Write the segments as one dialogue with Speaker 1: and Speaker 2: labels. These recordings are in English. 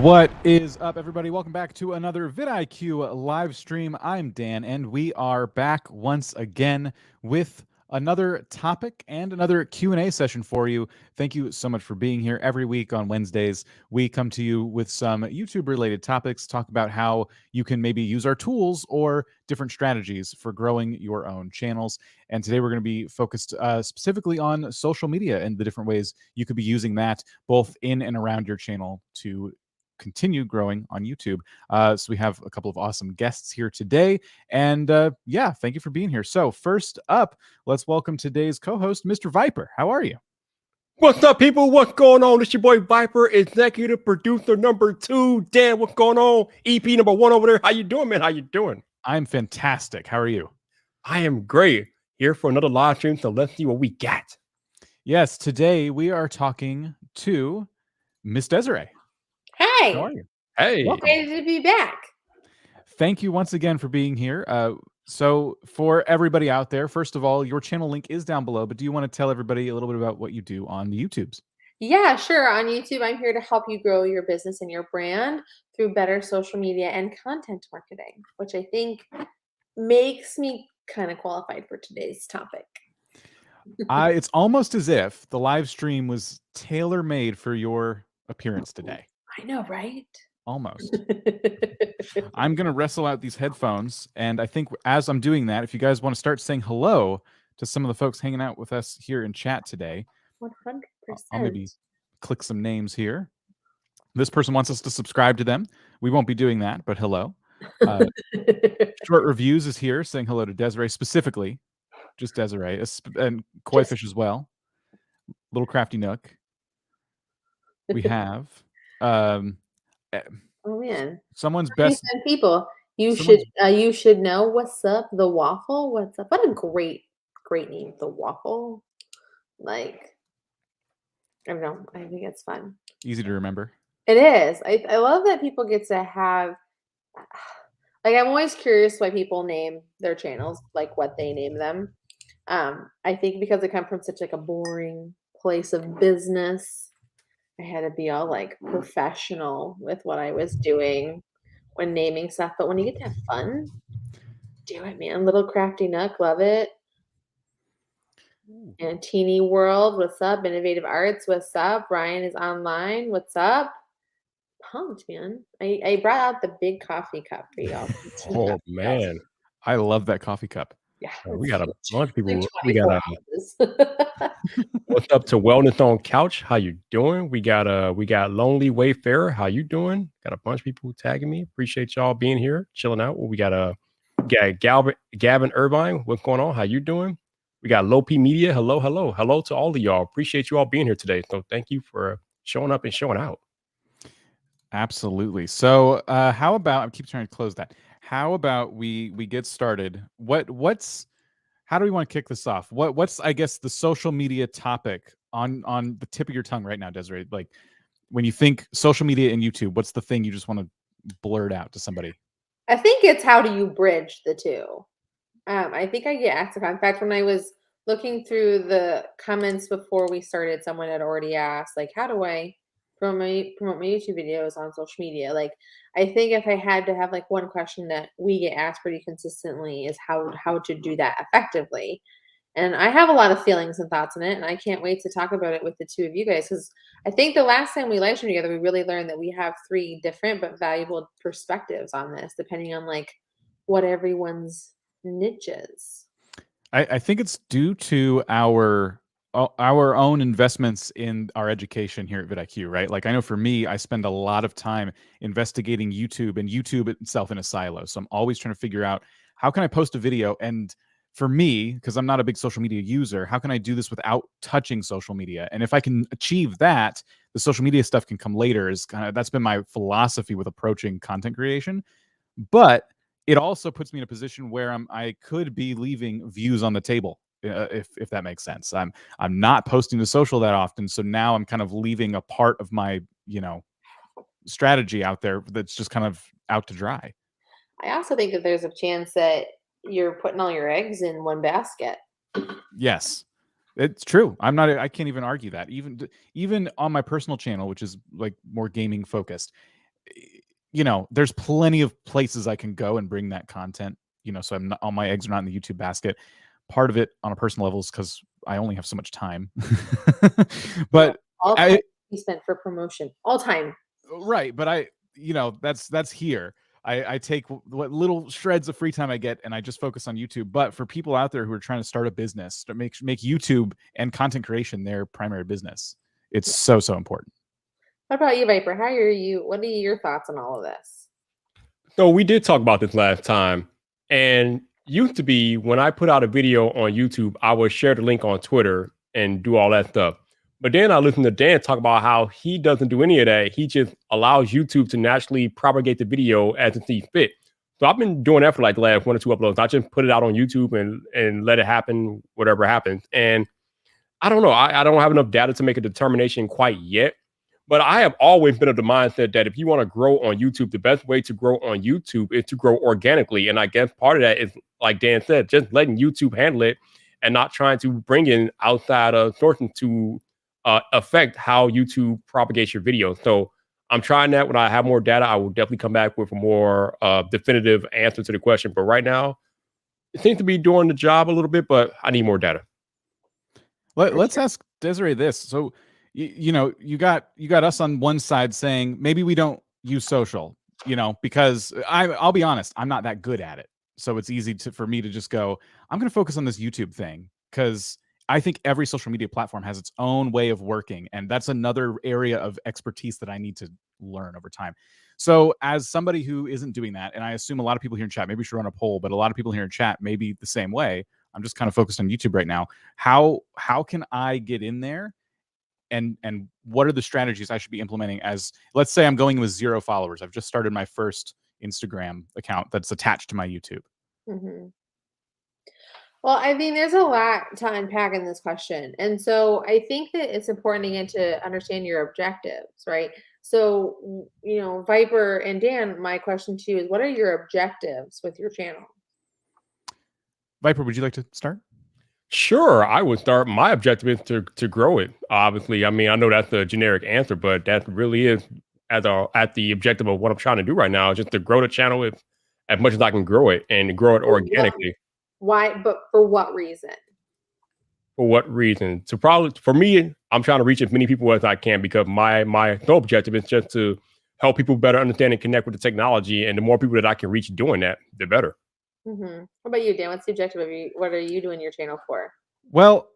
Speaker 1: What is up, everybody? Welcome back to another vidIQ live stream. I'm Dan, and we are back once again with another topic and another Q&A session for you. Thank you so much for being here. Every week on Wednesdays, we come to you with some YouTube-related topics, talk about how you can maybe use our tools or different strategies for growing your own channels. And today we're going to be focused specifically on social media and the different ways you could be using that both in and around your channel to continue growing on YouTube. So we have a couple of awesome guests here today. And yeah, thank you for being here. So first up, let's welcome today's co-host, Mr. Viper. How are you?
Speaker 2: What's up, people? What's going on? It's your boy Viper, executive producer number 2. Dan, what's going on? EP number 1 over there. How you doing, man? How you doing?
Speaker 1: I'm fantastic. How are you?
Speaker 2: I am great. Here for another live stream, so let's see what we got.
Speaker 1: Yes, today we are talking to Miss Desiree.
Speaker 3: Hey.
Speaker 1: How are you?
Speaker 2: Hey.
Speaker 3: Excited to be back.
Speaker 1: Thank you once again for being here. So for everybody out there, first of all, your channel link is down below, but do you want to tell everybody a little bit about what you do on the YouTubes?
Speaker 3: Yeah, sure. On YouTube, I'm here to help you grow your business and your brand through better social media and content marketing, which I think makes me kind of qualified for today's topic.
Speaker 1: It's almost as if the live stream was tailor-made for your appearance today.
Speaker 3: I know, right?
Speaker 1: Almost. I'm going to wrestle out these headphones, and I think as I'm doing that, if you guys want to start saying hello to some of the folks hanging out with us here in chat today,
Speaker 3: 100%.
Speaker 1: I'll maybe click some names here. This person wants us to subscribe to them. We won't be doing that, but hello. Short Reviews is here saying hello to Desiree specifically. Just Desiree, and Koi Fish as well. Little Crafty Nook. We have
Speaker 3: oh man,
Speaker 1: someone's best
Speaker 3: people. You should know what's up. The Waffle. What's up? What a great name, The Waffle. Like, I don't know. I think it's fun.
Speaker 1: Easy to remember.
Speaker 3: It is. I love that people get to have. Like, I'm always curious why people name their channels like what they name them. I think because I come from such like a boring place of business, I had to be all like professional with what I was doing when naming stuff. But when you get to have fun, do it, man. Little Crafty Nook, love it. And Teeny World, what's up? Innovative Arts, what's up? Ryan is online, what's up? Pumped, man. I brought out the big coffee cup for y'all.
Speaker 2: Oh man,
Speaker 1: I love that coffee cup.
Speaker 3: Yeah,
Speaker 2: we got a bunch of people.
Speaker 3: Like
Speaker 2: We got what's up to Wellness on Couch? How you doing? We got Lonely Wayfarer. How you doing? Got a bunch of people tagging me. Appreciate y'all being here, chilling out. We got Gavin Irvine. What's going on? How you doing? We got Low P Media. Hello to all of y'all. Appreciate you all being here today. So thank you for showing up and showing out.
Speaker 1: Absolutely. So how about, I keep trying to close that. How about we get started? How do we want to kick this off? What's I guess the social media topic on the tip of your tongue right now, Desiree? Like when you think social media and YouTube, what's the thing you just want to blurt out to somebody?
Speaker 3: I think it's how do you bridge the two? I think I get asked. In fact, when I was looking through the comments before we started, someone had already asked, like, how do I promote my YouTube videos on social media? Like, I think if I had to have like one question that we get asked pretty consistently is how to do that effectively. And I have a lot of feelings and thoughts on it, and I can't wait to talk about it with the two of you guys, because I think the last time we live streamed together, we really learned that we have 3 different but valuable perspectives on this, depending on like what everyone's niche is.
Speaker 1: I think it's due to our own investments in our education here at vidIQ, right? Like I know for me, I spend a lot of time investigating YouTube and YouTube itself in a silo. So I'm always trying to figure out how can I post a video, and for me, because I'm not a big social media user, how can I do this without touching social media? And if I can achieve that, the social media stuff can come later. That's been my philosophy with approaching content creation. But it also puts me in a position where I could be leaving views on the table, if that makes sense. I'm not posting to social that often, so now I'm kind of leaving a part of my strategy out there that's just kind of out to dry.
Speaker 3: I also think that there's a chance that you're putting all your eggs in one basket.
Speaker 1: Yes, it's true. I can't even argue that. Even on my personal channel, which is like more gaming focused, you know, there's plenty of places I can go and bring that content, you know, so I'm not, all my eggs are not in the YouTube basket. Part of it on a personal level is because I only have so much time. But
Speaker 3: all time you spent for promotion, all time.
Speaker 1: Right, but you know, that's here. I take what little shreds of free time I get and I just focus on YouTube. But for people out there who are trying to start a business, to make YouTube and content creation their primary business, it's so important.
Speaker 3: What about you, Viper? How are you? What are your thoughts on all of this?
Speaker 2: So we did talk about this last time, and used to be when I put out a video on YouTube, I would share the link on Twitter and do all that stuff. But then I listened to Dan talk about how he doesn't do any of that. He just allows YouTube to naturally propagate the video as it sees fit. So I've been doing that for like the last 1 or 2 uploads. I just put it out on YouTube and let it happen, whatever happens. And I don't know. I don't have enough data to make a determination quite yet. But I have always been of the mindset that if you want to grow on YouTube, the best way to grow on YouTube is to grow organically. And I guess part of that is, like Dan said, just letting YouTube handle it and not trying to bring in outside sources to affect how YouTube propagates your video. So I'm trying that. When I have more data, I will definitely come back with a more definitive answer to the question. But right now, it seems to be doing the job a little bit, but I need more data.
Speaker 1: Let's ask Desiree this. So, you know, you got us on one side saying maybe we don't use social, you know, because I'll be honest, I'm not that good at it. So it's easy for me to just go, I'm going to focus on this YouTube thing because I think every social media platform has its own way of working. And that's another area of expertise that I need to learn over time. So as somebody who isn't doing that, and I assume a lot of people here in chat, maybe we should run a poll, but a lot of people here in chat may be the same way. I'm just kind of focused on YouTube right now. How can I get in there? And what are the strategies I should be implementing as, let's say I'm going with 0 followers. I've just started my first Instagram account that's attached to my YouTube.
Speaker 3: Mm-hmm. Well, I mean, there's a lot to unpack in this question. And so I think that it's important again to understand your objectives, right? So, you know, Viper and Dan, my question to you is, what are your objectives with your channel?
Speaker 1: Viper, would you like to start?
Speaker 2: Sure, I would start. My objective is to grow it. Obviously, I mean, I know that's the generic answer, but that really is at the objective of what I'm trying to do right now, is just to grow the channel as much as I can grow it and grow it organically.
Speaker 3: Why? But for what reason?
Speaker 2: For what reason? So probably for me, I'm trying to reach as many people as I can because my sole objective is just to help people better understand and connect with the technology. And the more people that I can reach doing that, the better.
Speaker 3: Mm-hmm. What about you, Dan? What's the objective of you? What are you doing your channel for?
Speaker 1: Well,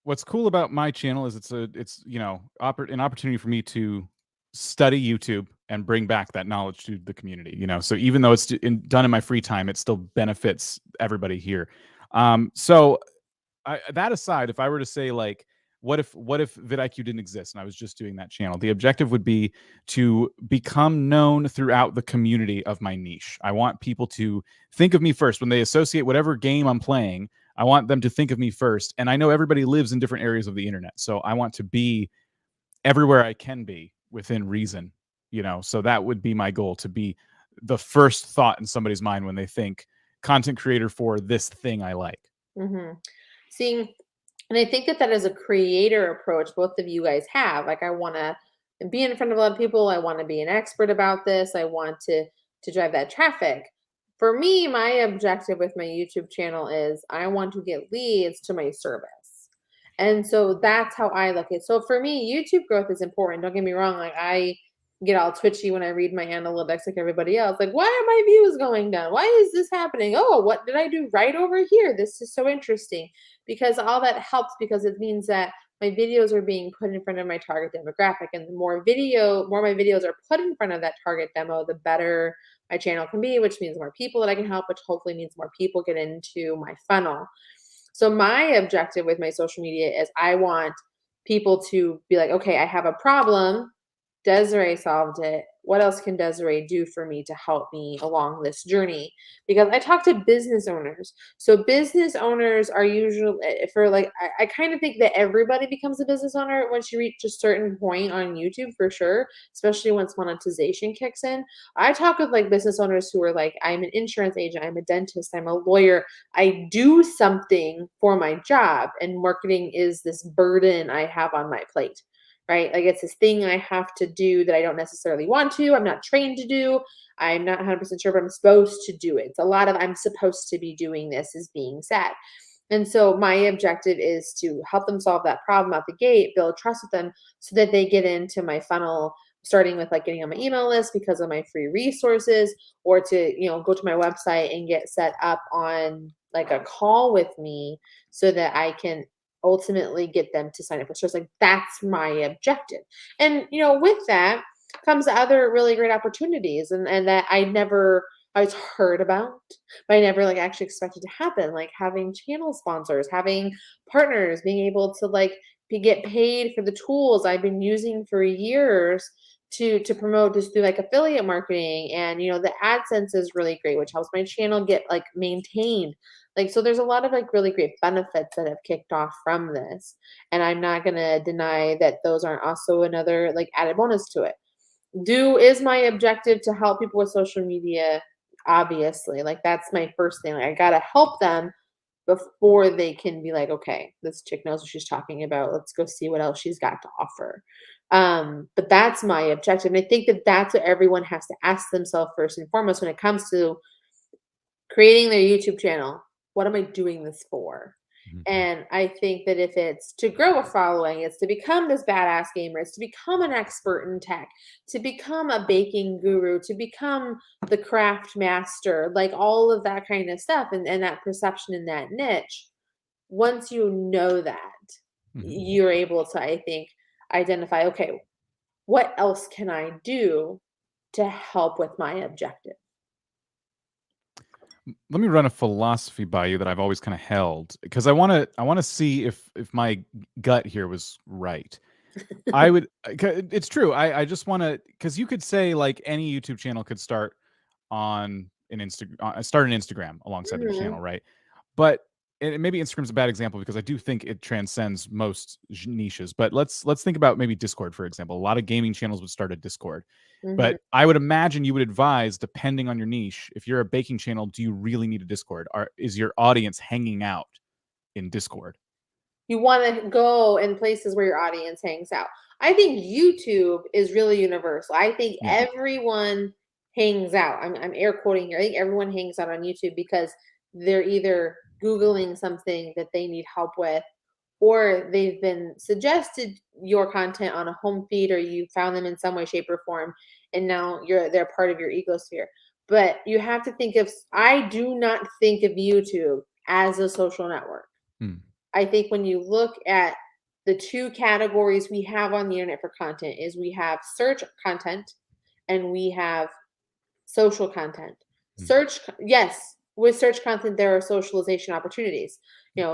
Speaker 1: what's cool about my channel is it's you know, an opportunity for me to study YouTube and bring back that knowledge to the community. You know, so even though it's done in my free time, it still benefits everybody here. So that aside, if I were to say like, what if vidIQ didn't exist and I was just doing that channel? The objective would be to become known throughout the community of my niche. I want people to think of me first when they associate whatever game I'm playing. I want them to think of me first. And I know everybody lives in different areas of the internet, so I want to be everywhere I can be within reason, you know. So that would be my goal, to be the first thought in somebody's mind when they think content creator for this thing I like.
Speaker 3: Mm-hmm. Seeing, and I think that is a creator approach both of you guys have. Like, I want to be in front of a lot of people. I want to be an expert about this. I want to drive that traffic. For me, my objective with my YouTube channel is I want to get leads to my service. And so that's how I look at it. So for me, YouTube growth is important. Don't get me wrong. Like, I get all twitchy when I read my analytics like everybody else. Like, why are my views going down? Why is this happening? Oh, what did I do right over here? This is so interesting. Because all that helps, because it means that my videos are being put in front of my target demographic. And the more my videos are put in front of that target demo, the better my channel can be, which means more people that I can help, which hopefully means more people get into my funnel. So my objective with my social media is I want people to be like, okay, I have a problem. Desiree solved it. What else can Desiree do for me to help me along this journey? Because I talk to business owners. So business owners are usually, for like, I kind of think that everybody becomes a business owner once you reach a certain point on YouTube, for sure, especially once monetization kicks in. I talk with like business owners who are like, I'm an insurance agent, I'm a dentist, I'm a lawyer. I do something for my job, and marketing is this burden I have on my plate. right? Like it's this thing I have to do that I don't necessarily want to. I'm not trained to do. I'm not 100% sure, but I'm supposed to do it. It's a lot of I'm supposed to be doing this is being said. And so my objective is to help them solve that problem out the gate, build trust with them so that they get into my funnel, starting with like getting on my email list because of my free resources, or to, go to my website and get set up on like a call with me so that I can ultimately get them to sign up for service. Like that's my objective. And with that comes other really great opportunities and that I was heard about, but I never like actually expected to happen. Like having channel sponsors, having partners, being able to like get paid for the tools I've been using for years to promote just through like affiliate marketing. And the AdSense is really great, which helps my channel get like maintained. Like, so there's a lot of like really great benefits that have kicked off from this. And I'm not gonna deny that those aren't also another like added bonus to it. Is my objective to help people with social media? Obviously, like that's my first thing. Like I gotta help them before they can be like, okay, this chick knows what she's talking about. Let's go see what else she's got to offer. But that's my objective. And I think that that's what everyone has to ask themselves first and foremost when it comes to creating their YouTube channel. What am I doing this for? And I think that if it's to grow a following, it's to become this badass gamer, it's to become an expert in tech, to become a baking guru, to become the craft master, like all of that kind of stuff and that perception in that niche. Once you know that, you're able to, I think, identify, okay, what else can I do to help with my objective?
Speaker 1: Let me run a philosophy by you that I've always kind of held because I want to see if my gut here was right. I would it's true. I just want to cuz you could say like any YouTube channel could start on an Instagram alongside their channel, right? But and maybe Instagram's a bad example because I do think it transcends most niches. But let's think about maybe Discord, for example. A lot of gaming channels would start at Discord. But I would imagine you would advise, depending on your niche, if you're a baking channel, do you really need a Discord? Is your audience hanging out in Discord?
Speaker 3: You want to go in places where your audience hangs out. I think YouTube is really universal. I think everyone hangs out. I'm air quoting here. I think everyone hangs out on YouTube because they're either Googling something that they need help with, or they've been suggested your content on a home feed, or you found them in some way, shape, or form, and now they're part of your ecosphere. But you have to think of, I do not think of YouTube as a social network. I think when you look at the two categories we have on the internet for content is we have search content and we have social content. Search, yes, with search content, there are socialization opportunities.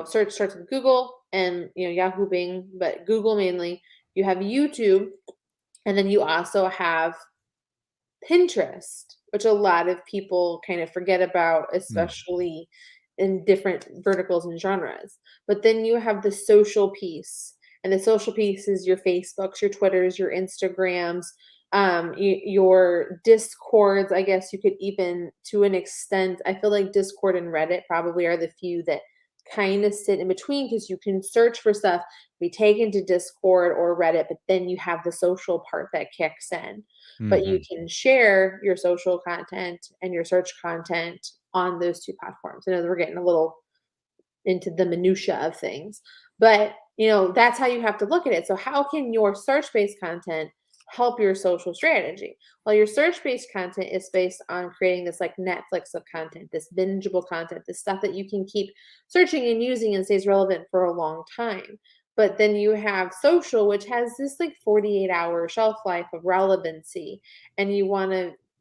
Speaker 3: Search starts with Google and, Yahoo, Bing, but Google mainly. You have YouTube, and then you also have Pinterest, which a lot of people kind of forget about, especially in different verticals and genres. But then you have the social piece, and the social piece is your Facebooks, your Twitters, your Instagrams, your Discords. I guess you could even, to an extent, I feel like Discord and Reddit probably are the few that kind of sit in between because you can search for stuff, be taken to Discord or Reddit, but then you have the social part that kicks in. But you can share your social content and your search content on those two platforms. I know we're getting a little into the minutia of things, but that's how you have to look at it. So how can your search-based content help your social strategy? Well, your search-based content is based on creating this like Netflix of content, this bingeable content, this stuff that you can keep searching and using and stays relevant for a long time. But then you have social, which has this like 48-hour shelf life of relevancy. And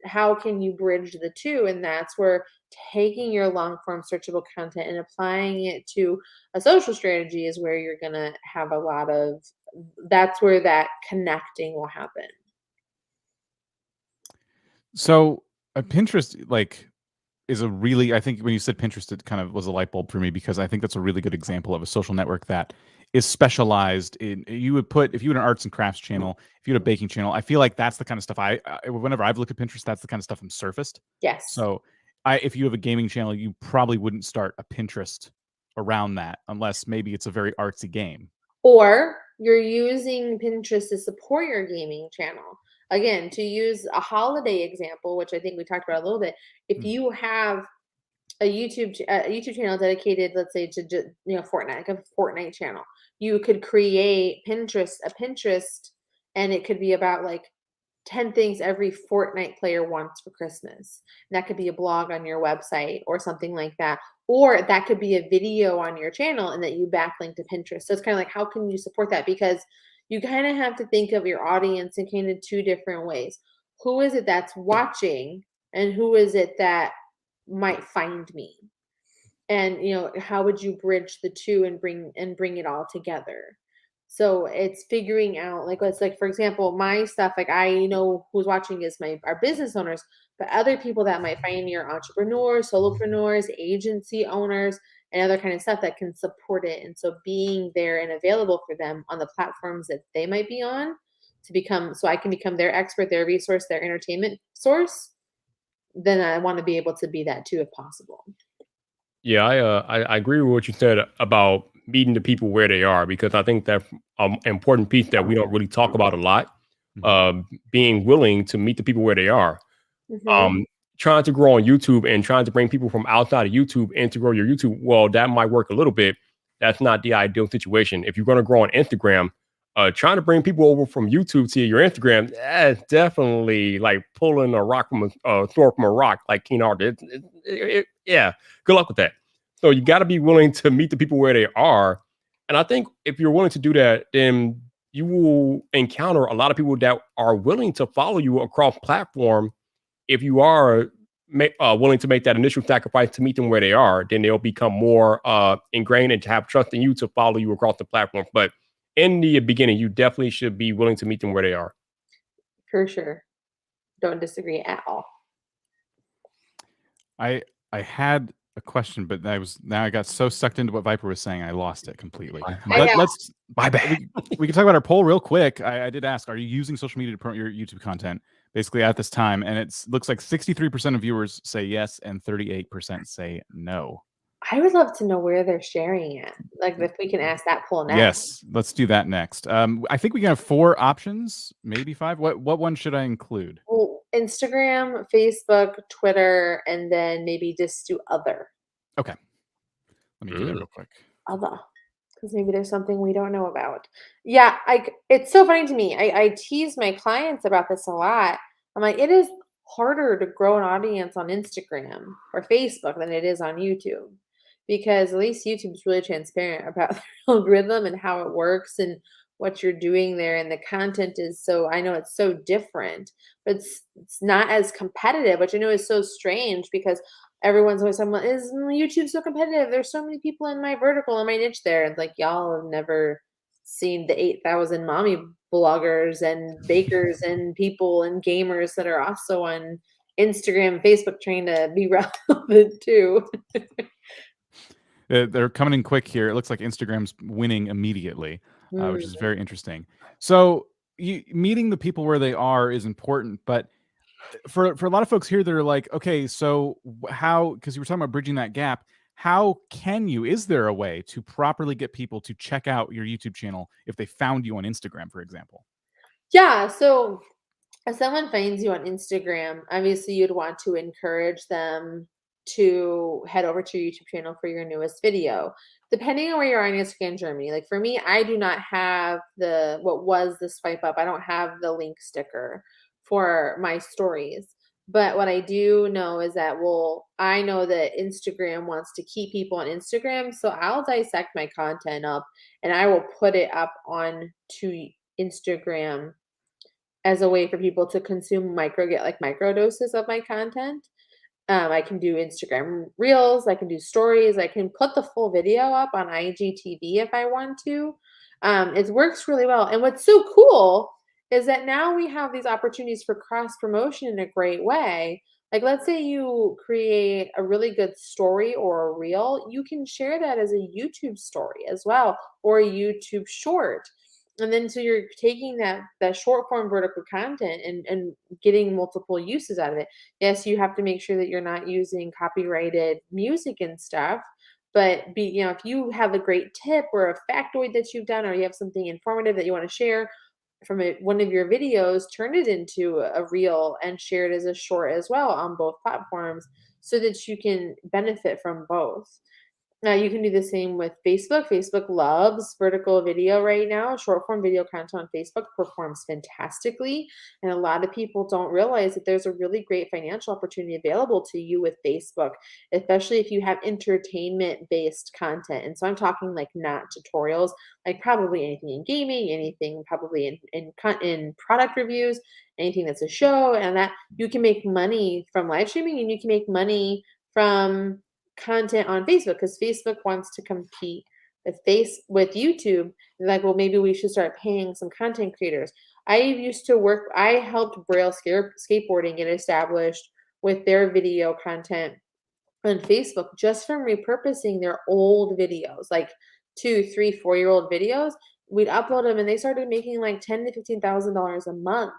Speaker 3: how can you bridge the two? And that's where taking your long form searchable content and applying it to a social strategy is where you're going to have that's where that connecting will happen.
Speaker 1: So Pinterest, is a really, I think when you said Pinterest, it kind of was a light bulb for me because I think that's a really good example of a social network that is specialized in, if you had an arts and crafts channel, if you had a baking channel, I feel like that's the kind of stuff whenever I've looked at Pinterest, that's the kind of stuff I'm surfaced.
Speaker 3: Yes.
Speaker 1: So if you have a gaming channel, you probably wouldn't start a Pinterest around that unless maybe it's a very artsy game.
Speaker 3: Or you're using Pinterest to support your gaming channel. Again, to use a holiday example, which I think we talked about a little bit, if you have a YouTube channel dedicated, let's say, to just, Fortnite, like a Fortnite channel, you could create a Pinterest, and it could be about like 10 things every Fortnite player wants for Christmas. And that could be a blog on your website or something like that. Or that could be a video on your channel and that you backlink to Pinterest. So it's kind of like, how can you support that? Because you kind of have to think of your audience in kind of two different ways. Who is it that's watching, and who is it that might find me? And how would you bridge the two and bring it all together? So it's figuring out, like, let's, like, for example, my stuff, like, I know who's watching is our business owners, but other people that might find me are entrepreneurs, solopreneurs, agency owners, and other kind of stuff that can support it. And so being there and available for them on the platforms that they might be on so I can become their expert, their resource, their entertainment source, then I want to be able to be that too, if possible.
Speaker 2: Yeah, I agree with what you said about meeting the people where they are, because I think that's an important piece that we don't really talk about a lot. Being willing to meet the people where they are. Trying to grow on YouTube and trying to bring people from outside of YouTube in to grow your YouTube, well, that might work a little bit. That's not the ideal situation. If you're going to grow on Instagram, trying to bring people over from YouTube to your Instagram, that's definitely like pulling a rock from a sword from a rock, like Keenan did. Yeah, good luck with that. So you got to be willing to meet the people where they are. And I think if you're willing to do that, then you will encounter a lot of people that are willing to follow you across platform. If you are willing to make that initial sacrifice to meet them where they are, then they'll become more ingrained and to have trust in you to follow you across the platform. But in the beginning, you definitely should be willing to meet them where they are.
Speaker 3: For sure. Don't disagree at all.
Speaker 1: I had a question, but I got so sucked into what Viper was saying, I lost it completely. Let's
Speaker 2: my bad.
Speaker 1: We can talk about our poll real quick. I did ask, are you using social media to promote your YouTube content basically at this time? And it looks like 63% of viewers say yes and 38% say no.
Speaker 3: I would love to know where they're sharing it. Like, if we can ask that poll next.
Speaker 1: Yes, let's do that next. I think we can have 4 options, maybe 5. What one should I include?
Speaker 3: Well, Instagram, Facebook, Twitter, and then maybe just do other.
Speaker 1: Okay. Let me do that real quick.
Speaker 3: Other. Because maybe there's something we don't know about. Yeah, it's so funny to me. I tease my clients about this a lot. I'm like, it is harder to grow an audience on Instagram or Facebook than it is on YouTube. Because at least YouTube's really transparent about the algorithm and how it works and what you're doing there. And the content is I know it's so different, but it's not as competitive, which I know is so strange because everyone's always talking about, is YouTube so competitive? There's so many people in my vertical, in my niche there. And like, y'all have never seen the 8,000 mommy bloggers and bakers and people and gamers that are also on Instagram and Facebook trying to be relevant too.
Speaker 1: They're coming in quick here. It looks like Instagram's winning immediately, which is very interesting. So meeting the people where they are is important, but for a lot of folks here, they're like, okay, so how, because you were talking about bridging that gap, is there a way to properly get people to check out your YouTube channel if they found you on Instagram, for example?
Speaker 3: Yeah, so if someone finds you on Instagram, obviously you'd want to encourage them to head over to your YouTube channel for your newest video. Depending on where you're on Instagram Germany. Like for me, I do not have what was the swipe up. I don't have the link sticker for my stories. But what I do know is that, I know that Instagram wants to keep people on Instagram. So I'll dissect my content up and I will put it up on to Instagram as a way for people to get like micro doses of my content. I can do Instagram Reels. I can do stories. I can put the full video up on IGTV if I want to. It works really well. And what's so cool is that now we have these opportunities for cross promotion in a great way. Like, let's say you create a really good story or a reel, you can share that as a YouTube story as well, or a YouTube short. And then so you're taking that short form vertical content and getting multiple uses out of it. Yes, you have to make sure that you're not using copyrighted music and stuff, but if you have a great tip or a factoid that you've done, or you have something informative that you want to share from one of your videos, turn it into a reel and share it as a short as well on both platforms so that you can benefit from both. Now you can do the same with Facebook. Facebook loves vertical video right now. Short form video content on Facebook performs fantastically. And a lot of people don't realize that there's a really great financial opportunity available to you with Facebook, especially if you have entertainment based content. And so I'm talking like not tutorials, like probably anything in gaming, anything probably in product reviews, anything that's a show, and that you can make money from live streaming, and you can make money from content on Facebook, because Facebook wants to compete with YouTube. They're like, well, maybe we should start paying some content creators. I helped Braille skateboarding get established with their video content on Facebook just from repurposing their old videos, like 2, 3, 4-year-old videos. We'd upload them, and they started making like $10,000 to $15,000 a month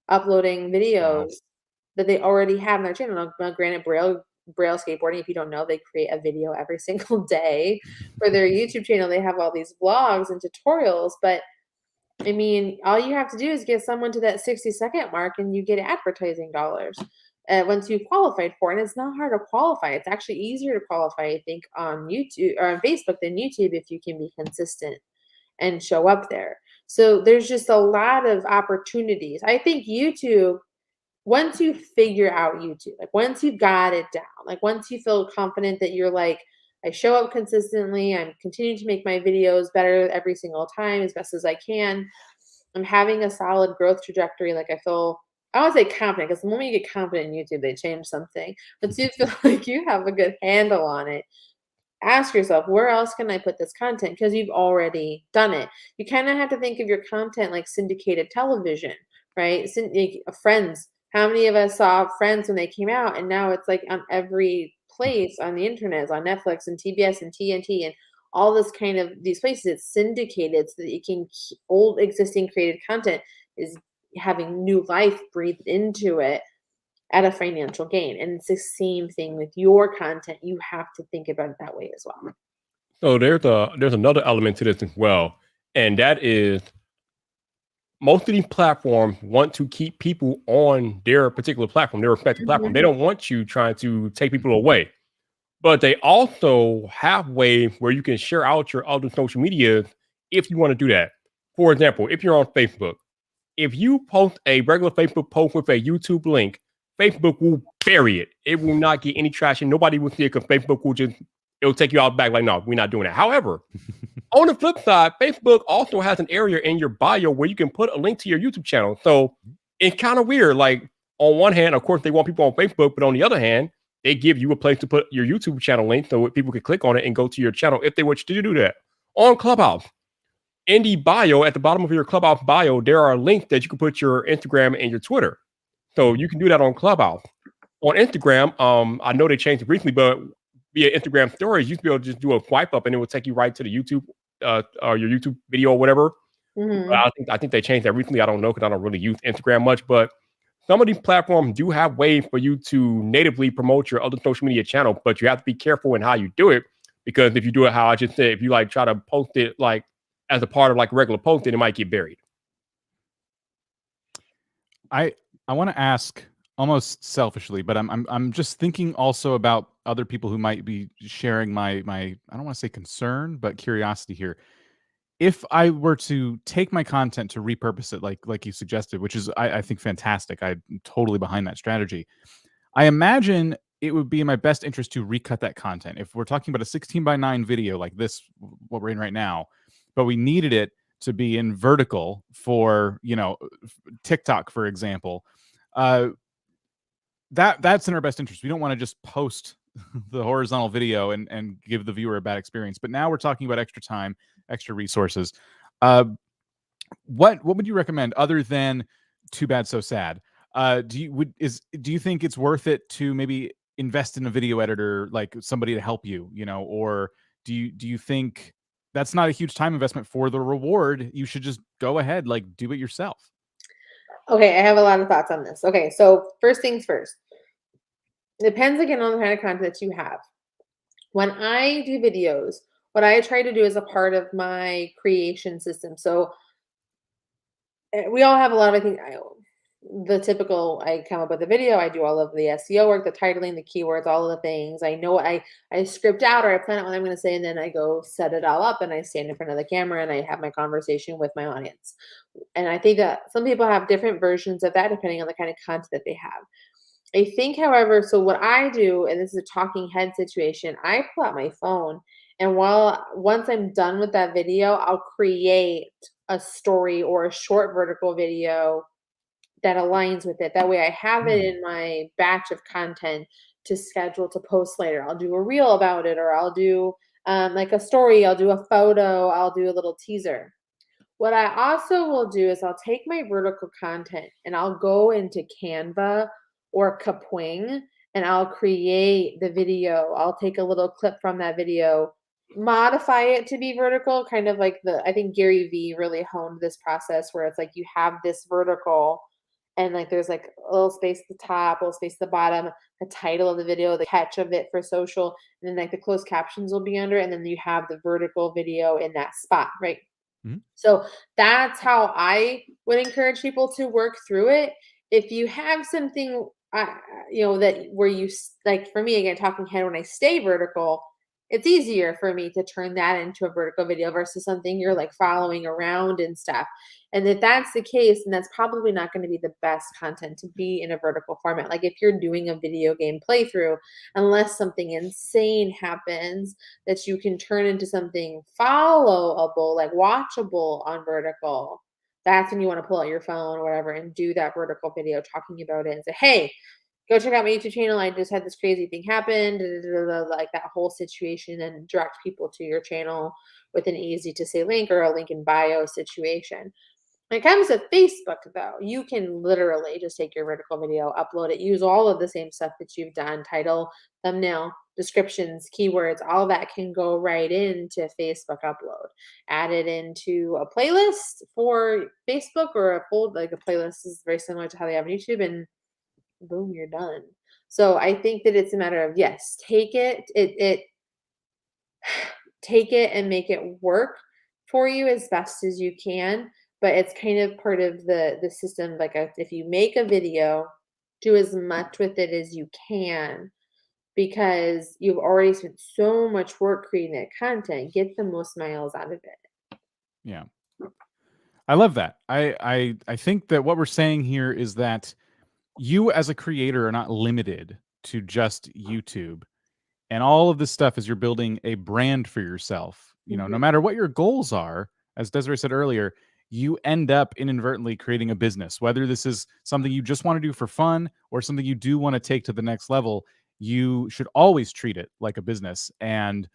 Speaker 3: uploading videos that they already have on their channel. Now, granted, Braille skateboarding, if you don't know, they create a video every single day for their YouTube channel. They have all these vlogs and tutorials, but I mean, all you have to do is get someone to that 60-second mark and you get advertising dollars once you've qualified for it. And it's not hard to qualify. It's actually easier to qualify, I think, on YouTube or on Facebook than YouTube if you can be consistent and show up there. So there's just a lot of opportunities. I think YouTube, once you figure out YouTube, like once you've got it down, like once you feel confident that you're like, I show up consistently, I'm continuing to make my videos better every single time as best as I can, I'm having a solid growth trajectory, like I won't say confident, because the moment you get confident in YouTube, they change something. But you feel like you have a good handle on it, ask yourself, where else can I put this content? Because you've already done it. You kind of have to think of your content like syndicated television, right? Friends. How many of us saw Friends when they came out, and now it's like on every place on the internet, it's on Netflix and TBS and TNT and all this kind of these places. It's syndicated so that you can old existing created content is having new life breathed into it at a financial gain. And it's the same thing with your content. You have to think about it that way as well.
Speaker 2: So there's another element to this as well, and that is most of these platforms want to keep people on their particular platform, their respective platform. They don't want you trying to take people away. But they also have ways where you can share out your other social media if you want to do that. For example, if you're on Facebook, if you post a regular Facebook post with a YouTube link, Facebook will bury it. It will not get any traction. Nobody will see it because Facebook it'll take you out back like, no, we're not doing that. However, on the flip side, Facebook also has an area in your bio where you can put a link to your YouTube channel. So it's kind of weird. Like on one hand, of course, they want people on Facebook, but on the other hand, they give you a place to put your YouTube channel link so people can click on it and go to your channel if they want you to do that. On Clubhouse, in the bio, at the bottom of your Clubhouse bio, there are links that you can put your Instagram and your Twitter. So you can do that on Clubhouse. On Instagram, I know they changed it recently, but via Instagram stories, you used to be able to just do a swipe up and it will take you right to the YouTube or your YouTube video or whatever. I think they changed that recently. I don't know because I don't really use Instagram much, but some of these platforms do have ways for you to natively promote your other social media channel, but you have to be careful in how you do it, because if you do it how I just said, if you like try to post it like as a part of like regular posting, it might get buried.
Speaker 1: I want to ask almost selfishly, but I'm just thinking also about other people who might be sharing my I don't want to say concern, but curiosity here. If I were to take my content to repurpose it, like you suggested, which is I think fantastic, I'm totally behind that strategy. I imagine it would be in my best interest to recut that content. If we're talking about a 16:9 video like this, what we're in right now, but we needed it to be in vertical for TikTok, for example, that's in our best interest. We don't want to just post the horizontal video and give the viewer a bad experience. But now we're talking about extra time, extra resources. What would you recommend other than Too Bad So Sad? Do you think it's worth it to maybe invest in a video editor, like somebody to help you, or do you think that's not a huge time investment for the reward? You should just go ahead, like do it yourself.
Speaker 3: Okay, I have a lot of thoughts on this. Okay, so first things first. Depends again on the kind of content that you have. when I do videos, what I try to do is a part of my creation system. So we all have a lot of, I think, the typical, I come up with a video, I do all of the SEO work, the titling, the keywords, all of the things. I know what I script out, or I plan out what I'm going to say, and then I go set it all up and I stand in front of the camera and I have my conversation with my audience. And I think that some people have different versions of that depending on the kind of content that they have. I think, however, so what I do, and this is a talking head situation, I pull out my phone, and once I'm done with that video, I'll create a story or a short vertical video that aligns with it. That way I have it in my batch of content to schedule to post later. I'll do a reel about it, or I'll do like a story, I'll do a photo, I'll do a little teaser. What I also will do is I'll take my vertical content and I'll go into Canva or Kapwing and I'll create the video. I'll take a little clip from that video, modify it to be vertical, kind of like I think Gary Vee really honed this process where it's like you have this vertical and like there's like a little space at the top, a little space at the bottom, the title of the video, the catch of it for social, and then like the closed captions will be under, and then you have the vertical video in that spot, right?
Speaker 1: Mhm.
Speaker 3: So that's how I would encourage people to work through it. If you have something, that where you like, for me, again, talking head, when I stay vertical, it's easier for me to turn that into a vertical video versus something you're like following around and stuff. And if that's the case, then that's probably not going to be the best content to be in a vertical format. Like if you're doing a video game playthrough, unless something insane happens that you can turn into something followable, like watchable on vertical, that's when you want to pull out your phone or whatever and do that vertical video talking about it and say, hey, go check out my YouTube channel. I just had this crazy thing happen, like that whole situation, and direct people to your channel with an easy to say link or a link in bio situation. When it comes to Facebook, though, you can literally just take your vertical video, upload it, use all of the same stuff that you've done, title, thumbnail, descriptions, keywords, all that can go right into Facebook upload. Add it into a playlist for Facebook, or a playlist is very similar to how they have on YouTube, and boom, you're done. So I think that it's a matter of, yes, take it take it and make it work for you as best as you can. But it's kind of part of the system. Like if you make a video, do as much with it as you can, because you've already spent so much work creating that content. Get the most miles out of it.
Speaker 1: Yeah. I love that. I think that what we're saying here is that you as a creator are not limited to just YouTube. And all of this stuff is you're building a brand for yourself. No matter what your goals are, as Desiree said earlier, you end up inadvertently creating a business. Whether this is something you just want to do for fun or something you do want to take to the next level, you should always treat it like a business. And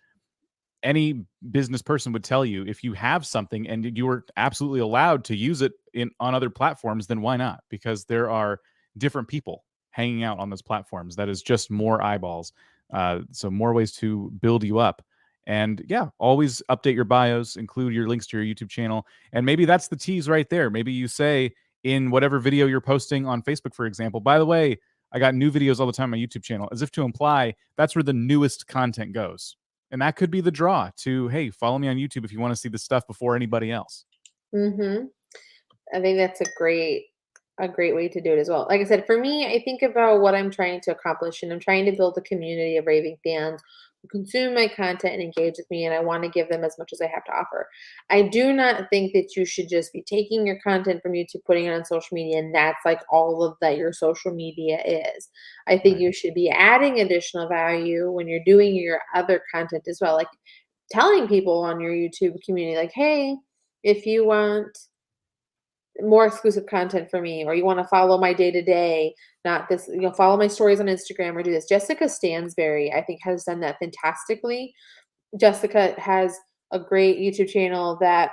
Speaker 1: any business person would tell you, if you have something and you are absolutely allowed to use it on other platforms, then why not? Because there are different people hanging out on those platforms. That is just more eyeballs. So more ways to build you up. And yeah, always update your bios, include your links to your YouTube channel. And maybe that's the tease right there. Maybe you say in whatever video you're posting on Facebook, for example, by the way, I got new videos all the time on my YouTube channel, as if to imply that's where the newest content goes. And that could be the draw to, hey, follow me on YouTube if you want to see the stuff before anybody else.
Speaker 3: I think that's a great way to do it as well. Like I said, for me, I think about what I'm trying to accomplish, and I'm trying to build a community of raving fans who consume my content and engage with me, and I want to give them as much as I have to offer. I do not think that you should just be taking your content from YouTube, putting it on social media, and that's like all of that your social media is. I think you should be adding additional value when you're doing your other content as well, like telling people on your YouTube community, like, hey, if you want more exclusive content for me, or you want to follow my day-to-day, not this, follow my stories on Instagram, or do this. Jessica Stansberry, I think, has done that fantastically. Jessica has a great YouTube channel that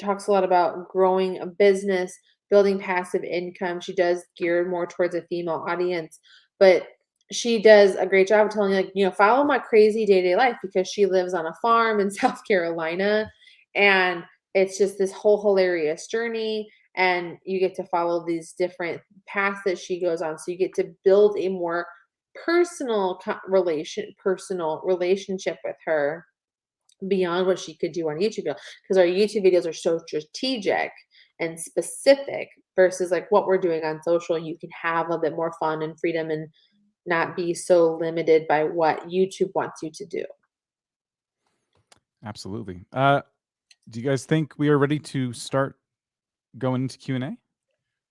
Speaker 3: talks a lot about growing a business, building passive income. She does geared more towards a female audience, but she does a great job of telling you, follow my crazy day-to-day life, because she lives on a farm in South Carolina, and it's just this whole hilarious journey. And you get to follow these different paths that she goes on. So you get to build a more personal relationship with her beyond what she could do on YouTube, because our YouTube videos are so strategic and specific versus like what we're doing on social. You can have a bit more fun and freedom and not be so limited by what YouTube wants you to do.
Speaker 1: Absolutely. Do you guys think we are ready to start going into Q&A?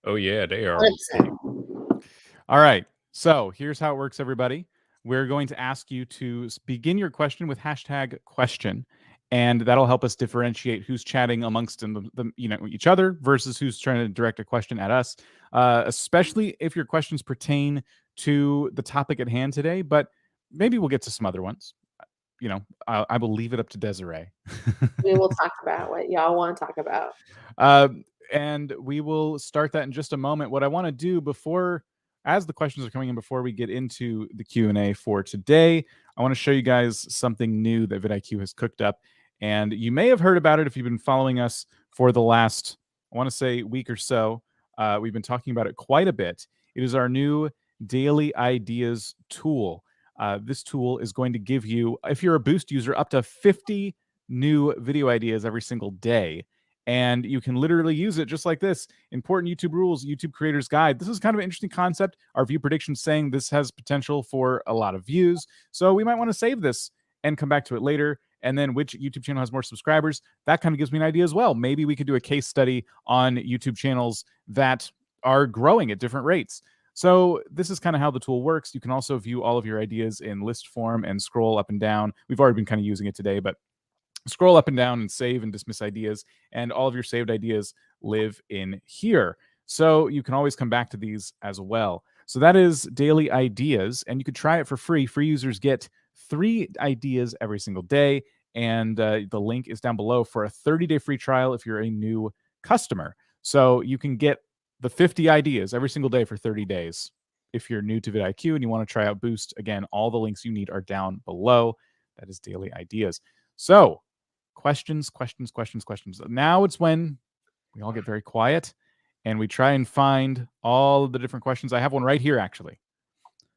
Speaker 2: Oh yeah, they are.
Speaker 3: 100%.
Speaker 1: All right. So here's how it works, everybody. We're going to ask you to begin your question with #question, and that'll help us differentiate who's chatting amongst each other versus who's trying to direct a question at us. Especially if your questions pertain to the topic at hand today, but maybe we'll get to some other ones. I will leave it up to Desiree.
Speaker 3: We will talk about what y'all want to talk about.
Speaker 1: And we will start that in just a moment. What I want to do as the questions are coming in, before we get into the Q&A for today, I want to show you guys something new that vidIQ has cooked up. And you may have heard about it if you've been following us for the last, I want to say, week or so. We've been talking about it quite a bit. It is our new Daily Ideas tool. This tool is going to give you, if you're a Boost user, up to 50 new video ideas every single day. And you can literally use it just like this. Important YouTube rules, YouTube creators guide. This is kind of an interesting concept. Our view prediction saying this has potential for a lot of views. So we might want to save this and come back to it later. And then which YouTube channel has more subscribers? That kind of gives me an idea as well. Maybe we could do a case study on YouTube channels that are growing at different rates. So this is kind of how the tool works. You can also view all of your ideas in list form and scroll up and down. We've already been kind of using it today, but scroll up and down and save and dismiss ideas, and all of your saved ideas live in here. So you can always come back to these as well. So that is Daily Ideas, and you could try it for free. Free users get 3 ideas every single day, and the link is down below for a 30-day free trial if you're a new customer. So you can get the 50 ideas every single day for 30 days. If you're new to vidIQ and you want to try out Boost, again, all the links you need are down below. That is Daily Ideas. So questions. Now it's when we all get very quiet and we try and find all the different questions. I have one right here, actually.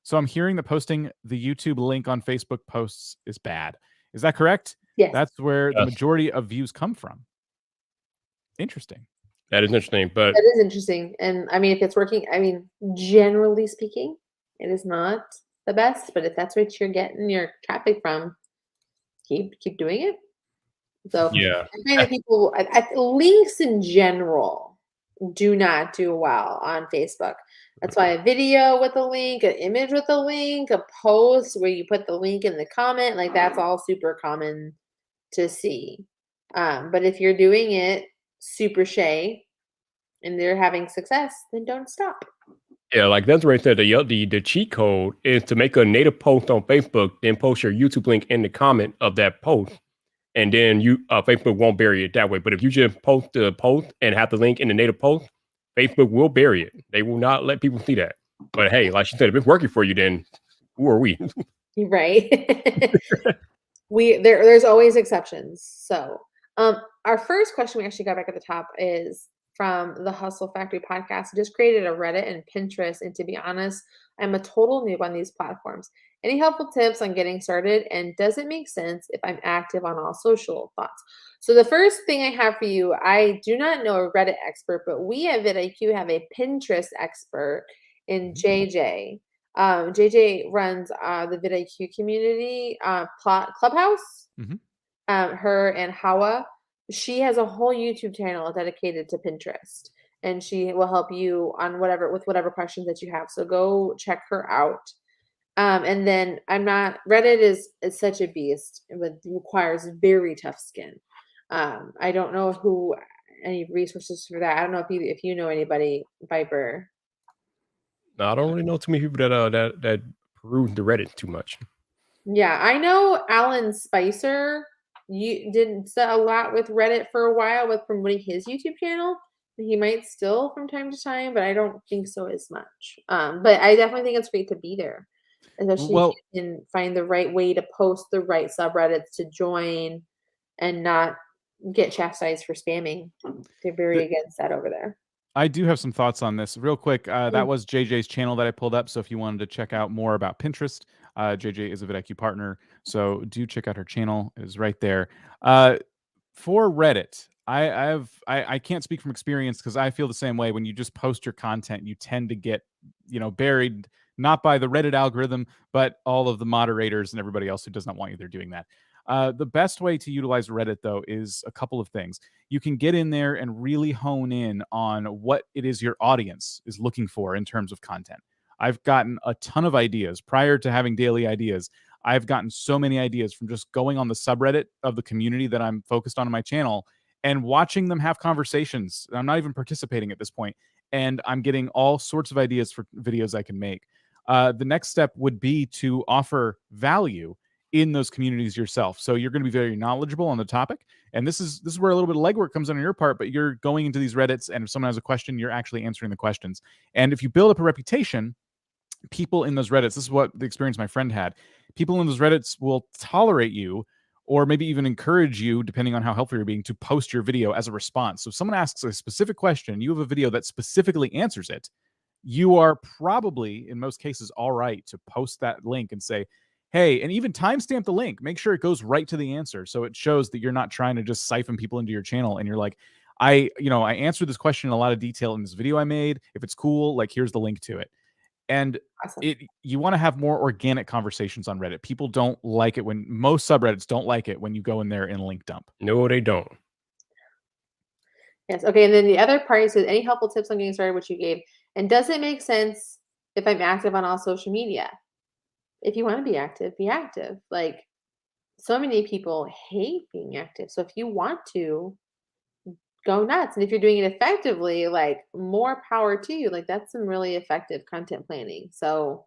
Speaker 1: So I'm hearing that posting the YouTube link on Facebook posts is bad. Is that correct?
Speaker 3: Yes.
Speaker 1: That's where the majority of views come from. Interesting.
Speaker 2: That is interesting, but
Speaker 3: that is interesting. And I mean, if it's working, I mean, generally speaking, it is not the best, but if that's what you're getting your traffic from, keep doing it. So
Speaker 2: yeah,
Speaker 3: I find that people, links in general do not do well on Facebook. That's why a video with a link, an image with a link, a post where you put the link in the comment, like that's all super common to see. But if you're doing it super shay and they're having success, then don't stop.
Speaker 2: Yeah, like that's right there. The cheat code is to make a native post on Facebook, then post your YouTube link in the comment of that post, and then Facebook won't bury it that way. But if you just post the post and have the link in the native post, Facebook will bury it. They will not let people see that. But hey, like you said, if it's working for you, then who are we?
Speaker 3: Right. There's always exceptions. So our first question we actually got back at the top is from the Hustle Factory podcast. I just created a Reddit and Pinterest, and to be honest, I'm a total noob on these platforms. Any helpful tips on getting started, and does it make sense if I'm active on all social thoughts? So the first thing I have for you, I do not know a Reddit expert, but we at vidIQ have a Pinterest expert in JJ. JJ runs the vidIQ community Clubhouse. Her and Hawa. She has a whole YouTube channel dedicated to Pinterest, and she will help you on whatever questions that you have. So go check her out. And then Reddit is such a beast. It requires very tough skin. I don't know any resources for that. I don't know if you know anybody, Viper.
Speaker 2: No, I don't really know too many people that peruse the Reddit too much.
Speaker 3: Yeah, I know Alan Spicer. You did a lot with Reddit for a while with promoting his YouTube channel. He might still from time to time, but I don't think so as much. But I definitely think it's great to be there, especially if you can find the right way to post the right subreddits to join and not get chastised for spamming. They're very against that over there.
Speaker 1: I do have some thoughts on this real quick. That was JJ's channel that I pulled up. So if you wanted to check out more about Pinterest, JJ is a vidIQ partner. So do check out her channel. It is right there. For Reddit, I can't speak from experience because I feel the same way. When you just post your content, you tend to get, buried, not by the Reddit algorithm, but all of the moderators and everybody else who does not want you there doing that. The best way to utilize Reddit, though, is a couple of things. You can get in there and really hone in on what it is your audience is looking for in terms of content. I've gotten a ton of ideas prior to having daily ideas. I've gotten so many ideas from just going on the subreddit of the community that I'm focused on my channel and watching them have conversations. I'm not even participating at this point, and I'm getting all sorts of ideas for videos I can make. The next step would be to offer value in those communities yourself. So you're going to be very knowledgeable on the topic. And this is where a little bit of legwork comes on your part, but you're going into these Reddits, and if someone has a question, you're actually answering the questions. And if you build up a reputation, people in those Reddits, this is what the experience my friend had. People in those Reddits will tolerate you, or maybe even encourage you, depending on how helpful you're being, to post your video as a response. So if someone asks a specific question, you have a video that specifically answers it, you are probably, in most cases, all right to post that link and say, hey, and even timestamp the link. Make sure it goes right to the answer, so it shows that you're not trying to just siphon people into your channel. And you're like, I answered this question in a lot of detail in this video I made. If it's cool, like, here's the link to it. And
Speaker 3: Awesome.
Speaker 1: you want to have more organic conversations on Reddit. People don't like it when most subreddits don't like it when you go in there and link dump.
Speaker 2: No, they don't.
Speaker 3: Yes. Okay. And then the other part is, any helpful tips on getting started, which you gave, and does it make sense if I'm active on all social media? If you want to be active, be active. Like, so many people hate being active. So if you want to, go nuts. And if you're doing it effectively, like, more power to you. Like, that's some really effective content planning. So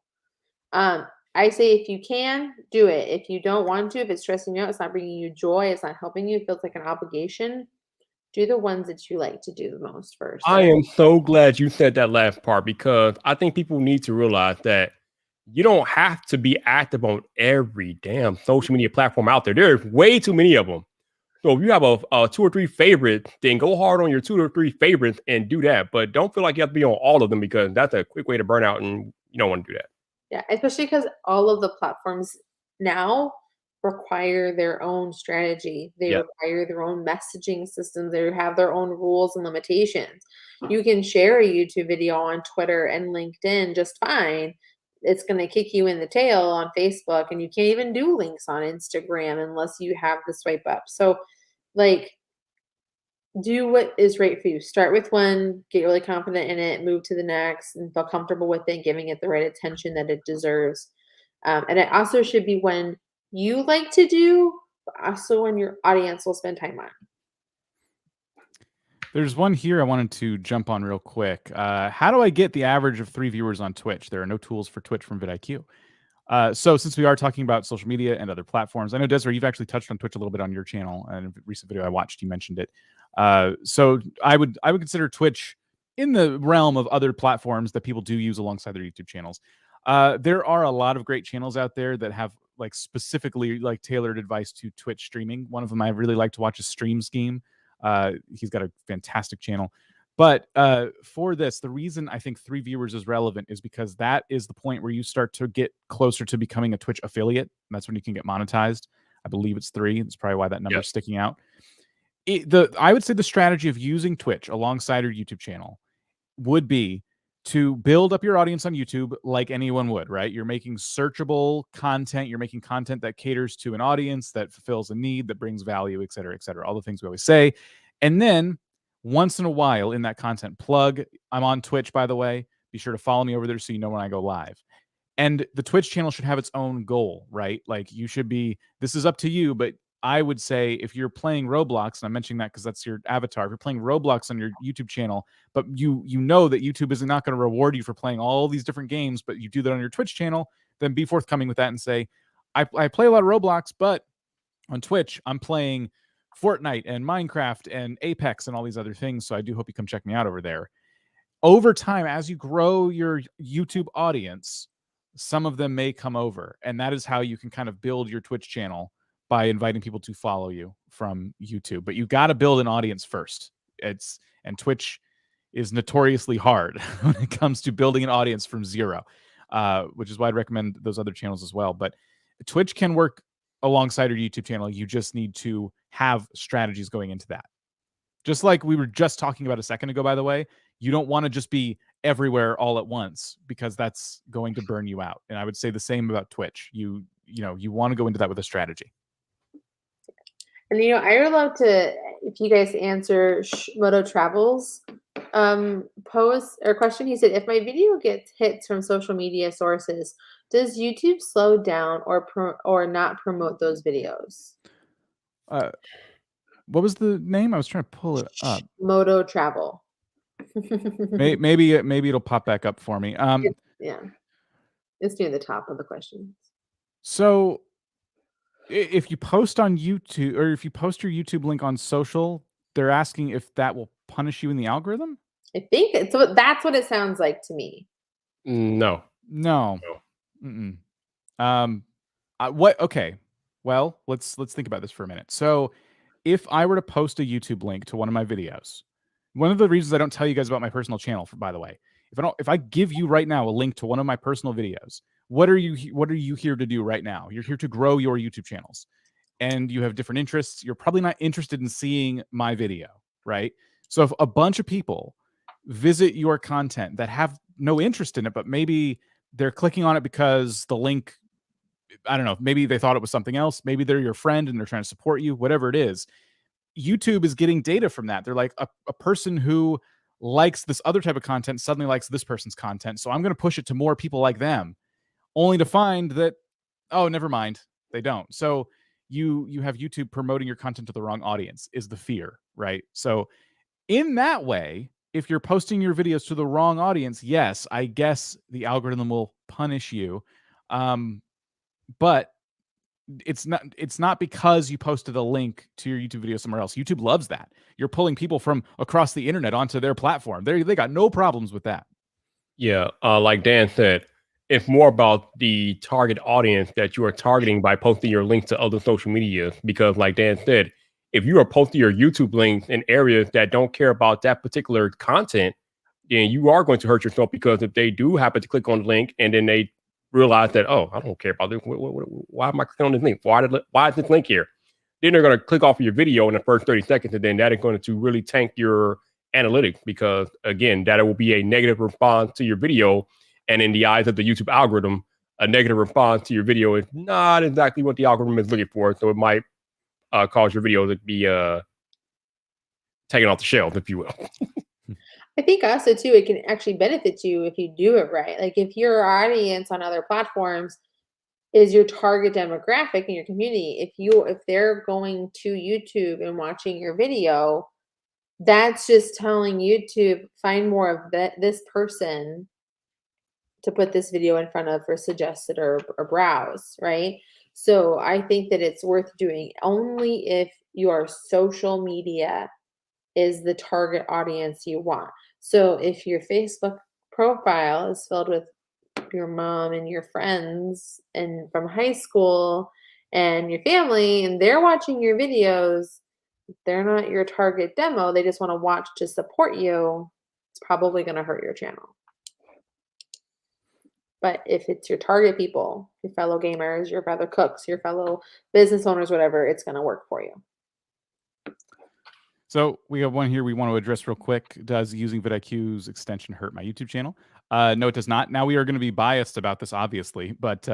Speaker 3: I say, if you can, do it. If you don't want to, if it's stressing you out, it's not bringing you joy, it's not helping you, it feels like an obligation, do the ones that you like to do the most first.
Speaker 2: I am so glad you said that last part, because I think people need to realize that you don't have to be active on every damn social media platform out there. There's way too many of them. So if you have a 2 or 3 favorites, then go hard on your 2 or 3 favorites and do that. But don't feel like you have to be on all of them, because that's a quick way to burn out, and you don't want to do that.
Speaker 3: Yeah, especially because all of the platforms now require their own strategy. They
Speaker 2: Yeah.
Speaker 3: require their own messaging systems. They have their own rules and limitations. You can share a YouTube video on Twitter and LinkedIn just fine. It's going to kick you in the tail on Facebook, and you can't even do links on Instagram unless you have the swipe up. So, like, do what is right for you. Start with one, get really confident in it, move to the next, and feel comfortable with it, giving it the right attention that it deserves. And it also should be when you like to do, but also when your audience will spend time on.
Speaker 1: There's one here I wanted to jump on real quick. How do I get the average of 3 viewers on Twitch? There are no tools for Twitch from vidIQ. So since we are talking about social media and other platforms, I know, Desiree, you've actually touched on Twitch a little bit on your channel, and in a recent video I watched, you mentioned it. So I would consider Twitch in the realm of other platforms that people do use alongside their YouTube channels. There are a lot of great channels out there that have, like, specifically, like, tailored advice to Twitch streaming. One of them I really like to watch is Stream Scheme. He's got a fantastic channel. But for this, the reason I think 3 viewers is relevant is because that is the point where you start to get closer to becoming a Twitch affiliate. And that's when you can get monetized. I believe it's 3. That's probably why that number is sticking out. I would say the strategy of using Twitch alongside your YouTube channel would be to build up your audience on YouTube like anyone would, right? You're making searchable content. You're making content that caters to an audience, that fulfills a need, that brings value, et cetera, all the things we always say. And then once in a while in that content, plug, I'm on Twitch, by the way. Be sure to follow me over there so you know when I go live. And the Twitch channel should have its own goal, right? Like, you should be, this is up to you, but I would say if you're playing Roblox, and I'm mentioning that because that's your avatar, if you're playing Roblox on your YouTube channel, but you know that YouTube is not going to reward you for playing all these different games, but you do that on your Twitch channel, then be forthcoming with that and say, I play a lot of Roblox, but on Twitch, I'm playing Fortnite and Minecraft and Apex and all these other things, so I do hope you come check me out over there. Over time, as you grow your YouTube audience, some of them may come over, and that is how you can kind of build your Twitch channel, by inviting people to follow you from YouTube. But you got to build an audience first. And Twitch, is notoriously hard when it comes to building an audience from zero, which is why I'd recommend those other channels as well. But Twitch can work alongside your YouTube channel. You just need to have strategies going into that. Just like we were just talking about a second ago, by the way, you don't want to just be everywhere all at once, because that's going to burn you out. And I would say the same about Twitch. You want to go into that with a strategy.
Speaker 3: And I would love to, if you guys answer Moto Travels post or question. He said, if my video gets hits from social media sources, does YouTube slow down or not promote those videos?
Speaker 1: What was the name? I was trying to pull it up.
Speaker 3: Moto Travel.
Speaker 1: maybe it'll pop back up for me.
Speaker 3: Yeah, it's near the top of the questions.
Speaker 1: So if you post on YouTube, or if you post your YouTube link on social, they're asking if that will punish you in the algorithm.
Speaker 3: I think that's what it sounds like to me.
Speaker 2: No.
Speaker 1: Mm-mm. Okay. Well, let's think about this for a minute. So if I were to post a YouTube link to one of my videos, one of the reasons I don't tell you guys about my personal channel, by the way, if I give you right now a link to one of my personal videos, what are you here to do right now? You're here to grow your YouTube channels, and you have different interests. You're probably not interested in seeing my video, right? So if a bunch of people visit your content that have no interest in it, but maybe they're clicking on it because the link, I don't know, maybe they thought it was something else. Maybe they're your friend and they're trying to support you, whatever it is. YouTube is getting data from that. They're like, a person who likes this other type of content suddenly likes this person's content. So I'm going to push it to more people like them, only to find that, oh, never mind, they don't. So you have YouTube promoting your content to the wrong audience is the fear, right? So in that way, if you're posting your videos to the wrong audience, yes, I guess the algorithm will punish you. But it's not because you posted a link to your YouTube video somewhere else. YouTube loves that. You're pulling people from across the internet onto their platform. They got no problems with that.
Speaker 2: Yeah, like Dan said, it's more about the target audience that you are targeting by posting your links to other social media. Because like Dan said, if you are posting your YouTube links in areas that don't care about that particular content, then you are going to hurt yourself, because if they do happen to click on the link and then they realize that, oh, I don't care about this. Why am I clicking on this link? Why is this link here? Then they're going to click off of your video in the first 30 seconds, and then that is going to really tank your analytics, because again, that will be a negative response to your video. And in the eyes of the YouTube algorithm, a negative response to your video is not exactly what the algorithm is looking for. So it might cause your video to be taken off the shelf, if you will.
Speaker 3: I think also too, it can actually benefit you if you do it right. Like if your audience on other platforms is your target demographic in your community, if they're going to YouTube and watching your video, that's just telling YouTube, find more of this person to put this video in front of for suggested or browse, right? So I think that it's worth doing only if your social media is the target audience you want. So if your Facebook profile is filled with your mom and your friends and from high school and your family, and they're watching your videos, they're not your target demo, they just want to watch to support you, it's probably going to hurt your channel. But if it's your target people, your fellow gamers, your fellow cooks, your fellow business owners, whatever, it's going to work for you.
Speaker 1: So we have one here we want to address real quick. Does using vidIQ's extension hurt my YouTube channel? No, it does not. Now, we are going to be biased about this, obviously, but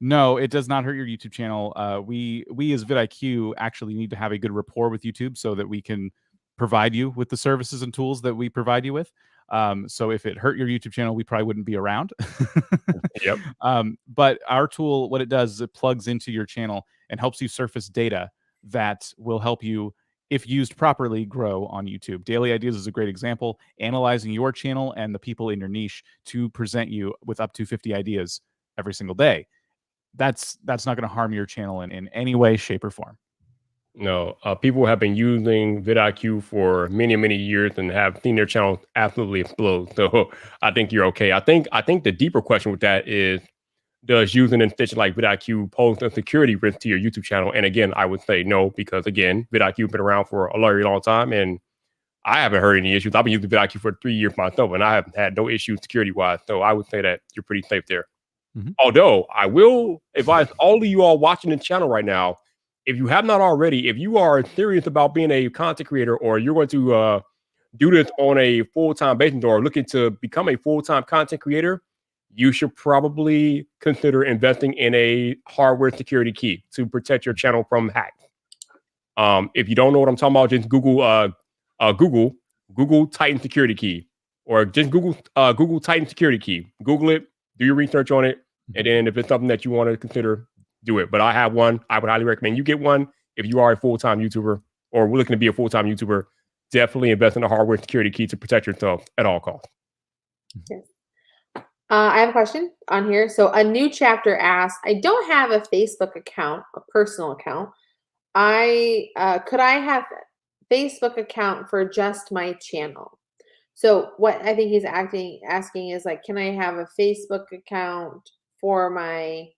Speaker 1: no, it does not hurt your YouTube channel. We as vidIQ actually need to have a good rapport with YouTube so that we can provide you with the services and tools that we provide you with. So if it hurt your YouTube channel, we probably wouldn't be around.
Speaker 2: Yep.
Speaker 1: But our tool, what it does is it plugs into your channel and helps you surface data that will help you, if used properly, grow on YouTube. Daily Ideas is a great example, analyzing your channel and the people in your niche to present you with up to 50 ideas every single day. That's not going to harm your channel in any way, shape, or form.
Speaker 2: No, people have been using vidIQ for many, many years and have seen their channel absolutely explode. So I think you're okay. I think the deeper question with that is, does using an extension like vidIQ pose a security risk to your YouTube channel? And again, I would say no, because again, vidIQ has been around for a very long time, and I haven't heard any issues. I've been using vidIQ for 3 years myself, and I haven't had no issues security-wise. So I would say that you're pretty safe there. Although I will advise all of you all watching the channel right now, if you have not already, if you are serious about being a content creator or you're going to do this on a full-time basis or looking to become a full-time content creator, you should probably consider investing in a hardware security key to protect your channel from hacks. If you don't know what I'm talking about, just Google Titan security key, or just Google Titan security key. Google it, do your research on it, and then if it's something that you want to consider, do it. But I have one. I would highly recommend you get one if you are a full-time YouTuber or we're looking to be a full-time YouTuber. Definitely invest in a hardware security key to protect yourself at all costs.
Speaker 3: Yes. I have a question on here. So a new chapter asks, I don't have a Facebook account, a personal account. Could I have Facebook account for just my channel? So what I think he's asking is like, can I have a Facebook account for my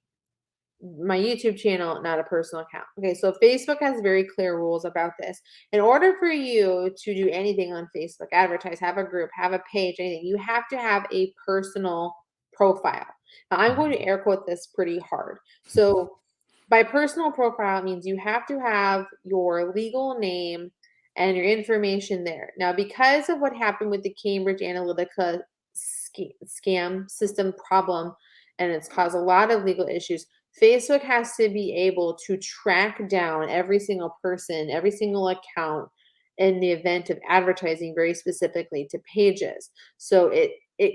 Speaker 3: YouTube channel, not a personal account? Okay, so Facebook has very clear rules about this. In order for you to do anything on Facebook, advertise, have a group, have a page, anything, you have to have a personal profile. Now I'm going to air quote this pretty hard. So by personal profile, it means you have to have your legal name and your information there. Now, because of what happened with the Cambridge Analytica scam system problem, and it's caused a lot of legal issues, Facebook has to be able to track down every single person, every single account in the event of advertising very specifically to pages. So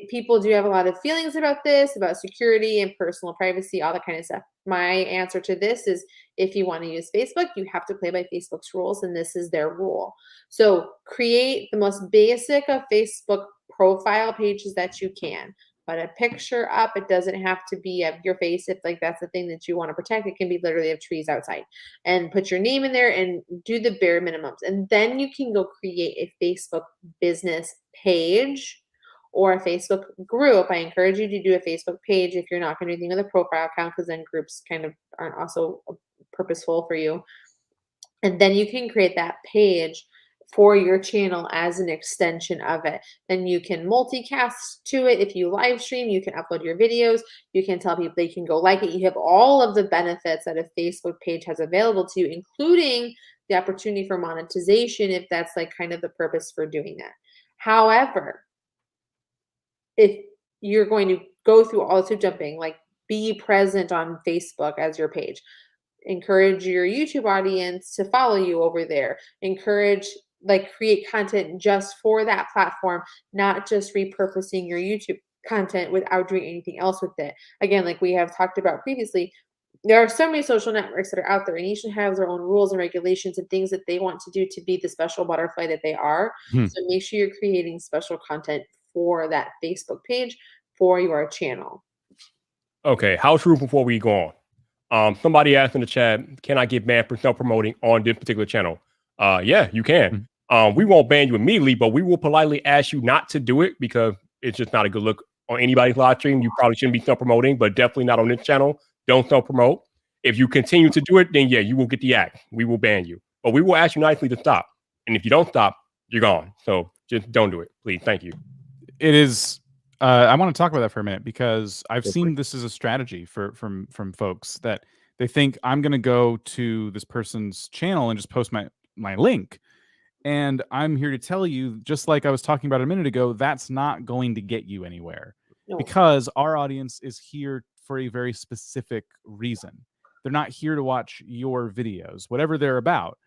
Speaker 3: people do have a lot of feelings about this, about security and personal privacy, all that kind of stuff. My answer to this is if you want to use Facebook, you have to play by Facebook's rules, and this is their rule. So create the most basic of Facebook profile pages that you can. Put a picture up. It doesn't have to be of your face if like that's the thing that you want to protect. It can be literally of trees outside, and put your name in there and do the bare minimums. And then you can go create a Facebook business page or a Facebook group. I encourage you to do a Facebook page if you're not going to do anything with a profile account, because then groups kind of aren't also purposeful for you. And then you can create that page for your channel as an extension of it. Then you can multicast to it. If you live stream, you can upload your videos. You can tell people they can go like it. You have all of the benefits that a Facebook page has available to you, including the opportunity for monetization if that's like kind of the purpose for doing that. However, if you're going to go through all this jumping, like be present on Facebook as your page. Encourage your YouTube audience to follow you over there. Encourage, like, create content just for that platform, not just repurposing your YouTube content without doing anything else with it. Again, like we have talked about previously, there are so many social networks that are out there, and each have their own rules and regulations and things that they want to do to be the special butterfly that they are. So make sure you're creating special content for that Facebook page for your channel.
Speaker 2: Okay, house rule before we go on. Somebody asked in the chat, can I get banned for self-promoting on this particular channel? Yeah, you can. We won't ban you immediately, but we will politely ask you not to do it because it's just not a good look on anybody's live stream. You probably shouldn't be self-promoting, but definitely not on this channel. Don't self-promote. If you continue to do it, then yeah, you will get the act. We will ban you, but we will ask you nicely to stop. And if you don't stop, you're gone. So just don't do it, please. Thank you.
Speaker 1: It is. I want to talk about that for a minute because I've seen this as a strategy from folks that they think I'm going to go to this person's channel and just post my link. And I'm here to tell you, just like I was talking about a minute ago, that's not going to get you anywhere because our audience is here for a very specific reason. They're not here to watch your videos, whatever they're about.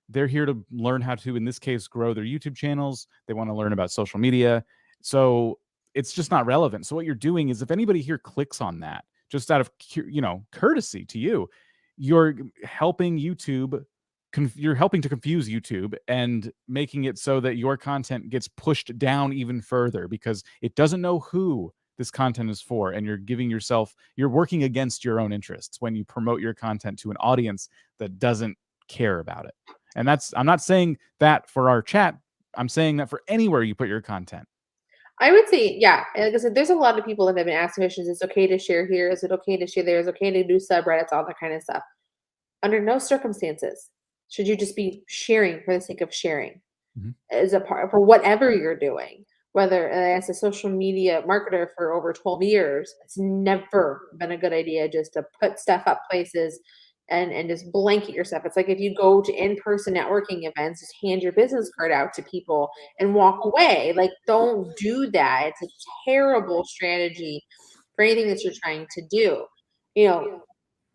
Speaker 1: They're here to learn how to, in this case, grow their YouTube channels. They want to learn about social media. So it's just not relevant. So what you're doing is if anybody here clicks on that, just out of, courtesy to you, you're helping YouTube. You're helping to confuse YouTube and making it so that your content gets pushed down even further because it doesn't know who this content is for. And you're working against your own interests when you promote your content to an audience that doesn't care about it. And I'm not saying that for our chat. I'm saying that for anywhere you put your content.
Speaker 3: I would say, yeah. Like I said, there's a lot of people that have been asking questions. It's okay to share here. Is it okay to share there? Is it okay to do subreddits? All that kind of stuff. Under no circumstances should you just be sharing for the sake of sharing. as a part for whatever you're doing. Whether as a social media marketer for over 12 years, it's never been a good idea just to put stuff up places and just blanket your stuff. It's like if you go to in-person networking events, just hand your business card out to people and walk away. Like, don't do that. It's a terrible strategy for anything that you're trying to do.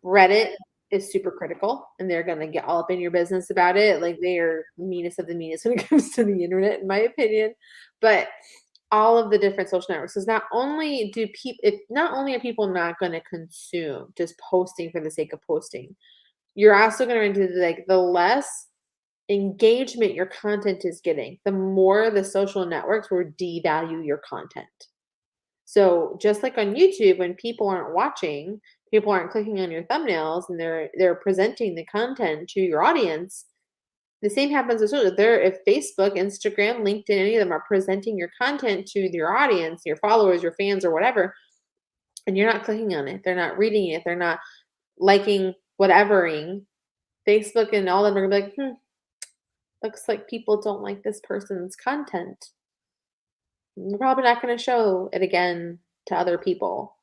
Speaker 3: Reddit is super critical, and they're going to get all up in your business about it. Like, they are the meanest of the meanest when it comes to the internet, in my opinion. But all of the different social networks, is not only are people not going to consume just posting for the sake of posting, you're also going to run into like the less engagement your content is getting, the more the social networks will devalue your content. So just like on YouTube, when people aren't watching, people aren't clicking on your thumbnails, and they're presenting the content to your audience, the same happens with social. If Facebook, Instagram, LinkedIn, any of them are presenting your content to your audience, your followers, your fans, or whatever, and you're not clicking on it, they're not reading it, they're not liking whatevering, Facebook and all of them are gonna be like, looks like people don't like this person's content. We're probably not going to show it again to other people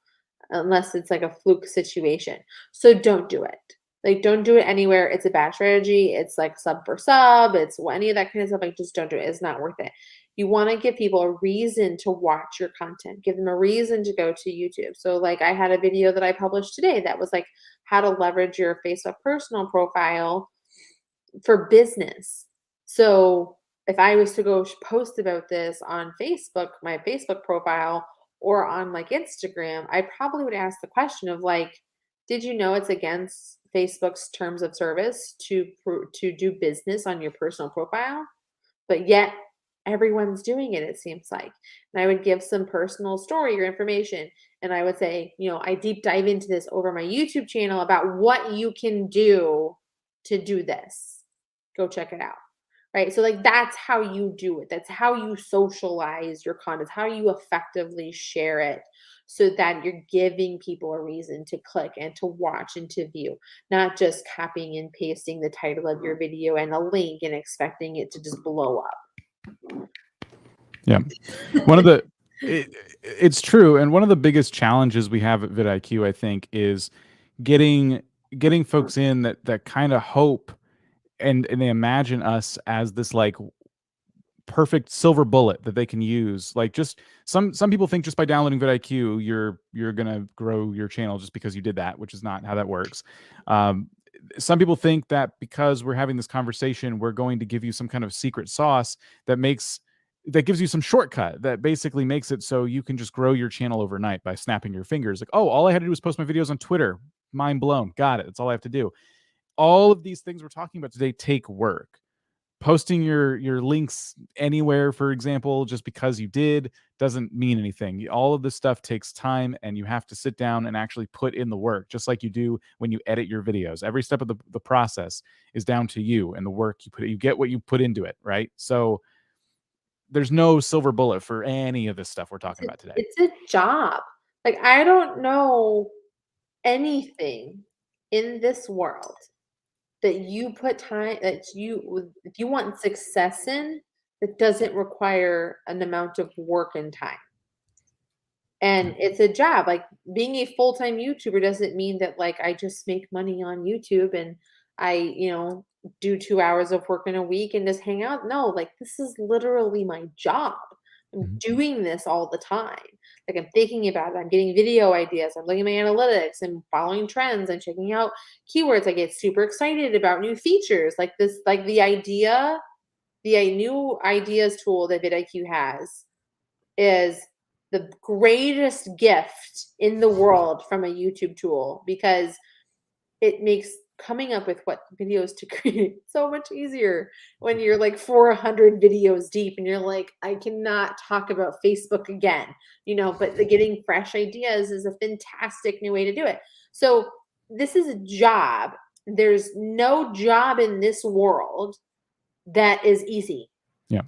Speaker 3: unless it's like a fluke situation. So don't do it. Like, don't do it anywhere. It's a bad strategy. It's like sub for sub. It's any of that kind of stuff. Like, just don't do it. It's not worth it. You want to give people a reason to watch your content. Give them a reason to go to YouTube. So like, I had a video that I published today that was like how to leverage your Facebook personal profile for business. So if I was to go post about this on Facebook, my Facebook profile, or on like Instagram, I probably would ask the question of like, did you know it's against Facebook's terms of service to do business on your personal profile? But yet everyone's doing it, it seems like. And I would give some personal story or information. And I would say, I deep dive into this over my YouTube channel about what you can do to do this. Go check it out. Right. So like, that's how you do it. That's how you socialize your content, how you effectively share it, so that you're giving people a reason to click and to watch and to view, not just copying and pasting the title of your video and a link and expecting it to just blow up.
Speaker 1: Yeah. It's true. And one of the biggest challenges we have at vidIQ, I think, is getting folks in that kind of hope and they imagine us as this like perfect silver bullet that they can use. Like, just some people think just by downloading vidIQ, you're gonna grow your channel just because you did that, which is not how that works. Some people think that because we're having this conversation, we're going to give you some kind of secret sauce that gives you some shortcut that basically makes it so you can just grow your channel overnight by snapping your fingers. Like, oh, all I had to do was post my videos on Twitter. Mind blown. Got it. That's all I have to do. All of these things we're talking about today take work. Posting your links anywhere, for example, just because you did, doesn't mean anything. All of this stuff takes time, and you have to sit down and actually put in the work, just like you do when you edit your videos. Every step of the process is down to you and the work you put. You get what you put into it, right? So there's no silver bullet for any of this stuff we're talking about today.
Speaker 3: It's a job. Like, I don't know anything in this world that you put time, if you want success in, that doesn't require an amount of work and time. And it's a job. Like, being a full-time YouTuber doesn't mean that like I just make money on YouTube and I, do 2 hours of work in a week and just hang out. No, like, this is literally my job. I'm doing this all the time. Like, I'm thinking about it. I'm getting video ideas. I'm looking at my analytics and following trends and checking out keywords. I get super excited about new features like this, like the new ideas tool that vidIQ has is the greatest gift in the world from a YouTube tool, because it makes coming up with what videos to create so much easier when you're like 400 videos deep and you're like, I cannot talk about Facebook again, but getting fresh ideas is a fantastic new way to do it. So this is a job. There's no job in this world that is easy.
Speaker 1: Yeah.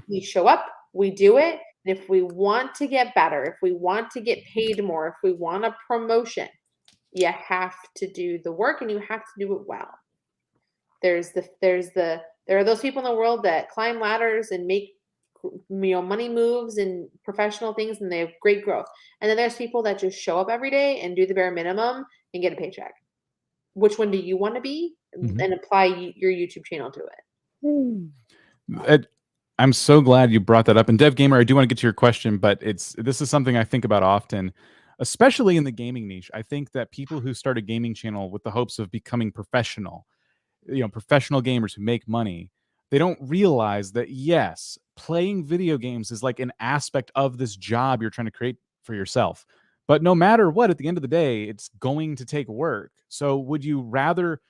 Speaker 3: We show up, we do it. And if we want to get better, if we want to get paid more, if we want a promotion, you have to do the work and you have to do it well. There's the There are those people in the world that climb ladders and make money moves and professional things, and they have great growth. And then there's people that just show up every day and do the bare minimum and get a paycheck. Which one do you want to be? And apply your YouTube channel to it.
Speaker 1: I'm so glad you brought that up. And Dev Gamer, I do want to get to your question, but this is something I think about often, especially in the gaming niche. I think that people who start a gaming channel with the hopes of becoming professional, professional gamers who make money, they don't realize that, yes, playing video games is like an aspect of this job you're trying to create for yourself. But no matter what, at the end of the day, it's going to take work. So would you rather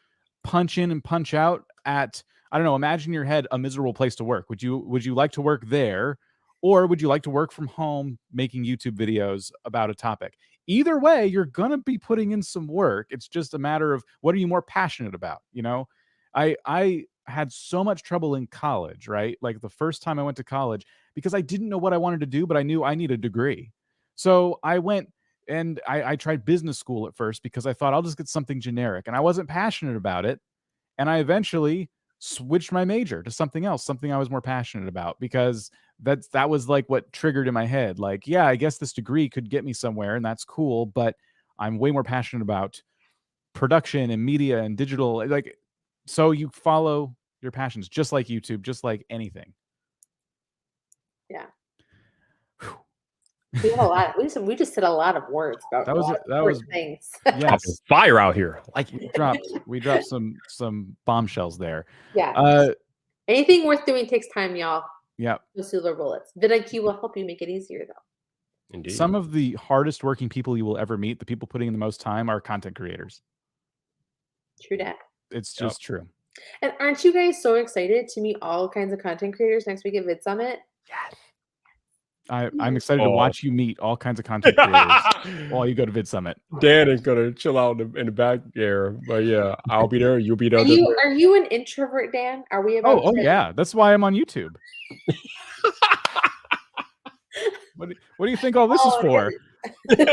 Speaker 1: punch in and punch out at, I don't know, imagine in your head a miserable place to work. Would you like to work there, or would you like to work from home making YouTube videos about a topic? Either way, you're going to be putting in some work. It's just a matter of what are you more passionate about, I had so much trouble in college, right? Like the first time I went to college, because I didn't know what I wanted to do, but I knew I needed a degree. So I went and I tried business school at first because I thought I'll just get something generic, and I wasn't passionate about it. And I eventually switched my major to something else, something I was more passionate about, because that was like what triggered in my head. Like, yeah, I guess this degree could get me somewhere and that's cool, but I'm way more passionate about production and media and digital. Like, so you follow your passions, just like YouTube, just like anything.
Speaker 3: Yeah. We have a lot. We just said a lot of words about
Speaker 1: that was
Speaker 3: things.
Speaker 1: Yes,
Speaker 2: fire out here. Like
Speaker 1: we dropped some bombshells there.
Speaker 3: Yeah. Anything worth doing takes time, y'all.
Speaker 1: Yeah.
Speaker 3: No silver bullets. vidIQ will help you make it easier, though.
Speaker 2: Indeed.
Speaker 1: Some of the hardest working people you will ever meet, the people putting in the most time, are content creators.
Speaker 3: True that.
Speaker 1: It's just true.
Speaker 3: And aren't you guys so excited to meet all kinds of content creators next week at Vid Summit?
Speaker 2: Yes.
Speaker 1: I'm excited to watch you meet all kinds of content creators while you go to Vid Summit.
Speaker 2: Dan is gonna chill out in the back there, but yeah, I'll be there. You'll be there.
Speaker 3: Are you an introvert, Dan? Are we about?
Speaker 1: Oh yeah, that's why I'm on YouTube. What do you think all this is for? You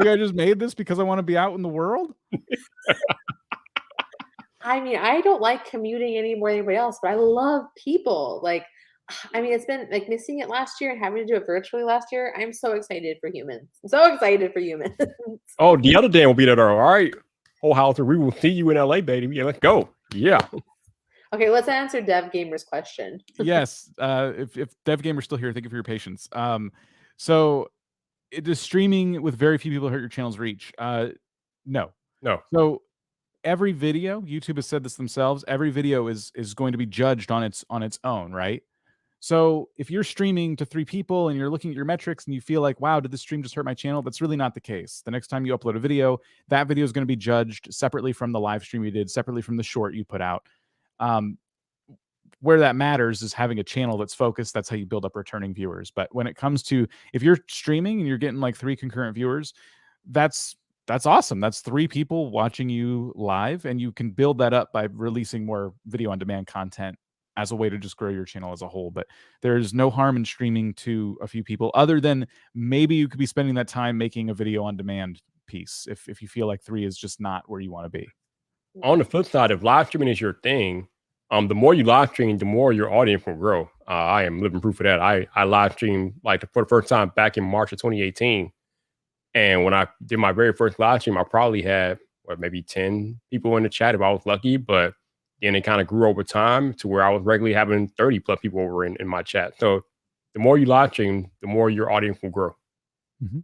Speaker 1: guys just made this because I want to be out in the world?
Speaker 3: I mean, I don't like commuting any more than anybody else, but I love people. Like, I mean, it's been like missing it last year and having to do it virtually last year. I'm so excited for humans. I'm so excited for humans.
Speaker 2: Oh, the other Dan will be there. All right, whole house. We will see you in LA, baby. Yeah, let's go. Yeah.
Speaker 3: Okay, let's answer Dev Gamer's question.
Speaker 1: Yes. If Dev Gamer's still here, thank you for your patience. So does streaming with very few people hurt your channel's reach? No. So every video, YouTube has said this themselves, every video is going to be judged on its own, right? So if you're streaming to 3 people and you're looking at your metrics and you feel like, wow, did this stream just hurt my channel? That's really not the case. The next time you upload a video, that video is going to be judged separately from the live stream you did, separately from the short you put out. Where that matters is having a channel that's focused. That's how you build up returning viewers. But when it comes to, if you're streaming and you're getting like 3 concurrent viewers, that's awesome. That's 3 people watching you live, and you can build that up by releasing more video on demand content as a way to just grow your channel as a whole. But there's no harm in streaming to a few people, other than maybe you could be spending that time making a video on demand piece if you feel like 3 is just not where you want to be.
Speaker 2: On the flip side, if live streaming is your thing, the more you live stream, the more your audience will grow. I am living proof of that. I live streamed like for the first time back in March of 2018. And when I did my very first live stream, I probably had maybe 10 people in the chat if I was lucky, but then it kind of grew over time to where I was regularly having 30 plus people over in my chat. So the more you live stream, the more your audience will grow.
Speaker 1: Mm-hmm.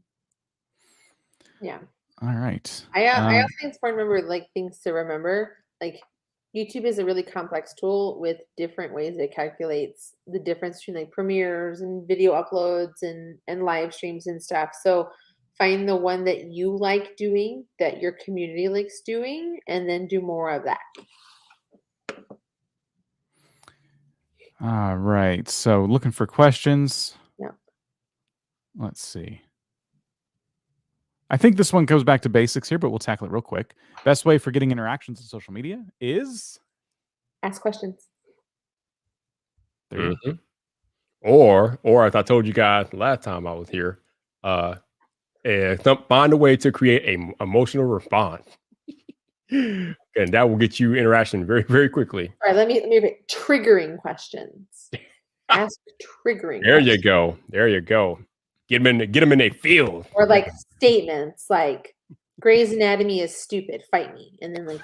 Speaker 3: Yeah.
Speaker 1: All right.
Speaker 3: I also think it's important to remember like things to remember. Like YouTube is a really complex tool with different ways it calculates the difference between like premieres and video uploads and live streams and stuff. So find the one that you like doing, that your community likes doing, and then do more of that.
Speaker 1: All right. So looking for questions.
Speaker 3: Yeah.
Speaker 1: Let's see. I think this one goes back to basics here, but we'll tackle it real quick. Best way for getting interactions on social media is
Speaker 3: ask questions.
Speaker 1: There you go.
Speaker 2: Or as I told you guys last time I was here, find a way to create an emotional response. And that will get you interaction very, very quickly.
Speaker 3: All right, let me repeat. Triggering questions. Ask triggering
Speaker 2: There
Speaker 3: questions.
Speaker 2: you go. There you go. Get them in a field.
Speaker 3: Or like statements like Grey's Anatomy is stupid. Fight me. And then like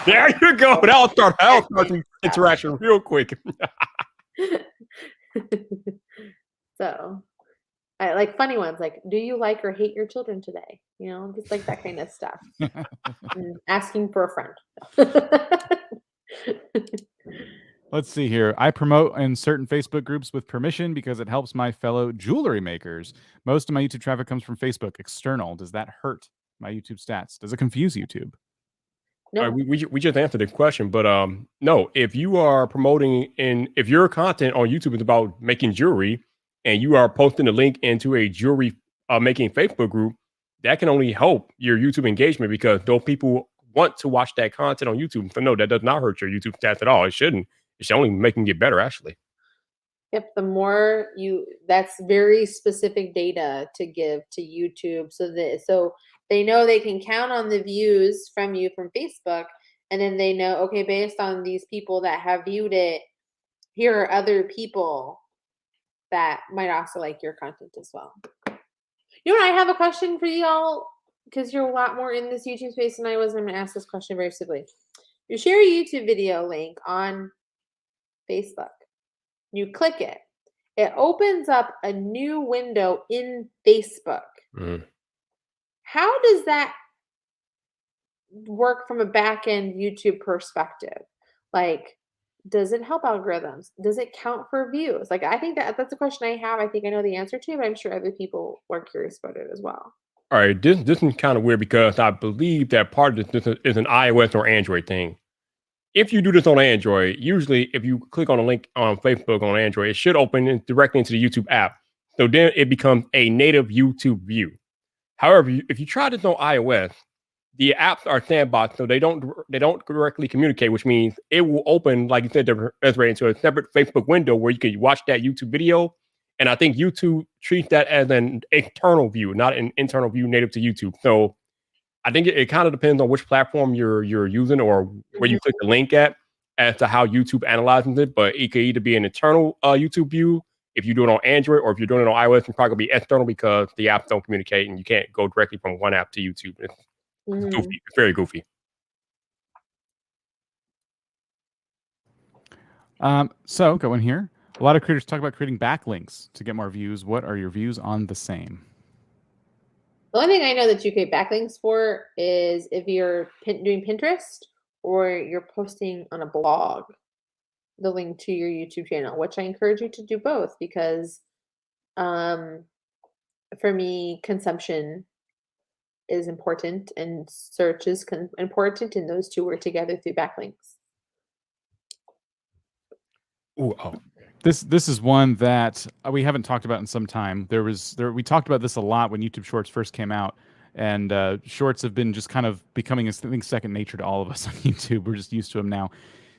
Speaker 2: there you go. That'll start the interaction real quick.
Speaker 3: So I like funny ones like, do you like or hate your children today? You know, just like that kind of stuff. And asking for a friend.
Speaker 1: Let's see here. I promote in certain Facebook groups with permission because it helps my fellow jewelry makers. Most of my YouTube traffic comes from Facebook. External. Does that hurt my YouTube stats? Does it confuse YouTube?
Speaker 3: No.
Speaker 2: We just answered the question, but no. If you are promoting if your content on YouTube is about making jewelry, and you are posting a link into a jewelry making Facebook group, that can only help your YouTube engagement because those people want to watch that content on YouTube. So no, that does not hurt your YouTube stats at all. It shouldn't. It should only make them get better, actually.
Speaker 3: Yep. The more that's very specific data to give to YouTube so they know they can count on the views from you from Facebook. And then they know, okay, based on these people that have viewed it, here are other people that might also like your content as well. You know what? I have a question for y'all because you're a lot more in this YouTube space than I was. I'm going to ask this question very simply. You share a YouTube video link on Facebook. You click it. It opens up a new window in Facebook.
Speaker 2: Mm.
Speaker 3: How does that work from a back-end YouTube perspective? Like, does it help algorithms? Does it count for views? Like, I think that's a question I have. I think I know the answer to, but I'm sure other people are curious about it as well.
Speaker 2: All right, this is kind of weird because I believe that part of this is an iOS or Android thing. If you do this on Android, usually if you click on a link on Facebook on Android, it should open directly into the YouTube app. So then it becomes a native YouTube view. However, if you try this on iOS, the apps are sandbox, so they don't directly communicate, which means it will open, like you said, Desiree, into a separate Facebook window where you can watch that YouTube video. And I think YouTube treats that as an external view, not an internal view native to YouTube. So I think it kind of depends on which platform you're using or where you click the link at as to how YouTube analyzes it. But it could either be an internal YouTube view if you do it on Android, or if you're doing it on iOS, it's probably be external because the apps don't communicate and you can't go directly from one app to YouTube. It's goofy. It's very goofy.
Speaker 1: So going here, a lot of creators talk about creating backlinks to get more views. What are your views on the same?
Speaker 3: The only thing I know that you create backlinks for is if you're doing Pinterest or you're posting on a blog, the link to your YouTube channel, which I encourage you to do both because for me, consumption is important and search is important, and those two work together through backlinks.
Speaker 2: Ooh,
Speaker 1: This is one that we haven't talked about in some time. We talked about this a lot when YouTube Shorts first came out, and Shorts have been just kind of becoming, I think, second nature to all of us on YouTube. We're just used to them now.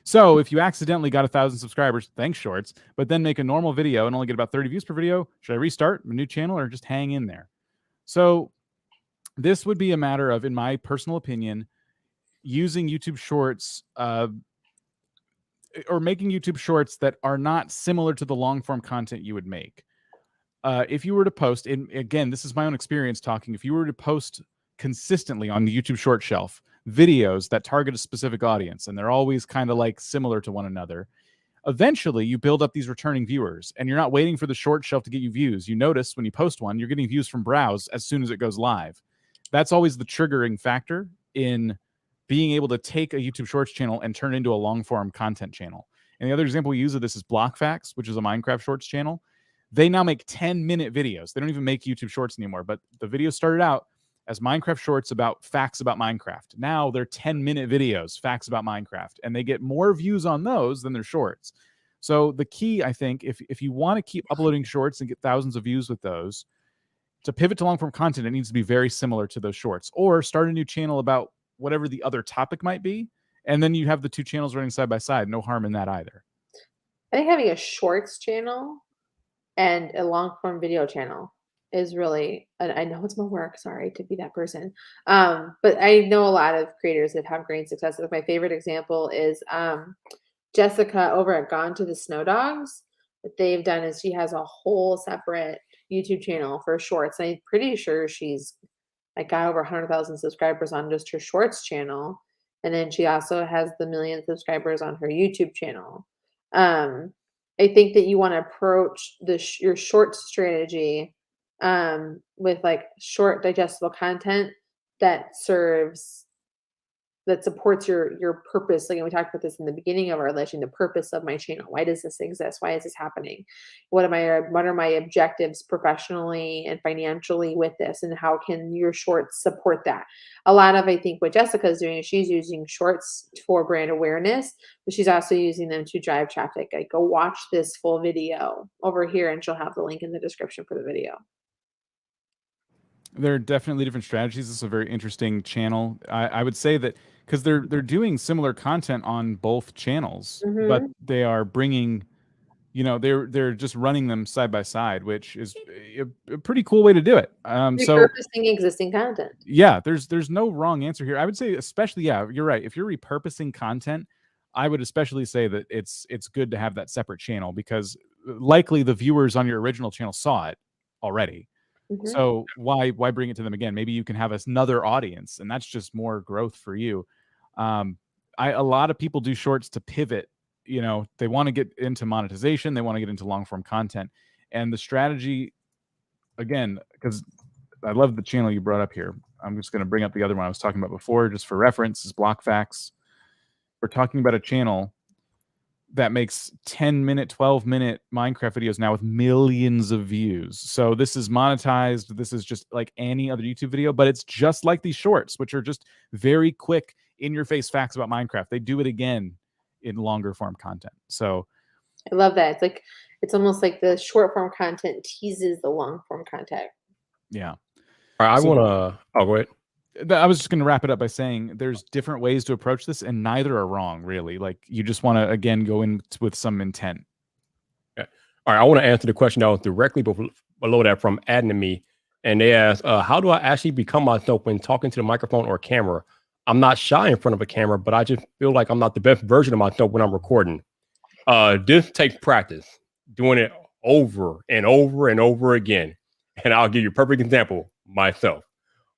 Speaker 1: So if you accidentally got 1,000 subscribers, thanks Shorts, but then make a normal video and only get about 30 views per video, should I restart a new channel or just hang in there? So this would be a matter of, in my personal opinion, using YouTube Shorts or making YouTube Shorts that are not similar to the long form content you would make. If you were to post, and again, this is my own experience talking, if you were to post consistently on the YouTube short shelf videos that target a specific audience, and they're always kind of like similar to one another, eventually you build up these returning viewers, and you're not waiting for the short shelf to get you views. You notice when you post one, you're getting views from browse as soon as it goes live. That's always the triggering factor in being able to take a YouTube Shorts channel and turn it into a long-form content channel. And the other example we use of this is BlockFacts, which is a Minecraft Shorts channel. They now make 10-minute videos. They don't even make YouTube Shorts anymore, but the videos started out as Minecraft Shorts about facts about Minecraft. Now they're 10-minute videos, facts about Minecraft, and they get more views on those than their shorts. So the key, I think, if you want to keep uploading shorts and get thousands of views with those, to pivot to long-form content, it needs to be very similar to those shorts, or start a new channel about whatever the other topic might be, and then you have the two channels running side by side. No harm in that either.
Speaker 3: I think having a shorts channel and a long form video channel is really, I know it's my work, sorry to be that person. But I know a lot of creators that have great success. Like my favorite example is Jessica over at Gone to the Snow Dogs. What they've done is she has a whole separate YouTube channel for shorts. I'm pretty sure she's like got over 100,000 subscribers on just her shorts channel. And then she also has the million subscribers on her YouTube channel. I think that you want to approach your short strategy with like short digestible content that supports your purpose. Like, and we talked about this in the beginning of our lesson, the purpose of my channel. Why does this exist? Why is this happening? What are my objectives professionally and financially with this? And how can your shorts support that? A lot of, I think what Jessica is doing is she's using shorts for brand awareness, but she's also using them to drive traffic. Like, go watch this full video over here, and she'll have the link in the description for the video.
Speaker 1: There are definitely different strategies. This is a very interesting channel. I would say that because they're doing similar content on both channels, but they are bringing, they're just running them side by side, which is a pretty cool way to do it. So
Speaker 3: repurposing existing content.
Speaker 1: Yeah, there's no wrong answer here. I would say, especially, yeah, you're right. If you're repurposing content, I would especially say that it's good to have that separate channel because likely the viewers on your original channel saw it already. So why bring it to them again? Maybe you can have another audience, and that's just more growth for you. A lot of people do shorts to pivot. They want to get into monetization, they want to get into long form content, and the strategy, again, because I love the channel you brought up here. I'm just going to bring up the other one I was talking about before, just for reference, is BlockFacts. We're talking about a channel that makes 10-minute, 12-minute Minecraft videos now with millions of views. So this is monetized. This is just like any other YouTube video, but it's just like these shorts, which are just very quick, in-your-face facts about Minecraft. They do it again in longer form content. So
Speaker 3: I love that. It's almost like the short form content teases the long form content.
Speaker 1: Yeah.
Speaker 2: All right, go ahead.
Speaker 1: I was just going to wrap it up by saying there's different ways to approach this, and neither are wrong, really. Like, you just want to, again, go in with some intent.
Speaker 2: Okay. All right, I want to answer the question that was directly below that from Adnamy, and they asked, how do I actually become myself when talking to the microphone or camera? I'm not shy in front of a camera, but I just feel like I'm not the best version of myself when I'm recording. This takes practice, doing it over and over and over again. And I'll give you a perfect example, myself.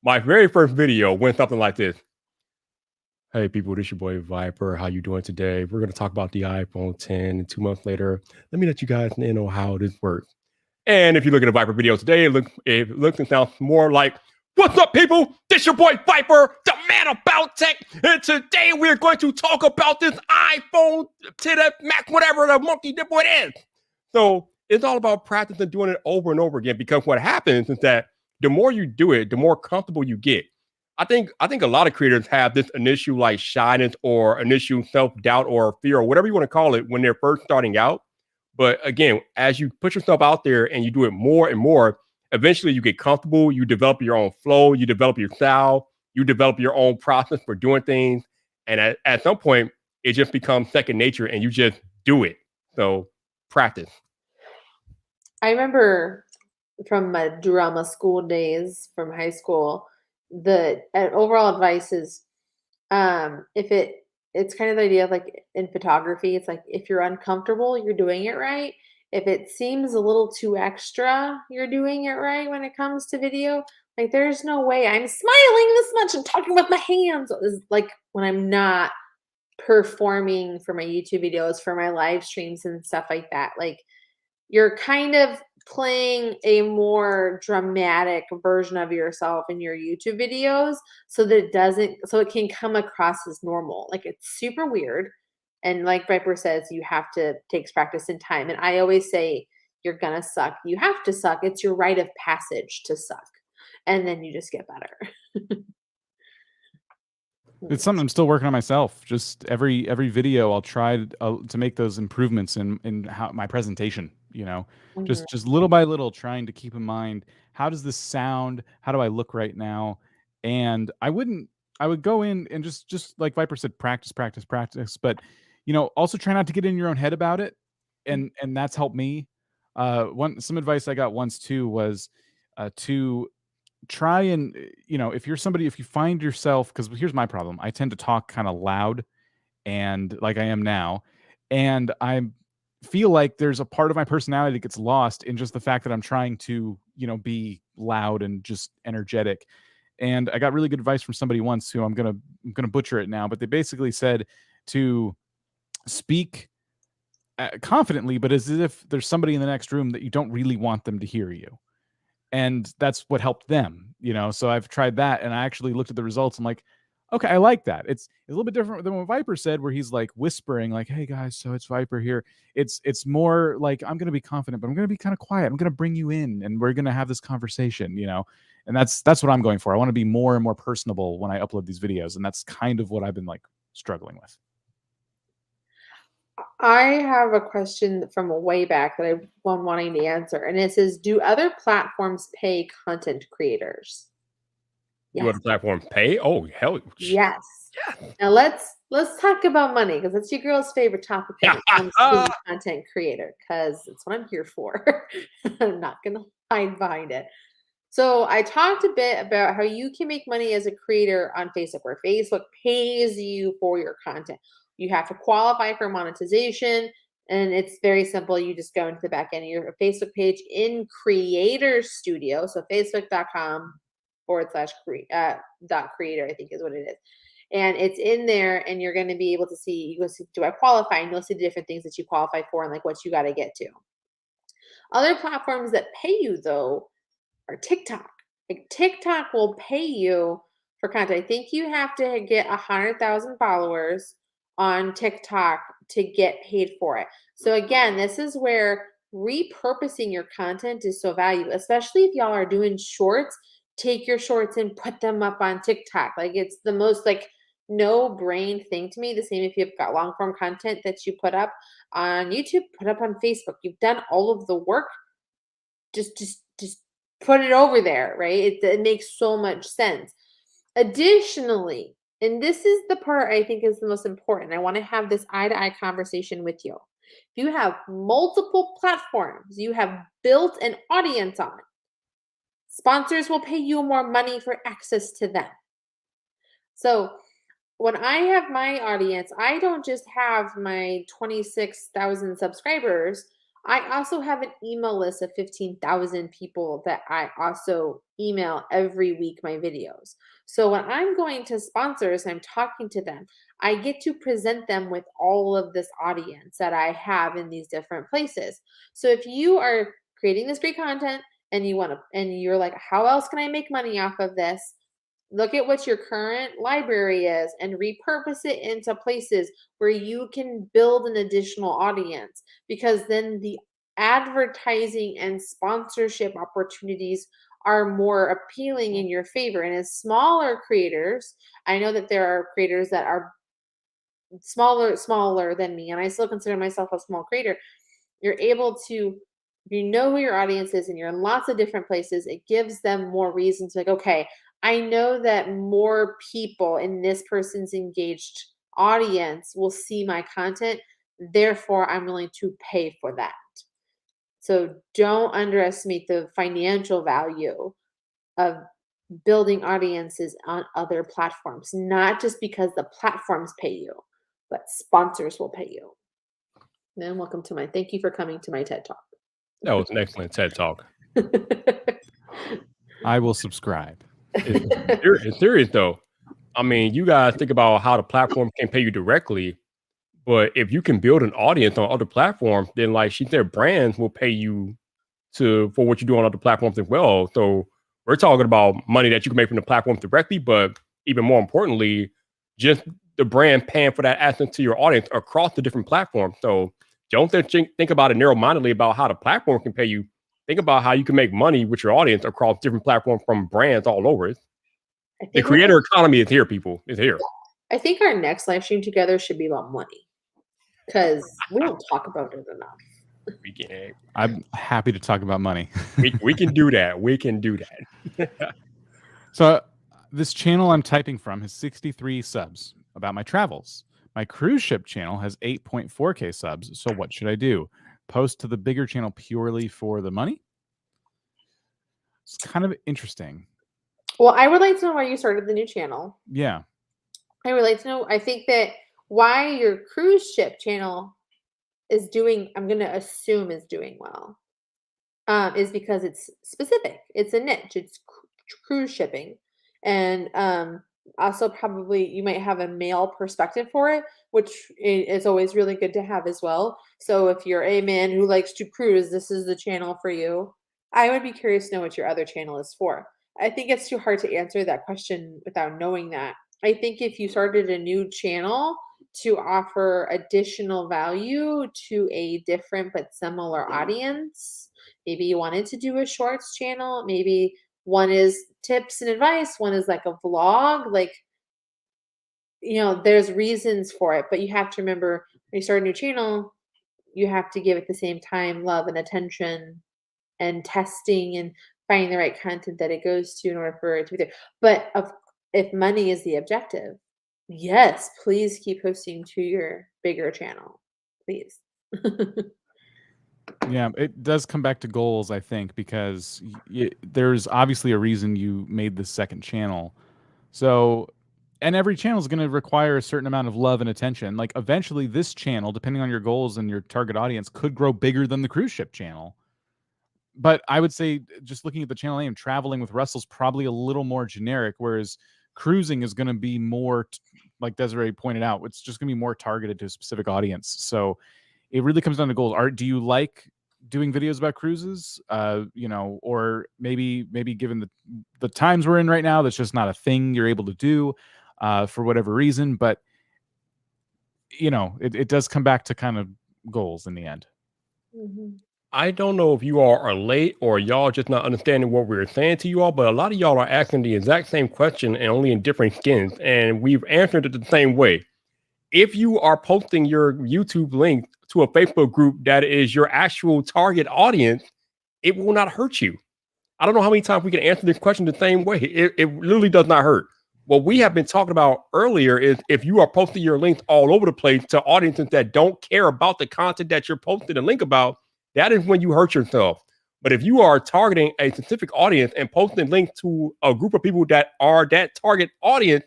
Speaker 2: My very first video went something like this. Hey people, this your boy Viper. How you doing today? We're going to talk about the iPhone 10 and 2 months later. Let me let you guys know how this works. And if you look at a Viper video today, it looks and sounds more like, what's up people? This your boy Viper, the man about tech. And today we're going to talk about this iPhone to the Mac, whatever the monkey dip what it is. So it's all about practice and doing it over and over again, because what happens is that the more you do it, the more comfortable you get. I think a lot of creators have this initial like shyness or initial self-doubt or fear or whatever you want to call it when they're first starting out. But again, as you put yourself out there and you do it more and more, eventually you get comfortable, you develop your own flow, you develop your style, you develop your own process for doing things. And at some point, it just becomes second nature and you just do it. So practice.
Speaker 3: I remember from my drama school days from high school, the overall advice is it's kind of the idea of like in photography, it's like if you're uncomfortable, you're doing it right. If it seems a little too extra, you're doing it right when it comes to video. Like there's no way I'm smiling this much and talking with my hands. It's like when I'm not performing for my YouTube videos, for my live streams and stuff like that. Like you're kind of playing a more dramatic version of yourself in your YouTube videos so that it can come across as normal. Like it's super weird. And like Viper says, you have to take practice and time. And I always say, you're going to suck. You have to suck. It's your rite of passage to suck. And then you just get better.
Speaker 1: It's something I'm still working on myself. Just every video, I'll try to make those improvements in how my presentation. Just little by little, trying to keep in mind, how does this sound? How do I look right now? And I would go in and just like Viper said, practice. But also try not to get in your own head about it. And that's helped me. Some advice I got once too was, to try and, if you're somebody, if you find yourself, because here's my problem. I tend to talk kind of loud and like I am now. And I feel like there's a part of my personality that gets lost in just the fact that I'm trying to, be loud and just energetic. And I got really good advice from somebody once who I'm gonna butcher it now, but they basically said to speak confidently, but as if there's somebody in the next room that you don't really want them to hear you. And that's what helped them, So I've tried that, and I actually looked at the results. I'm like, okay, I like that. It's a little bit different than what Viper said, where he's like whispering, like, "Hey guys, so it's Viper here." It's more like I'm gonna be confident, but I'm gonna be kind of quiet. I'm gonna bring you in, and we're gonna have this conversation, And that's what I'm going for. I want to be more and more personable when I upload these videos, and that's kind of what I've been like struggling with.
Speaker 3: I have a question from way back that I've been wanting to answer, and it says, "Do other platforms pay content creators?"
Speaker 2: You want the platform pay? Oh, hell.
Speaker 3: Yes. Now let's talk about money, because that's your girl's favorite topic when it comes to being a content creator, because it's what I'm here for. I'm not gonna hide behind it. So I talked a bit about how you can make money as a creator on Facebook, where Facebook pays you for your content. You have to qualify for monetization, and it's very simple. You just go into the back end of your Facebook page in Creator Studio. So facebook.com/creator, I think is what it is. And it's in there, and you're going to be able to see, you go see, do I qualify? And you'll see the different things that you qualify for and like what you got to get to. Other platforms that pay you, though, or TikTok. Like TikTok will pay you for content. I think you have to get 100,000 followers on TikTok to get paid for it. So again, this is where repurposing your content is so valuable, especially if y'all are doing shorts. Take your shorts and put them up on TikTok. Like it's the most like no brain thing to me. The same if you've got long form content that you put up on YouTube, put up on Facebook. You've done all of the work. Just put it over there, right? It makes so much sense. Additionally, and this is the part I think is the most important, I want to have this eye-to-eye conversation with you. If you have multiple platforms you have built an audience on, sponsors will pay you more money for access to them. So when I have my audience, I don't just have my 26,000 subscribers. I also have an email list of 15,000 people that I also email every week my videos. So when I'm going to sponsors, I'm talking to them, I get to present them with all of this audience that I have in these different places. So if you are creating this great content and you're like, how else can I make money off of this? Look at what your current library is and repurpose it into places where you can build an additional audience, because then the advertising and sponsorship opportunities are more appealing in your favor. And as smaller creators, I know that there are creators that are smaller than me, and I still consider myself a small creator. You're able to, you know who your audience is and you're in lots of different places. It gives them more reasons, like, okay, I know that more people in this person's engaged audience will see my content. Therefore, I'm willing to pay for that. So don't underestimate the financial value of building audiences on other platforms, not just because the platforms pay you, but sponsors will pay you. And welcome to thank you for coming to my TED Talk.
Speaker 2: That was an excellent TED Talk.
Speaker 1: I will subscribe.
Speaker 2: It's serious though. I mean, you guys think about how the platform can pay you directly, but if you can build an audience on other platforms, then like she said, brands will pay you for what you do on other platforms as well. So we're talking about money that you can make from the platform directly, but even more importantly, just the brand paying for that access to your audience across the different platforms. So don't think about it narrow-mindedly about how the platform can pay you. Think about how you can make money with your audience across different platforms from brands all over. The creator economy is here, people. It's here.
Speaker 3: I think our next live stream together should be about money, because we don't talk about it enough.
Speaker 1: I'm happy to talk about money.
Speaker 2: we can do that. We can do that.
Speaker 1: So this channel I'm typing from has 63 subs about my travels. My cruise ship channel has 8.4K subs. So what should I do? Post to the bigger channel purely for the money? It's kind of interesting.
Speaker 3: Well, I would like to know why you started the new channel.
Speaker 1: Yeah.
Speaker 3: I would like to know, I think that why your cruise ship channel is doing, I'm going to assume is doing well, is because it's specific. It's a niche. It's cruise shipping. And also probably you might have a male perspective for it, which is always really good to have as well. So if you're a man who likes to cruise, this is the channel for you. I would be curious to know what your other channel is for. I think it's too hard to answer that question without knowing that. I think if you started a new channel to offer additional value to a different but similar audience, maybe you wanted to do a shorts channel, maybe one is tips and advice, one is like a vlog, like, there's reasons for it, but you have to remember when you start a new channel, you have to give it the same time, love, and attention and testing and finding the right content that it goes to in order for it to be there. But if money is the objective, yes, please keep posting to your bigger channel, please.
Speaker 1: Yeah, it does come back to goals, I think, because there's obviously a reason you made this second channel. So, and every channel is going to require a certain amount of love and attention. Like eventually this channel, depending on your goals and your target audience, could grow bigger than the cruise ship channel. But I would say just looking at the channel name, Traveling with Russell's probably a little more generic, whereas cruising is going to be more, like Desiree pointed out, it's just going to be more targeted to a specific audience. So it really comes down to goals. Do you like doing videos about cruises? Or maybe given the times we're in right now, that's just not a thing you're able to do for whatever reason. But it does come back to kind of goals in the end.
Speaker 3: Mm-hmm.
Speaker 2: I don't know if you all are late or y'all just not understanding what we're saying to you all, but a lot of y'all are asking the exact same question and only in different skins, and we've answered it the same way. If you are posting your YouTube link to a Facebook group that is your actual target audience, it will not hurt you. I don't know how many times we can answer this question the same way. It literally does not hurt. What we have been talking about earlier is if you are posting your links all over the place to audiences that don't care about the content that you're posting a link about, that is when you hurt yourself. But if you are targeting a specific audience and posting links to a group of people that are that target audience,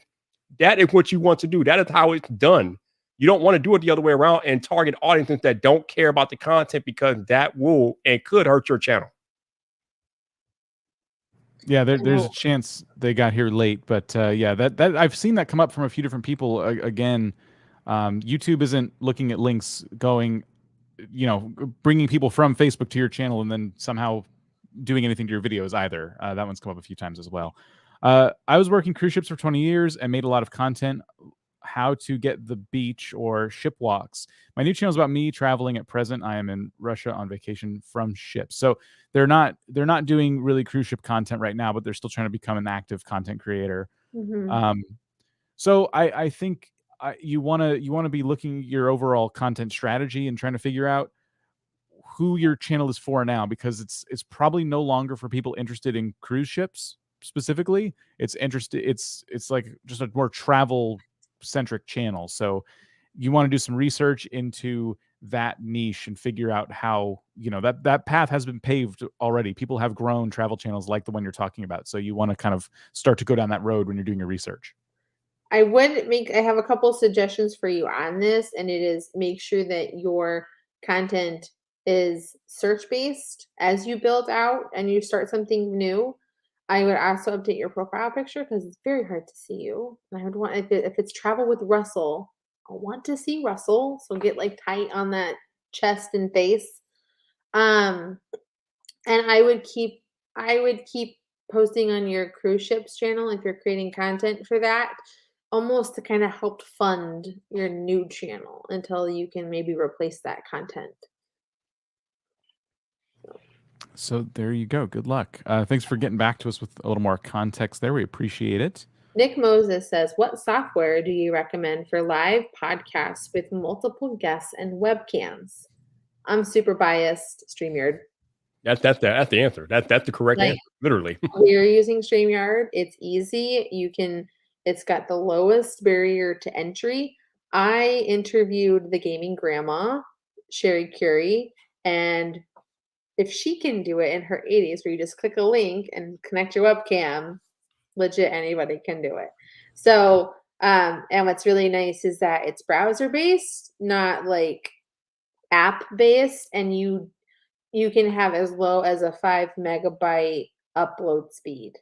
Speaker 2: that is what you want to do. That is how it's done. You don't want to do it the other way around and target audiences that don't care about the content, because that will and could hurt your channel.
Speaker 1: Yeah, there's a chance they got here late, but yeah, that I've seen that come up from a few different people. Again, YouTube isn't looking at links going, bringing people from Facebook to your channel and then somehow doing anything to your videos either. That one's come up a few times as well. I was working cruise ships for 20 years and made a lot of content how to get the beach or ship walks. My new channel is about me traveling. At present, I am in Russia on vacation from ships. So they're not doing really cruise ship content right now, but they're still trying to become an active content creator.
Speaker 3: Mm-hmm.
Speaker 1: So I think you want to be looking at your overall content strategy and trying to figure out who your channel is for now, because it's probably no longer for people interested in cruise ships specifically. It's like just a more travel centric channel. So you want to do some research into that niche and figure out how, that path has been paved already. People have grown travel channels like the one you're talking about. So you want to kind of start to go down that road when you're doing your research.
Speaker 3: I have a couple suggestions for you on this, and it is make sure that your content is search based as you build out and you start something new. I would also update your profile picture because it's very hard to see you. And I would want, if it's travel with Russell, I want to see Russell. So get like tight on that chest and face. And I would keep posting on your cruise ships channel if you're creating content for that, almost to kind of help fund your new channel until you can maybe replace that content.
Speaker 1: So there you go. Good luck. Thanks for getting back to us with a little more context there. We appreciate it.
Speaker 3: Nick Moses says, what software do you recommend for live podcasts with multiple guests and webcams? I'm super biased. StreamYard.
Speaker 2: That's the answer. That's the correct answer. Literally.
Speaker 3: We're using StreamYard. It's easy. It's got the lowest barrier to entry. I interviewed the gaming grandma, Sherry Curie, and if she can do it in her 80s, where you just click a link and connect your webcam, legit anybody can do it. So, and what's really nice is that it's browser based, not like app based, and you can have as low as a 5 megabyte upload speed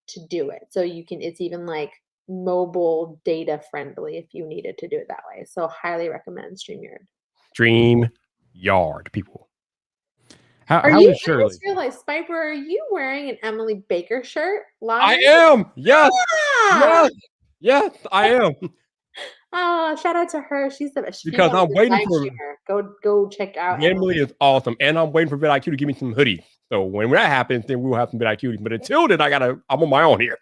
Speaker 3: to do it. So it's even like mobile data friendly if you needed to do it that way. So highly recommend StreamYard.
Speaker 2: StreamYard, people.
Speaker 1: How
Speaker 3: I
Speaker 1: is Shirley?
Speaker 3: just realized, Spiper, are you wearing an Emily Baker shirt?
Speaker 2: I am. Yes.
Speaker 3: Yeah.
Speaker 2: Yes, I am.
Speaker 3: Oh, shout out to her. She's
Speaker 2: Because I'm waiting for
Speaker 3: streamer. Go check out
Speaker 2: Emily is awesome, and I'm waiting for vidIQ to give me some hoodies. So when that happens, then we'll have some vidIQ. But until then, I'm on my own here.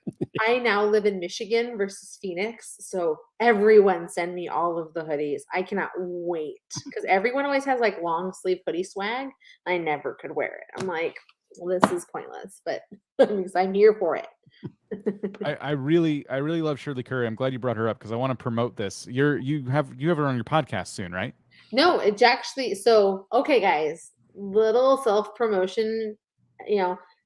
Speaker 3: I now live in Michigan versus Phoenix, so everyone send me all of the hoodies. I cannot wait because everyone always has like long sleeve hoodie swag. I never could wear it. I'm like, well, this is pointless, but because I'm here for it.
Speaker 1: I really love Shirley Curry. I'm glad you brought her up because I want to promote this. You have her on your podcast soon, right?
Speaker 3: No, it's actually okay, guys. Little self promotion,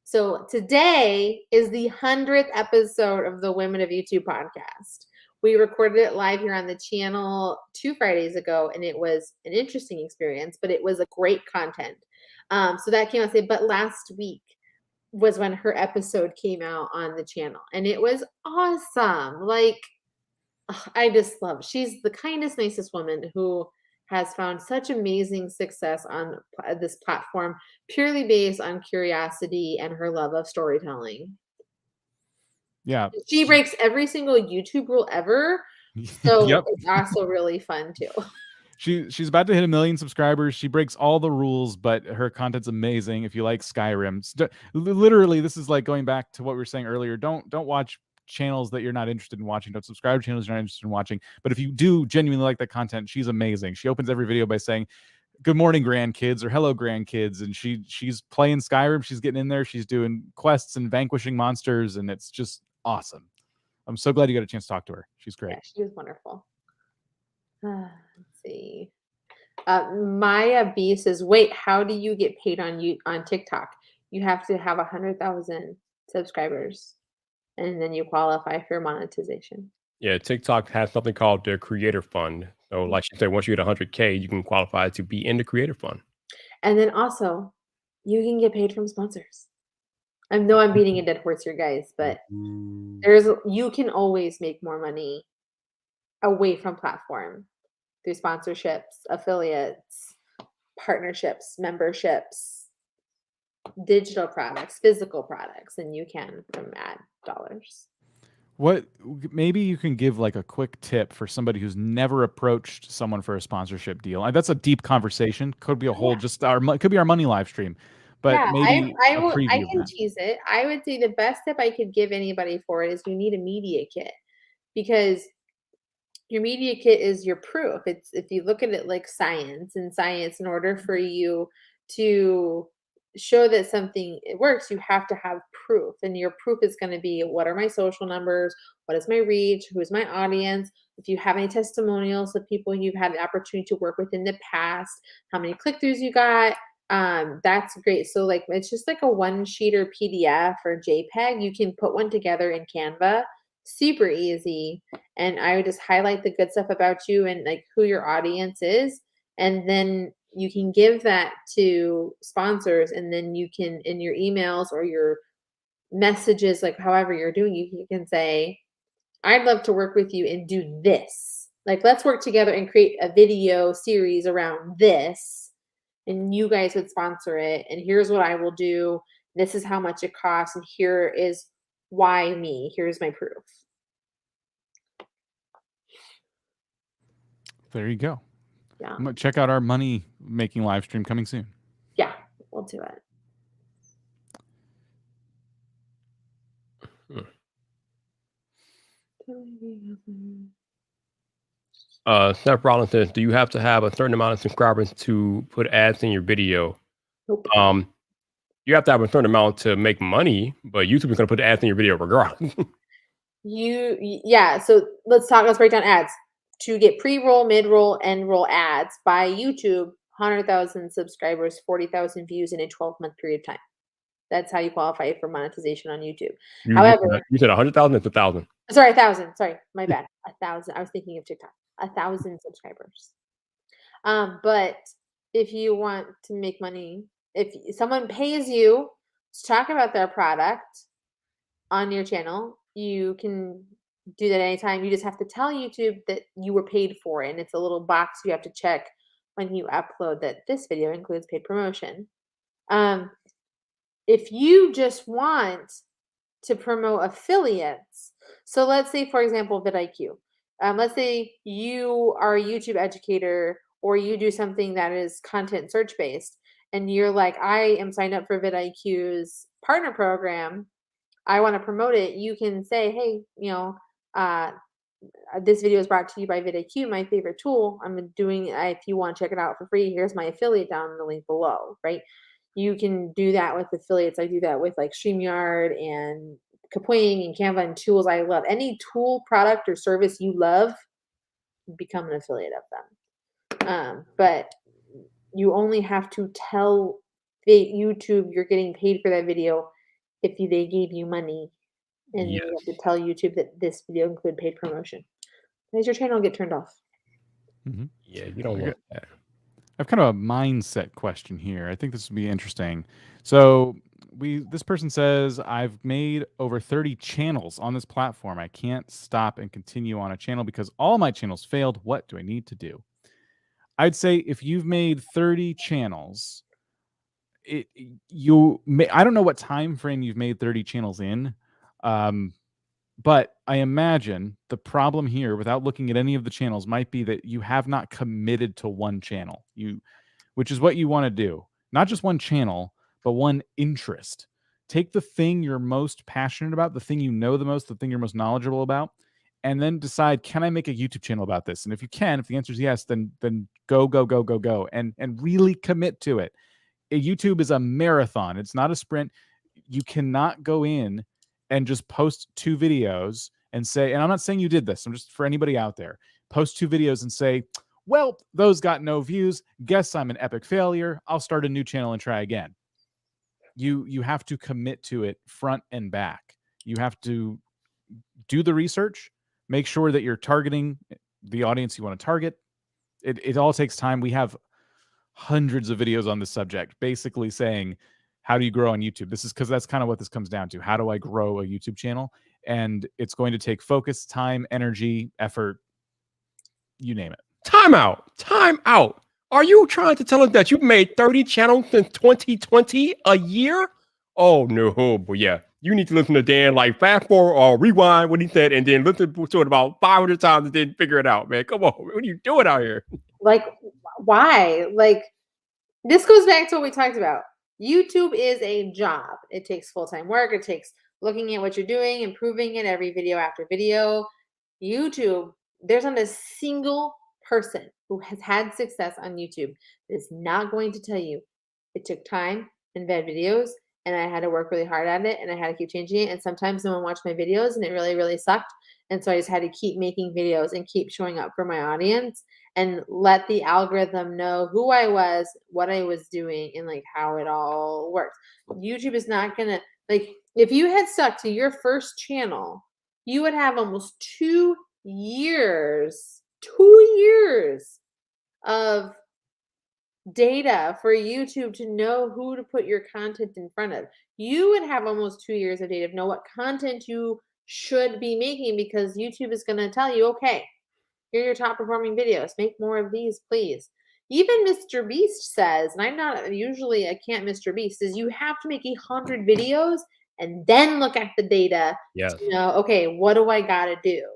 Speaker 3: So today is the 100th episode of the Women of YouTube podcast. We recorded it live here on the channel 2 Fridays ago, and it was an interesting experience, but it was a great content. So that came out today. But last week was when her episode came out on the channel, and it was awesome. Like, I just love. She's the kindest, nicest woman who has found such amazing success on this platform purely based on curiosity and her love of storytelling.
Speaker 1: Yeah.
Speaker 3: She breaks every single YouTube rule ever. So
Speaker 1: Yep.
Speaker 3: It's also really fun too.
Speaker 1: She's about to hit 1 million subscribers. She breaks all the rules, but her content's amazing. If you like Skyrim, literally, this is like going back to what we were saying earlier. Don't watch channels that you're not interested in watching. Don't subscribe to channels you're not interested in watching. But if you do genuinely like that content, she's amazing. She opens every video by saying, "Good morning, grandkids," or "Hello, grandkids," and she's playing Skyrim. She's getting in there. She's doing quests and vanquishing monsters, and it's just awesome. I'm so glad you got a chance to talk to her. She's great.
Speaker 3: Yeah, she was wonderful. Let's see. Maya B says, "Wait, how do you get paid on TikTok? You have to have 100,000 subscribers, and then you qualify for monetization."
Speaker 2: Yeah, TikTok has something called the Creator Fund. So, like she said, once you hit 100K, you can qualify to be in the Creator Fund.
Speaker 3: And then also, you can get paid from sponsors. I know I'm beating a dead horse here, guys, but you can always make more money away from platform through sponsorships, affiliates, partnerships, memberships, digital products, physical products, and you can from ad dollars.
Speaker 1: What maybe you can give like a quick tip for somebody who's never approached someone for a sponsorship deal. That's a deep conversation. Could be a whole could be our money live stream. But
Speaker 3: yeah,
Speaker 1: maybe
Speaker 3: I can tease it. I would say the best tip I could give anybody for it is you need a media kit, because your media kit is your proof. It's, if you look at it like science, in order for you to show that something works, you have to have proof. And your proof is going to be, what are my social numbers? What is my reach? Who's my audience? If you have any testimonials of people you've had the opportunity to work with in the past, how many click-throughs you got, that's great. So like, it's just like a 1-sheeter PDF or JPEG. You can put one together in Canva, super easy. And I would just highlight the good stuff about you and like who your audience is. And then you can give that to sponsors, and then you can, in your emails or your messages, like however you're doing, you can say, "I'd love to work with you and do this. Like, let's work together and create a video series around this. And you guys would sponsor it. And here's what I will do. This is how much it costs. And here is why me. Here's my proof."
Speaker 1: There you go.
Speaker 3: Yeah.
Speaker 1: I'm gonna check out our money making live stream coming soon.
Speaker 3: Yeah, we'll do it.
Speaker 2: Seth Rollins says, "Do you have to have a certain amount of subscribers to put ads in your video?"
Speaker 3: Nope.
Speaker 2: You have to have a certain amount to make money, but YouTube is going to put ads in your video regardless.
Speaker 3: So let's break down ads. To get pre-roll, mid-roll, end-roll ads by YouTube, 100,000 subscribers, 40,000 views in a 12-month period of time. That's how you qualify for monetization on YouTube. However,
Speaker 2: you said 100,000 or 1,000?
Speaker 3: Sorry, 1,000. Sorry, my bad. 1,000. I was thinking of TikTok. 1,000 subscribers. But if you want to make money, if someone pays you to talk about their product on your channel, you can do that anytime. You just have to tell YouTube that you were paid for it. And it's a little box you have to check when you upload that this video includes paid promotion. If you just want to promote affiliates, so let's say, for example, vidIQ. Let's say you are a YouTube educator or you do something that is content search based and you're like, I am signed up for vidIQ's partner program. I want to promote it. You can say, hey, this video is brought to you by vidIQ, my favorite tool. I'm doing it. If you want to check it out for free, here's my affiliate down in the link below, right? You can do that with affiliates. I do that with like StreamYard and Kapwing and Canva and tools I love. Any tool, product, or service you love, become an affiliate of them. But you only have to tell YouTube you're getting paid for that video if they gave you money. And you have to tell YouTube that this video include paid promotion. Does your channel get turned off?
Speaker 1: Mm-hmm.
Speaker 2: Yeah, you don't want that.
Speaker 1: I have kind of a mindset question here. I think this would be interesting. So this person says, I've made over 30 channels on this platform. I can't stop and continue on a channel because all my channels failed. What do I need to do? I'd say if you've made 30 channels, I don't know what time frame you've made 30 channels in. But I imagine the problem here, without looking at any of the channels, might be that you have not committed to one channel, which is what you want to do. Not just one channel, but one interest. Take the thing you're most passionate about, the thing you know the most, the thing you're most knowledgeable about, and then decide, can I make a YouTube channel about this? And if you can, if the answer is yes, then go, and really commit to it. YouTube is a marathon. It's not a sprint. You cannot go in and just post 2 videos and say, and I'm not saying you did this, I'm just for anybody out there, post 2 videos and say, well, those got no views. Guess I'm an epic failure. I'll start a new channel and try again. You have to commit to it front and back. You have to do the research, make sure that you're targeting the audience you want to target. It all takes time. We have hundreds of videos on this subject, basically saying, how do you grow on YouTube? This is because that's kind of what this comes down to. How do I grow a YouTube channel? And it's going to take focus, time, energy, effort, you name it.
Speaker 2: Time out. Are you trying to tell us that you've made 30 channels since 2020 a year? Oh, no. But yeah, you need to listen to Dan, like fast forward or rewind what he said and then listen to it about 500 times and then figure it out, man. Come on. What are you doing out here?
Speaker 3: Like, why? Like, this goes back to what we talked about. YouTube is a job. It takes full-time work. It takes looking at what you're doing, improving it every video after video. YouTube, there's not a single person who has had success on YouTube that is not going to tell you it took time and bad videos, and I had to work really hard at it, and I had to keep changing it. And sometimes no one watched my videos, and it really, really sucked. And so I just had to keep making videos and keep showing up for my audience and let the algorithm know who I was, what I was doing, and like how it all works. YouTube is not gonna, like, if you had stuck to your first channel, you would have almost 2 years of data for YouTube to know who to put your content in front of. You would have almost 2 years of data to know what content you should be making, because YouTube is going to tell you, okay, here are your top performing videos. Make more of these, please. Even Mr. Beast says, and I'm not usually, I can't Mr. Beast, is you have to make 100 videos and then look at the data to know, okay, what do I got to do?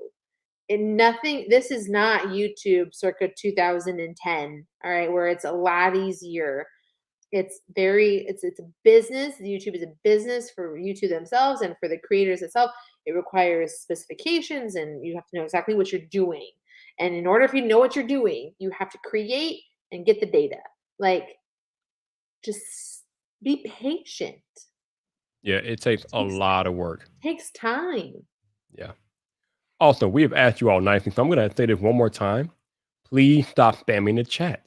Speaker 3: And nothing, this is not YouTube circa 2010, all right, where it's a lot easier. It's a business. YouTube is a business for YouTube themselves and for the creators itself. It requires specifications, and you have to know exactly what you're doing. And in order for you to know what you're doing, you have to create and get the data. Like, just be patient.
Speaker 2: Yeah, it takes a lot of work.
Speaker 3: It takes time.
Speaker 2: Yeah. Also, we have asked you all nicely, so I'm going to say this one more time. Please stop spamming the chat.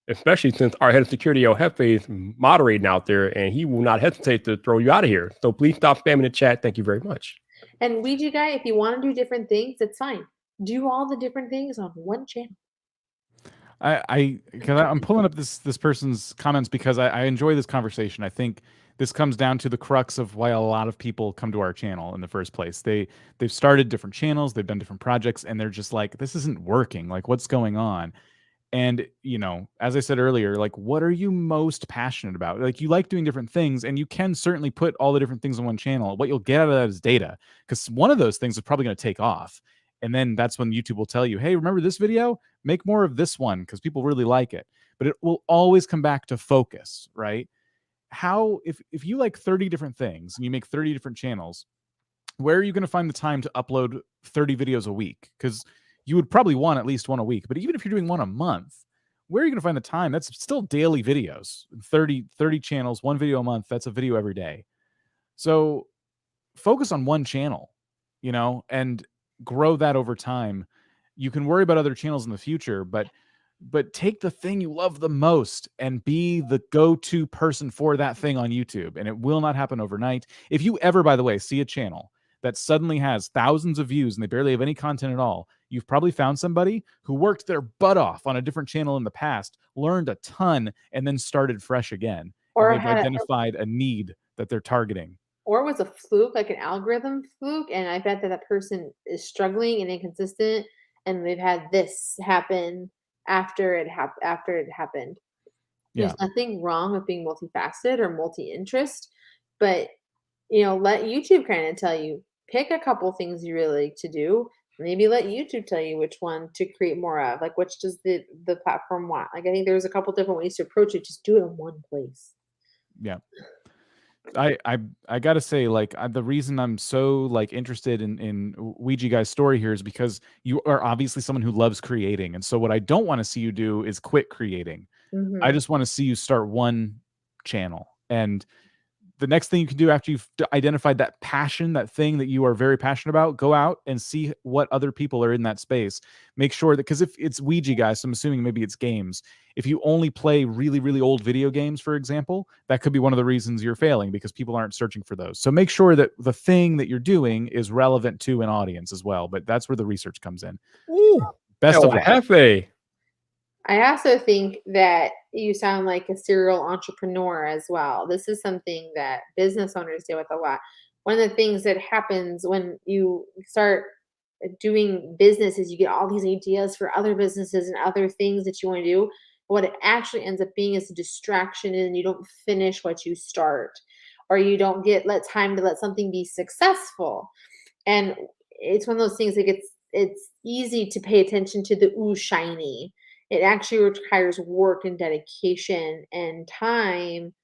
Speaker 2: especially since our head of security, El Jefe, is moderating out there, and he will not hesitate to throw you out of here. So please stop spamming the chat. Thank you very much.
Speaker 3: And Ouija guy, if you want to do different things, it's fine. Do all the different things on one channel.
Speaker 1: Because I'm pulling up this person's comments because I enjoy this conversation. I think this comes down to the crux of why a lot of people come to our channel in the first place. They've started different channels, they've done different projects, and they're just like, this isn't working. Like, what's going on? And, you know, as I said earlier, like, what are you most passionate about? Like, you like doing different things, and you can certainly put all the different things on one channel. What you'll get out of that is data, because one of those things is probably going to take off. And then that's when YouTube will tell you, hey, remember this video? Make more of this one because people really like it. But it will always come back to focus, right? How, if you like 30 different things and you make 30 different channels, where are you going to find the time to upload 30 videos a week? Because you would probably want at least one a week. But even if you're doing one a month, where are you going to find the time? That's still daily videos. 30 channels, one video a month. That's a video every day. So focus on one channel, you know, and grow that over time. You can worry about other channels in the future, but take the thing you love the most and be the go-to person for that thing on YouTube. And it will not happen overnight. If you ever, by the way, see a channel that suddenly has thousands of views and they barely have any content at all, you've probably found somebody who worked their butt off on a different channel in the past, learned a ton, and then started fresh again. Or they've identified a need that they're targeting.
Speaker 3: Or it was a fluke, like an algorithm fluke, and I bet that person is struggling and inconsistent, and they've had this happen after it happened. There's nothing wrong with being multifaceted or multi-interest, but you know, let YouTube kind of tell you, pick a couple things you really like to do. Maybe let YouTube tell you which one to create more of. Like, which does the platform want? Like, I think there's a couple different ways to approach it. Just do it in one place.
Speaker 1: Yeah. I gotta say, like, the reason I'm so like interested in Ouija guy's story here is because you are obviously someone who loves creating, and so what I don't want to see you do is quit creating. I just want to see you start one channel, and the next thing you can do after you've identified that passion, that thing that you are very passionate about, go out and see what other people are in that space. Make sure that, because if it's Ouija guys, so I'm assuming maybe it's games. If you only play really, really old video games, for example, that could be one of the reasons you're failing, because people aren't searching for those. So make sure that the thing that you're doing is relevant to an audience as well. But that's where the research comes in.
Speaker 2: Ooh,
Speaker 1: best of luck.
Speaker 2: Jefe.
Speaker 3: I also think that you sound like a serial entrepreneur as well. This is something that business owners deal with a lot. One of the things that happens when you start doing business is you get all these ideas for other businesses and other things that you want to do. What it actually ends up being is a distraction, and you don't finish what you start, or you don't get time to let something be successful. And it's one of those things that it's easy to pay attention to the ooh shiny. It actually requires work and dedication and time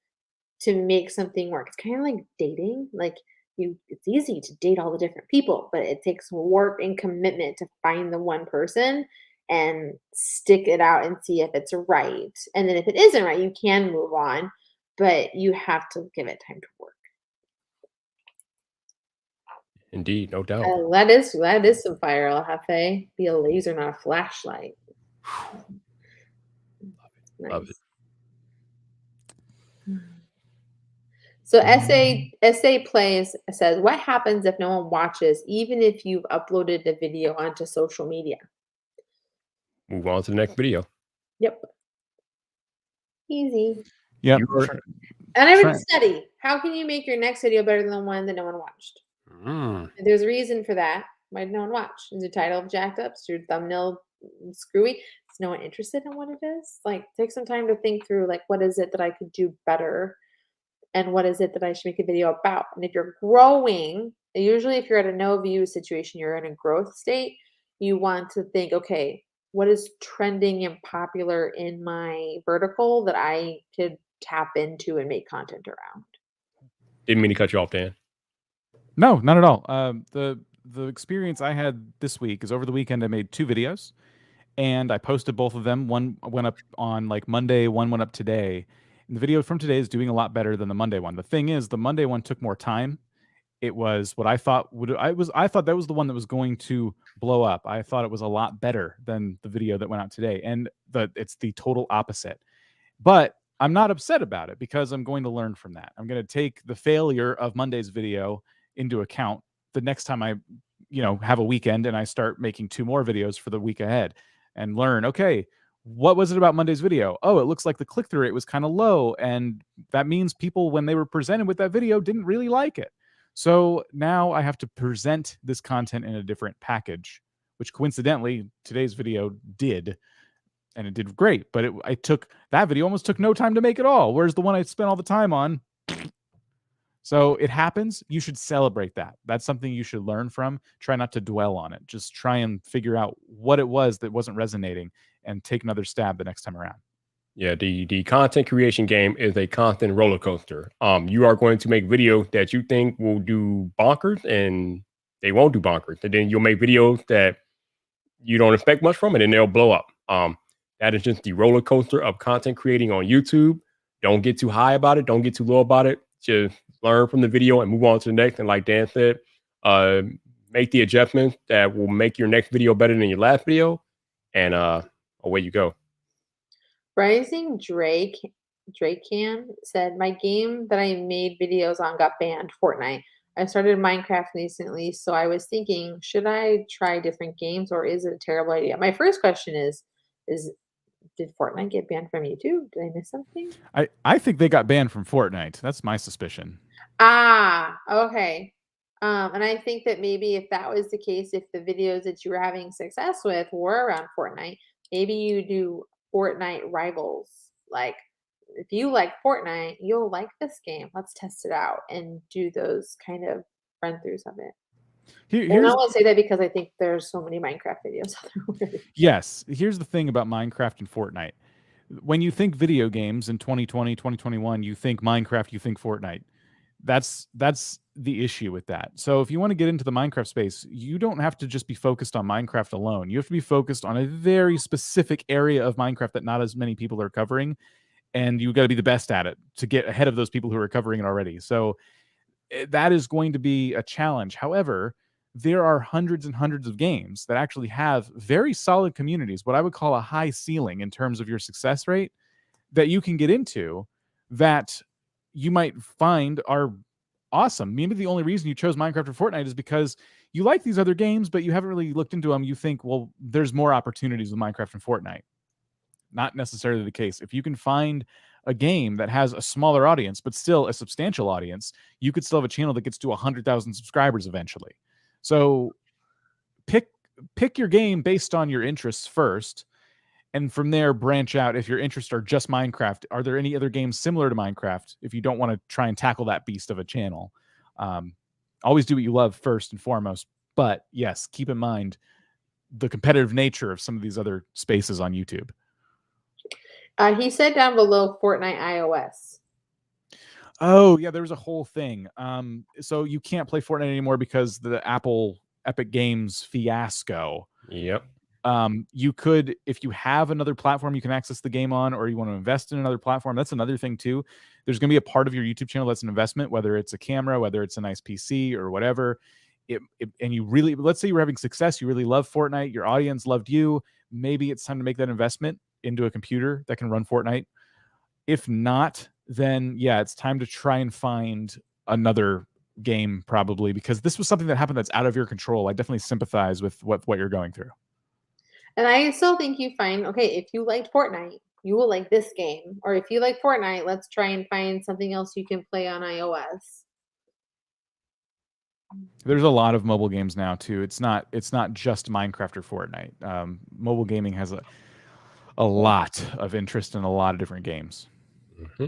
Speaker 3: to make something work. It's kind of like dating. Like, it's easy to date all the different people, but it takes work and commitment to find the one person and stick it out and see if it's right. And then if it isn't right, you can move on, but you have to give it time to work.
Speaker 2: Indeed, no doubt.
Speaker 3: That is some fire, El Jefe. Be a laser, not a flashlight. Nice.
Speaker 2: Love it.
Speaker 3: So SA Plays says, what happens if no one watches, even if you've uploaded a video onto social media?
Speaker 2: Move on to the next video.
Speaker 3: Yep. Easy.
Speaker 1: Yeah.
Speaker 3: And I would study. How can you make your next video better than the one that no one watched? There's a reason for that. Why did no one watch? Is your title jacked up? Is your thumbnail screwy? Is no one interested in what it is? Like, take some time to think through, like, what is it that I could do better? And what is it that I should make a video about? And if you're growing, usually if you're at a no view situation, you're in a growth state, you want to think, okay, what is trending and popular in my vertical that I could tap into and make content around?
Speaker 2: Didn't mean to cut you off, Dan.
Speaker 1: No, not at all. The experience I had this week is over the weekend I made 2 videos, and I posted both of them. One went up on like Monday, one went up today. And the video from today is doing a lot better than the Monday one. The thing is, the Monday one took more time. It was what I thought I thought that was the one that was going to blow up. I thought it was a lot better than the video that went out today. And it's the total opposite. But I'm not upset about it because I'm going to learn from that. I'm going to take the failure of Monday's video into account the next time I, have a weekend and I start making 2 more videos for the week ahead and learn, okay, what was it about Monday's video? Oh, it looks like the click-through rate was kind of low. And that means people, when they were presented with that video, didn't really like it. So now I have to present this content in a different package, which coincidentally, today's video did. And it did great, but that video almost took no time to make at all. Whereas the one I spent all the time on. So it happens. You should celebrate that. That's something you should learn from. Try not to dwell on it. Just try and figure out what it was that wasn't resonating and take another stab the next time around.
Speaker 2: Yeah, the content creation game is a constant roller coaster. You are going to make video that you think will do bonkers, and they won't do bonkers. And then you'll make videos that you don't expect much from, and then they'll blow up. That is just the roller coaster of content creating on YouTube. Don't get too high about it. Don't get too low about it. Just learn from the video and move on to the next. And like Dan said, make the adjustments that will make your next video better than your last video. And away you go.
Speaker 3: Rising Drake Cam said, my game that I made videos on got banned, Fortnite. I started Minecraft recently, so I was thinking, should I try different games or is it a terrible idea? My first question is did Fortnite get banned from YouTube? Did I miss something?
Speaker 1: I think they got banned from Fortnite. That's my suspicion.
Speaker 3: Ah, okay. And I think that maybe if that was the case, if the videos that you were having success with were around Fortnite, maybe you do Fortnite rivals. Like, if you like Fortnite, you'll like this game. Let's test it out and do those kind of run throughs of it. And I want to say that because I think there's so many Minecraft videos out there.
Speaker 1: Yes. Here's the thing about Minecraft and Fortnite. When you think video games in 2020, 2021, you think Minecraft, you think Fortnite. That's the issue with that. So if you want to get into the Minecraft space, you don't have to just be focused on Minecraft alone. You have to be focused on a very specific area of Minecraft that not as many people are covering. And you got to be the best at it to get ahead of those people who are covering it already. So that is going to be a challenge. However, there are hundreds and hundreds of games that actually have very solid communities, what I would call a high ceiling in terms of your success rate, that you can get into that you might find are awesome. Maybe the only reason you chose Minecraft or Fortnite is because you like these other games, but you haven't really looked into them. You think, well, there's more opportunities with Minecraft and Fortnite. Not necessarily the case. If you can find a game that has a smaller audience, but still a substantial audience, you could still have a channel that gets to 100,000 subscribers eventually. So pick your game based on your interests first, and from there branch out. If your interests are just Minecraft, are there any other games similar to Minecraft if you don't want to try and tackle that beast of a channel? Always do what you love first and foremost. But yes, keep in mind the competitive nature of some of these other spaces on YouTube.
Speaker 3: He said down below Fortnite iOS.
Speaker 1: Oh, yeah, there was a whole thing. So you can't play Fortnite anymore because the Apple Epic Games fiasco.
Speaker 2: Yep.
Speaker 1: You could, if you have another platform you can access the game on, or you want to invest in another platform, that's another thing too. There's going to be a part of your YouTube channel that's an investment, whether it's a camera, whether it's a nice PC or whatever. And you really, let's say you're having success, you really love Fortnite, your audience loved you. Maybe it's time to make that investment into a computer that can run Fortnite. If not, then yeah, it's time to try and find another game probably, because this was something that happened that's out of your control. I definitely sympathize with what you're going through.
Speaker 3: And I still think you find, okay, if you liked Fortnite, you will like this game. Or if you like Fortnite, let's try and find something else you can play on iOS.
Speaker 1: There's a lot of mobile games now too. It's not just Minecraft or Fortnite. Mobile gaming has a lot of interest in a lot of different games.
Speaker 2: Mm-hmm.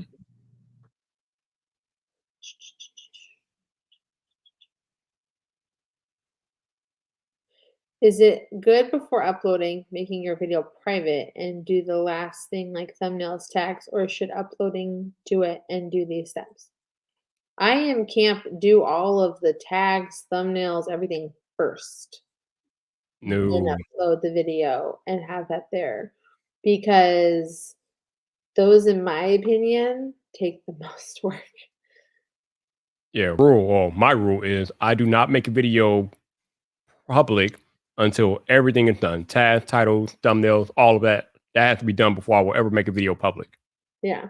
Speaker 3: Is it good before uploading, making your video private and do the last thing like thumbnails, tags, or should uploading do it and do these steps? I am camp do all of the tags, thumbnails, everything first.
Speaker 2: No.
Speaker 3: Then upload the video and have that there. Because those, in my opinion, take the most work.
Speaker 2: Yeah, my rule is I do not make a video public until everything is done. Tags, titles, thumbnails, all of that. That has to be done before I will ever make a video public.
Speaker 3: Yeah.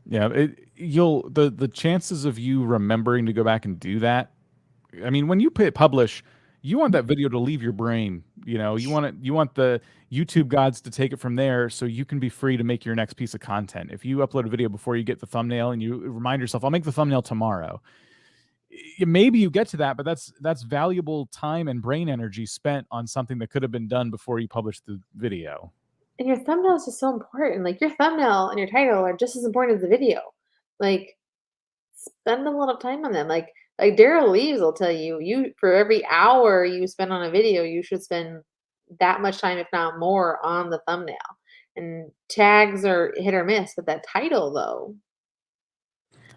Speaker 1: Yeah, the chances of you remembering to go back and do that. I mean, when you hit publish, you want that video to leave your brain. You know, you want the YouTube gods to take it from there, so you can be free to make your next piece of content. If you upload a video before you get the thumbnail and you remind yourself, I'll make the thumbnail tomorrow. Maybe you get to that, but that's valuable time and brain energy spent on something that could have been done before you publish the video.
Speaker 3: And your thumbnail is just so important. Like your thumbnail and your title are just as important as the video. Like spend a lot of time on them. Like Daryl Leaves will tell you, you for every hour you spend on a video, you should spend that much time, if not more, on the thumbnail. And tags are hit or miss, but that title though,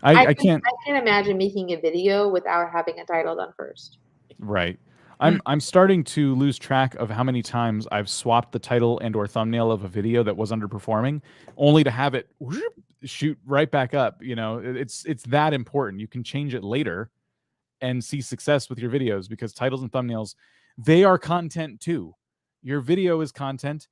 Speaker 1: I can't.
Speaker 3: I can't imagine making a video without having a title done first.
Speaker 1: Right. I'm starting to lose track of how many times I've swapped the title and or thumbnail of a video that was underperforming, only to have it shoot right back up. You know, it's that important. You can change it later and see success with your videos because titles and thumbnails, they are content too. Your video is content.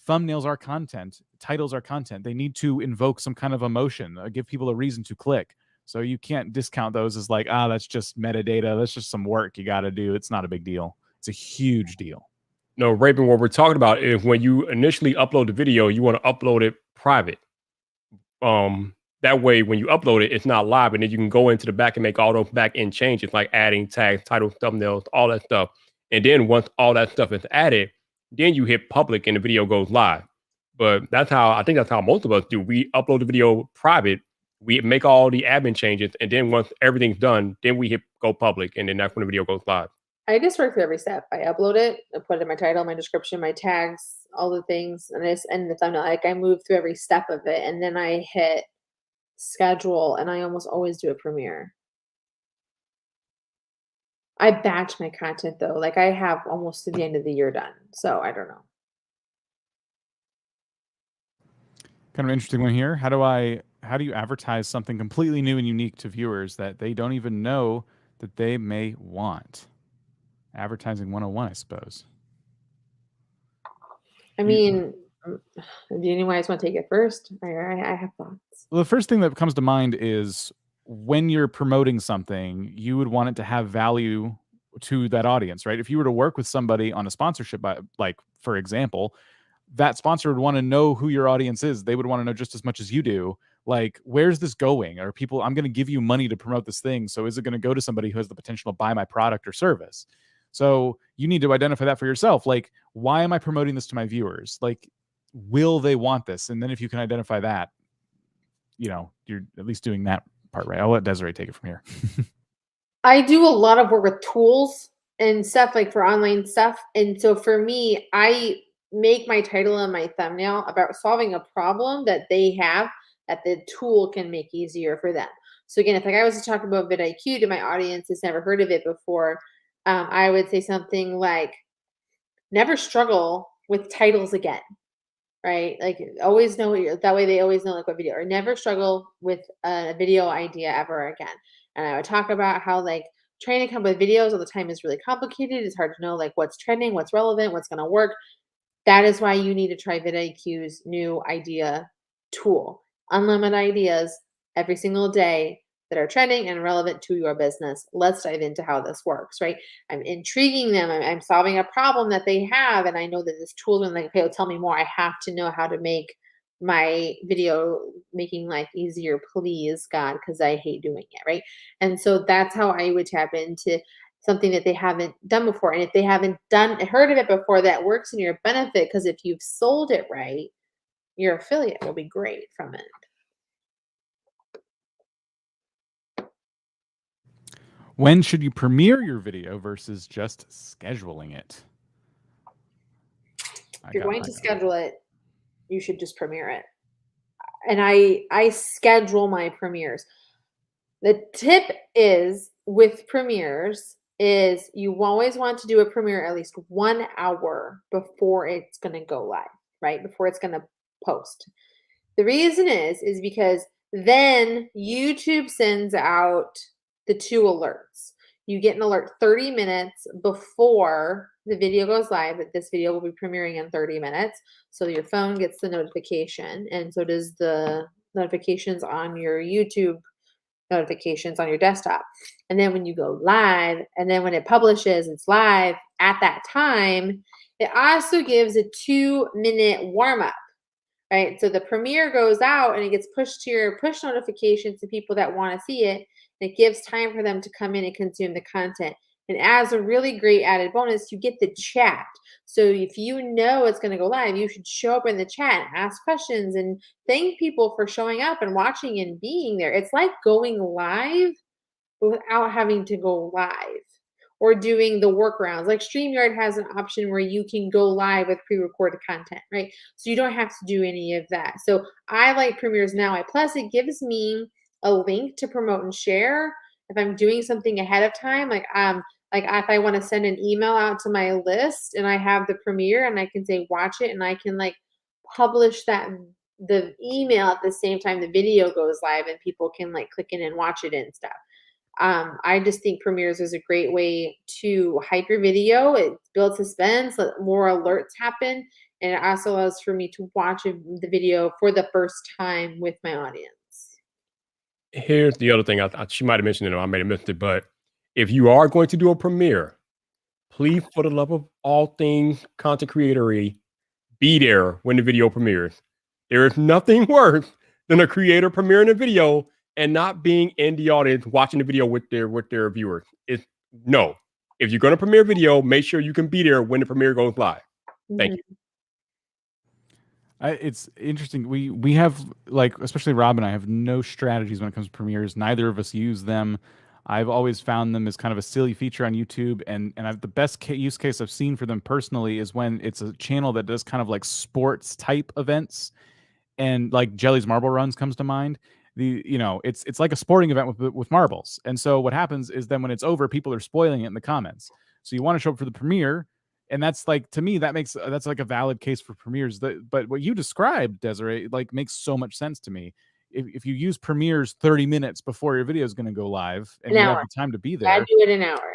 Speaker 1: Thumbnails are content. Titles are content. They need to invoke some kind of emotion, give people a reason to click. So you can't discount those as like, that's just metadata. That's just some work you got to do. It's not a big deal. It's a huge deal.
Speaker 2: No, Raven, what we're talking about is when you initially upload the video, you want to upload it private. That way, when you upload it, it's not live, and then you can go into the back and make all those back end changes, like adding tags, title, thumbnails, all that stuff. And then once all that stuff is added, then you hit public and the video goes live. But I think that's how most of us do. We upload the video private, we make all the admin changes, and then once everything's done, then we hit go public, and then that's when the video goes live.
Speaker 3: I just work through every step. I upload it, I put it in my title, my description, my tags, all the things, and the thumbnail. Like I move through every step of it, and then I hit schedule, and I almost always do a premiere. I batch my content though. Like I have almost to the end of the year done. So I don't know.
Speaker 1: Kind of interesting one here. How do you advertise something completely new and unique to viewers that they don't even know that they may want? Advertising 101, I suppose.
Speaker 3: I mean, do you guys want to take it first? I have thoughts.
Speaker 1: Well, the first thing that comes to mind is when you're promoting something, you would want it to have value to that audience, right? If you were to work with somebody on a sponsorship, like for example, that sponsor would want to know who your audience is. They would want to know just as much as you do. Like, where's this going? Are people, I'm going to give you money to promote this thing. So is it going to go to somebody who has the potential to buy my product or service? So you need to identify that for yourself. Like, why am I promoting this to my viewers? Like, will they want this? And then if you can identify that, you know, you're at least doing that part right. I'll let Desiree take it from here.
Speaker 3: I do a lot of work with tools and stuff like for online stuff. And so for me, I make my title and my thumbnail about solving a problem that they have that the tool can make easier for them. So again, if like I was to talk about vidIQ to my audience that's never heard of it before, I would say something like, never struggle with titles again, right? Like always know that way they always know like what video, or never struggle with a video idea ever again. And I would talk about how like trying to come up with videos all the time is really complicated. It's hard to know like what's trending, what's relevant, what's going to work. That is why you need to try vidIQ's new idea tool. Unlimited ideas every single day that are trending and relevant to your business. Let's dive into how this works, right? I'm intriguing them. I'm solving a problem that they have. And I know that this tool is like, okay, well, tell me more. I have to know how to make my video making life easier, please, God, because I hate doing it, right? And so that's how I would tap into something that they haven't done before. And if they haven't heard of it before, that works in your benefit, because if you've sold it right, your affiliate will be great from it.
Speaker 1: When should you premiere your video versus just scheduling it?
Speaker 3: If you're going to schedule it, you should just premiere it. And I schedule my premieres. The tip is with premieres is you always want to do a premiere at least 1 hour before it's going to go live, right? Before it's going to post. The reason is because then YouTube sends out the 2 alerts. You get an alert 30 minutes before the video goes live that this video will be premiering in 30 minutes. So your phone gets the notification, and so does the notifications on your YouTube notifications on your desktop. And then when you go live, and then when it publishes, it's live at that time, it also gives a 2-minute warm up, right? So the premiere goes out and it gets pushed to your push notifications to people that want to see it. And it gives time for them to come in and consume the content. And as a really great added bonus, you get the chat. So if you know it's going to go live, you should show up in the chat, ask questions, and thank people for showing up and watching and being there. It's like going live without having to go live or doing the workarounds. Like StreamYard has an option where you can go live with pre-recorded content, right? So you don't have to do any of that. So I like Premieres Now. Plus, it gives me a link to promote and share if I'm doing something ahead of time. Like if I want to send an email out to my list and I have the premiere and I can say watch it, and I can like publish the email at the same time the video goes live and people can like click in and watch it and stuff. I just think premieres is a great way to hype your video. It builds suspense, let more alerts happen, and it also allows for me to watch the video for the first time with my audience.
Speaker 2: Here's the other thing. She might have mentioned it, or I may have missed it, but if you are going to do a premiere, please, for the love of all things content creatory, be there when the video premieres. There is nothing worse than a creator premiering a video and not being in the audience watching the video with their viewers. If you're going to premiere video, make sure you can be there when the premiere goes live. Thank you.
Speaker 1: It's interesting. We have, like, especially Rob and I have no strategies when it comes to premieres. Neither of us use them. I've always found them as kind of a silly feature on YouTube, and the best use case I've seen for them personally is when it's a channel that does kind of like sports type events, and like Jelly's Marble Runs comes to mind. It's like a sporting event with marbles, and so what happens is then when it's over, people are spoiling it in the comments. So you want to show up for the premiere, and that's like, to me, that's like a valid case for premieres. But what you described, Desiree, like makes so much sense to me. If you use premieres 30 minutes before your video is going to go live and you have the time to be there.
Speaker 3: I do it an hour.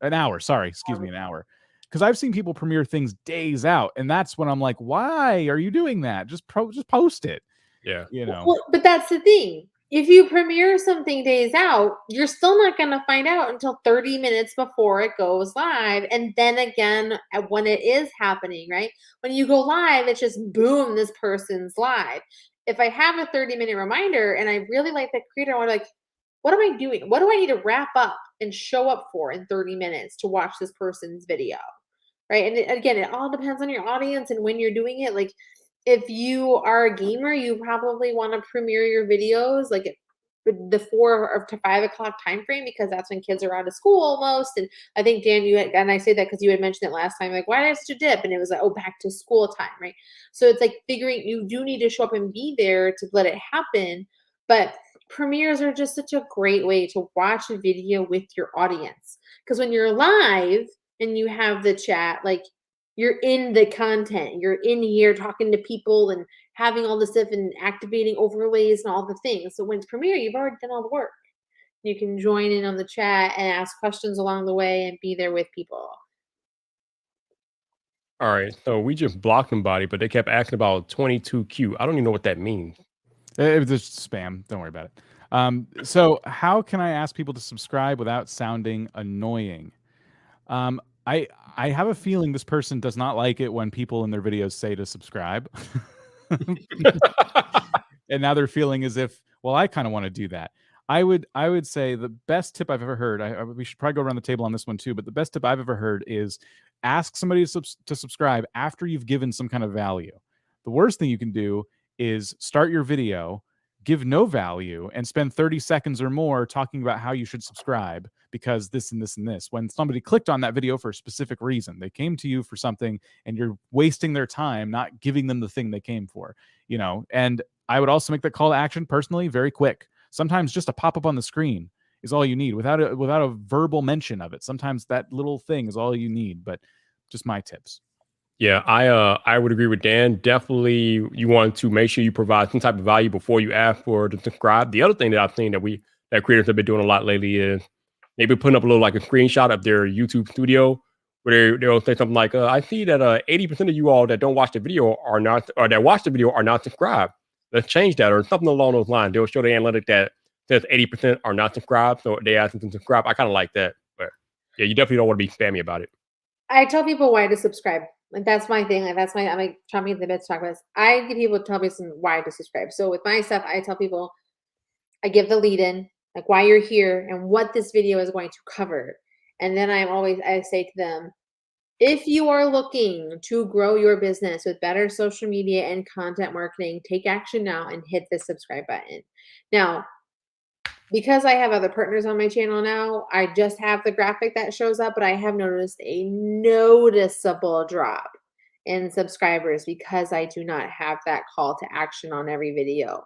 Speaker 1: An hour, sorry, excuse me, an hour. Because I've seen people premiere things days out, and that's when I'm like, why are you doing that? Just post it.
Speaker 2: Yeah.
Speaker 3: Well, but that's the thing. If you premiere something days out, you're still not going to find out until 30 minutes before it goes live. And then again, when it is happening, right? When you go live, it's just boom, this person's live. If I have a 30-minute reminder and I really like that creator, I'm like, what am I doing? What do I need to wrap up and show up for in 30 minutes to watch this person's video, right? And again, it all depends on your audience and when you're doing it. Like, if you are a gamer, you probably want to premiere your videos like the 4 to 5 o'clock time frame, because that's when kids are out of school most. And I think, Dan, and I say that because you had mentioned it last time, like, why did I have such a dip? And it was like, oh, back to school time, right? So it's like figuring, you do need to show up and be there to let it happen. But premieres are just such a great way to watch a video with your audience, because when you're live and you have the chat, like, you're in the content, you're in here talking to people and having all this stuff and activating overlays and all the things. So when it's premiere, you've already done all the work. You can join in on the chat and ask questions along the way and be there with people.
Speaker 2: All right. So we just blocked somebody, but they kept asking about 22Q. I don't even know what that means.
Speaker 1: It was just spam. Don't worry about it. So how can I ask people to subscribe without sounding annoying? I have a feeling this person does not like it when people in their videos say to subscribe. And now they're feeling as if, well, I kind of want to do that. I would say the best tip I've ever heard, we should probably go around the table on this one too, but the best tip I've ever heard is ask somebody to subscribe after you've given some kind of value. The worst thing you can do is start your video, give no value, and spend 30 seconds or more talking about how you should subscribe because this and this and this. When somebody clicked on that video for a specific reason, they came to you for something, and you're wasting their time, not giving them the thing they came for, And I would also make that call to action personally very quick. Sometimes just a pop-up on the screen is all you need without a verbal mention of it. Sometimes that little thing is all you need, but just my tips.
Speaker 2: Yeah, I would agree with Dan. Definitely, you want to make sure you provide some type of value before you ask for to subscribe. The other thing that I've seen that creators have been doing a lot lately is maybe putting up a little, like, a screenshot of their YouTube studio where they'll say something like, I see that 80% of you all that don't watch the video are not, or that watch the video are not subscribed. let's change that, or something along those lines. They'll show the analytic that says 80% are not subscribed, so they ask them to subscribe. I kind of like that, but yeah, you definitely don't want to be spammy about it.
Speaker 3: I tell people why to subscribe. Like that's my thing. Like that's my I'm like trying to get the bit to talk about this. I give people tell me some why to subscribe. So with my stuff, I tell people I give the lead in, like why you're here and what this video is going to cover. And then I say to them, if you are looking to grow your business with better social media and content marketing, take action now and hit the subscribe button. Now, because I have other partners on my channel now, I just have the graphic that shows up, but I have noticed a noticeable drop in subscribers because I do not have that call to action on every video.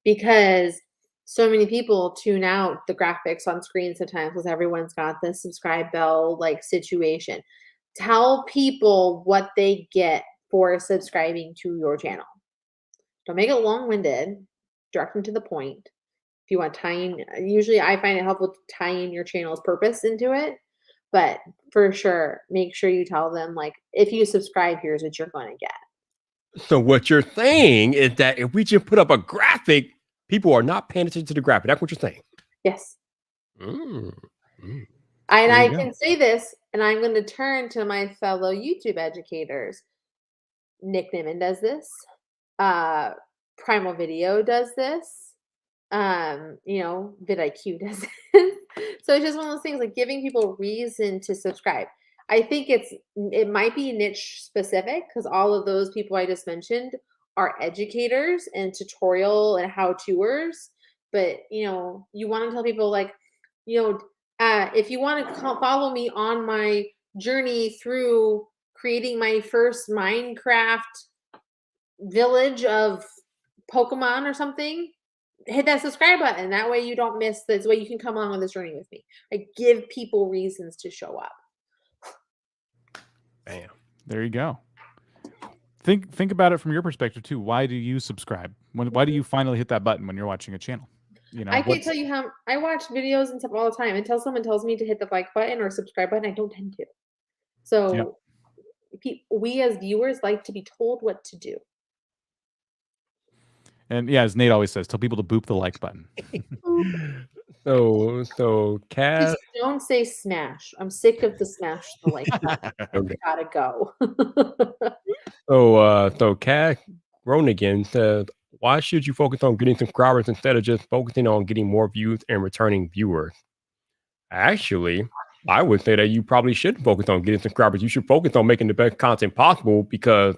Speaker 3: Because so many people tune out the graphics on screen sometimes because everyone's got the subscribe bell like situation. Tell people what they get for subscribing to your channel. Don't make it long-winded. Direct them to the point. If you want to tie in, usually I find it helpful to tie in your channel's purpose into it. But for sure, make sure you tell them, like, if you subscribe, here's what you're going to get.
Speaker 2: So what you're saying is that if we just put up a graphic, people are not paying attention to the graphic. That's what you're saying.
Speaker 3: Yes.
Speaker 2: Mm.
Speaker 3: And I can say this, and I'm going to turn to my fellow YouTube educators. Nick Nimmin does this. Primal Video does this. vidIQ does this. So it's just one of those things, like giving people reason to subscribe. I think it might be niche specific because all of those people I just mentioned are educators and tutorial and how-toers. But you want to tell people, like, if you want to follow me on my journey through creating my first Minecraft village of Pokemon or something, hit that subscribe button. That way you don't miss this. Way you can come along on this journey with me. I give people reasons to show up.
Speaker 2: Bam.
Speaker 1: There you go. Think about it from your perspective too. Why do you subscribe? Why do you finally hit that button when you're watching a channel?
Speaker 3: I can't tell you how I watch videos and stuff all the time. Until someone tells me to hit the like button or subscribe button, I don't tend to. So we as viewers like to be told what to do.
Speaker 1: And yeah, as Nate always says, tell people to boop the like button.
Speaker 2: So Cass,
Speaker 3: just don't say smash. I'm sick of the smash the like button.
Speaker 2: Okay.
Speaker 3: Gotta go.
Speaker 2: So Cass Ronigan says, why should you focus on getting subscribers instead of just focusing on getting more views and returning viewers? Actually, I would say that you probably shouldn't focus on getting subscribers. You should focus on making the best content possible, because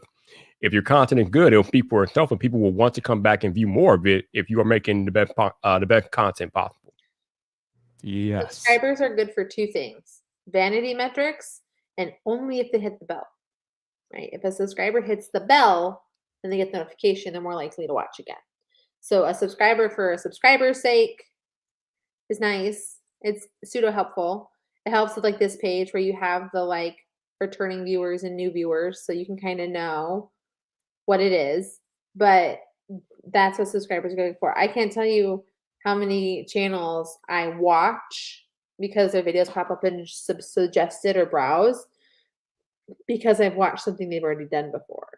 Speaker 2: if your content is good, it'll speak for itself, and people will want to come back and view more of it if you are making the best content possible.
Speaker 1: Yes.
Speaker 3: Subscribers are good for two things: vanity metrics, and only if they hit the bell. Right? If a subscriber hits the bell, then they get the notification, they're more likely to watch again. So a subscriber for a subscriber's sake is nice. It's pseudo helpful. It helps with like this page where you have the like returning viewers and new viewers, so you can kind of know what it is. But that's what subscribers are going for. I can't tell you how many channels I watch because their videos pop up and suggested or browse because I've watched something they've already done before.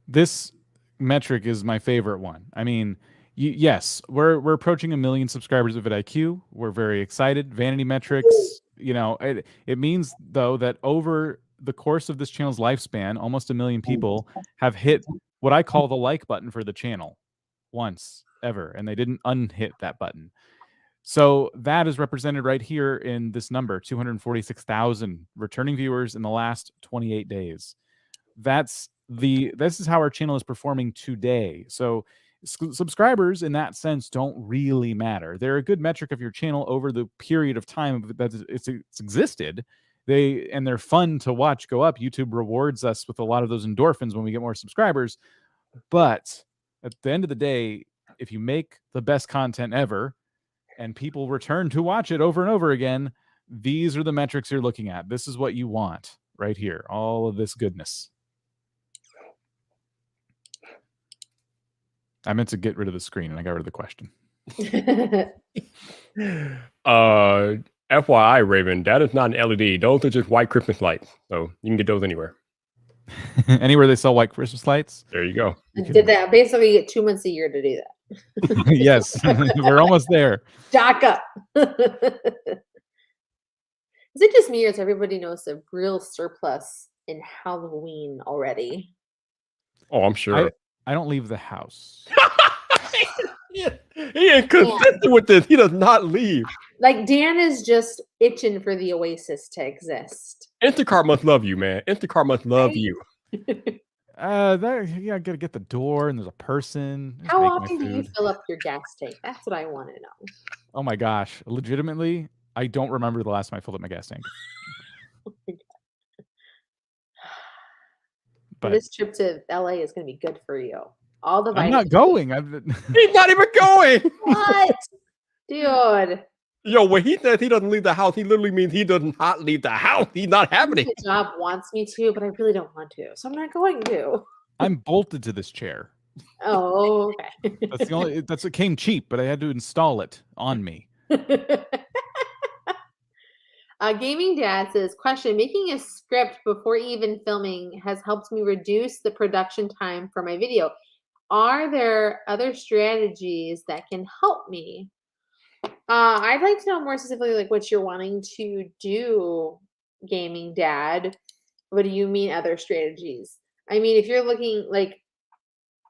Speaker 1: This metric is my favorite one. I mean, yes, we're approaching 1 million subscribers at vidIQ. We're very excited. Vanity metrics, it means though that over the course of this channel's lifespan, almost 1 million people have hit what I call the like button for the channel once ever, and they didn't unhit that button. So that is represented right here in this number, 246,000 returning viewers in the last 28 days. This is how our channel is performing today. So subscribers in that sense don't really matter. They're a good metric of your channel over the period of time that it's existed. They're fun to watch go up. YouTube rewards us with a lot of those endorphins when we get more subscribers. But at the end of the day, if you make the best content ever and people return to watch it over and over again, these are the metrics you're looking at. This is what you want right here. All of this goodness. I meant to get rid of the screen and I got rid of the question.
Speaker 2: FYI, Raven, that is not an LED. Those are just white Christmas lights. So you can get those anywhere.
Speaker 1: Anywhere they sell white Christmas lights.
Speaker 2: There you go.
Speaker 3: I did that. Basically, you get 2 months a year to do that.
Speaker 1: Yes, we're almost there.
Speaker 3: Stock up. Is it just me or does everybody notice a real surplus in Halloween already?
Speaker 2: Oh, I'm sure.
Speaker 1: I don't leave the house.
Speaker 2: He ain't consistent with this. He does not leave.
Speaker 3: Like Dan is just itching for the Oasis to exist.
Speaker 2: Instacart must love you, man. Instacart must love you.
Speaker 1: I gotta get the door, and there's a person. who's
Speaker 3: How
Speaker 1: making my
Speaker 3: often do you
Speaker 1: food.
Speaker 3: fill up your gas tank? That's what I want to know.
Speaker 1: Oh my gosh, legitimately, I don't remember the last time I filled up my gas tank. But
Speaker 3: this trip to LA is going to be good for you. All the
Speaker 1: I'm not going.
Speaker 2: He's not even going.
Speaker 3: What? Dude.
Speaker 2: Yo, when he says he doesn't leave the house, he literally means he does not leave the house. He's not having it.
Speaker 3: The job wants me to, but I really don't want to, so I'm not going to.
Speaker 1: I'm bolted to this chair.
Speaker 3: Oh, okay.
Speaker 1: That's it came cheap, but I had to install it on me.
Speaker 3: Gaming Dad says, question, making a script before even filming has helped me reduce the production time for my video. Are there other strategies that can help me? I'd like to know more specifically like what you're wanting to do, Gaming Dad. What do you mean other strategies? I mean, if you're looking like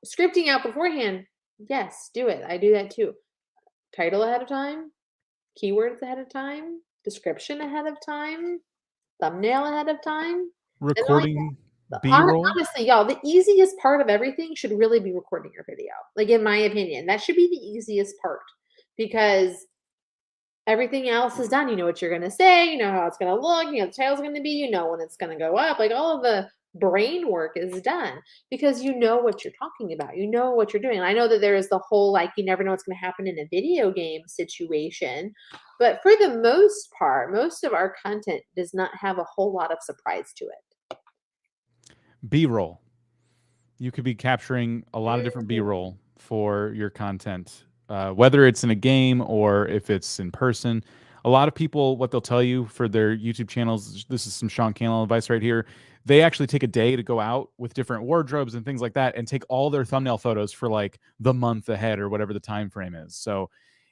Speaker 3: scripting out beforehand, yes, do it. I do that too. Title ahead of time, keywords ahead of time, description ahead of time, thumbnail ahead of time.
Speaker 1: Recording B-roll.
Speaker 3: Honestly, y'all, the easiest part of everything should really be recording your video. Like in my opinion, that should be the easiest part because everything else is done. You know what you're going to say, you know how it's going to look, you know the title's going to be, you know when it's going to go up. Like all of the brain work is done because you know what you're talking about. You know what you're doing. And I know that there is the whole like you never know what's going to happen in a video game situation, but for the most part, most of our content does not have a whole lot of surprise to it.
Speaker 1: B-roll. You could be capturing a lot of different B-roll for your content, whether it's in a game or if it's in person. A lot of people, what they'll tell you for their YouTube channels, this is some Sean Cannell advice right here, they actually take a day to go out with different wardrobes and things like that and take all their thumbnail photos for like the month ahead or whatever the time frame is. So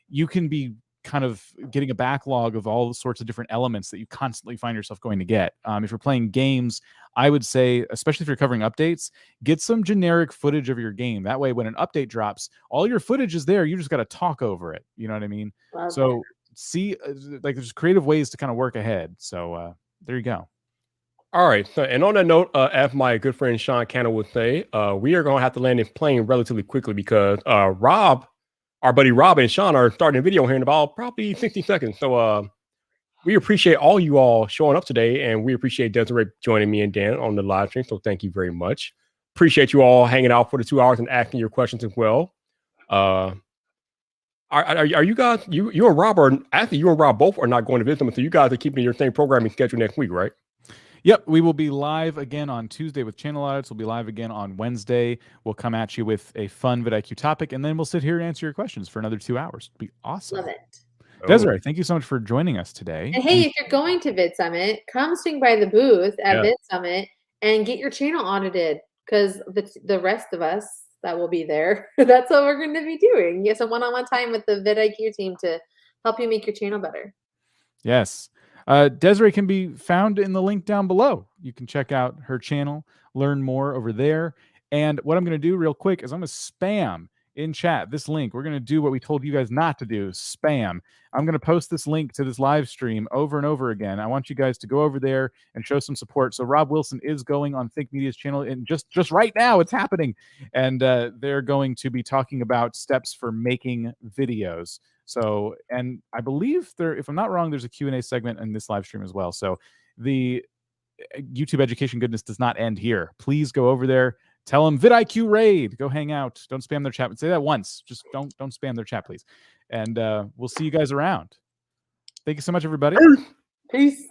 Speaker 1: you can be kind of getting a backlog of all sorts of different elements that you constantly find yourself going to get. If you're playing games, I would say, especially if you're covering updates, get some generic footage of your game. That way, when an update drops, all your footage is there. You just got to talk over it. You know what I mean?
Speaker 3: Love
Speaker 1: so see, like there's creative ways to kind of work ahead. So there you go.
Speaker 2: All right. So, and on that note, as my good friend Sean Cannell would say, we are going to have to land this plane relatively quickly because Rob, our buddy Rob and Sean are starting a video here in about probably 60 seconds. So we appreciate all you all showing up today, and we appreciate Desiree joining me and Dan on the live stream. So thank you very much. Appreciate you all hanging out for the 2 hours and asking your questions as well. Are you guys, you and Rob are, actually you and Rob both are not going to visit them, so you guys are keeping your same programming schedule next week, right?
Speaker 1: Yep, we will be live again on Tuesday with channel audits. We'll be live again on Wednesday. We'll come at you with a fun vidIQ topic, and then we'll sit here and answer your questions for another 2 hours. It'll be awesome.
Speaker 3: Love it.
Speaker 1: Desiree, thank you so much for joining us today.
Speaker 3: And hey, if you're going to Vid Summit, come swing by the booth at Vid Summit and get your channel audited because the rest of us that will be there, that's what we're going to be doing. Get some one-on-one time with the vidIQ team to help you make your channel better.
Speaker 1: Yes. Desiree can be found in the link down below. You can check out her channel, learn more over there. And what I'm going to do real quick is I'm going to spam in chat this link. We're going to do what we told you guys not to do, spam. I'm going to post this link to this live stream over and over again. I want you guys to go over there and show some support. So Rob Wilson is going on Think Media's channel, and just right now it's happening. And they're going to be talking about steps for making videos. So, and I believe there, if I'm not wrong, there's a Q&A segment in this live stream as well. So the YouTube education goodness does not end here. Please go over there. Tell them vidIQ raid. Go hang out. Don't spam their chat. Say that once. Just don't spam their chat, please. And we'll see you guys around. Thank you so much, everybody.
Speaker 3: Peace.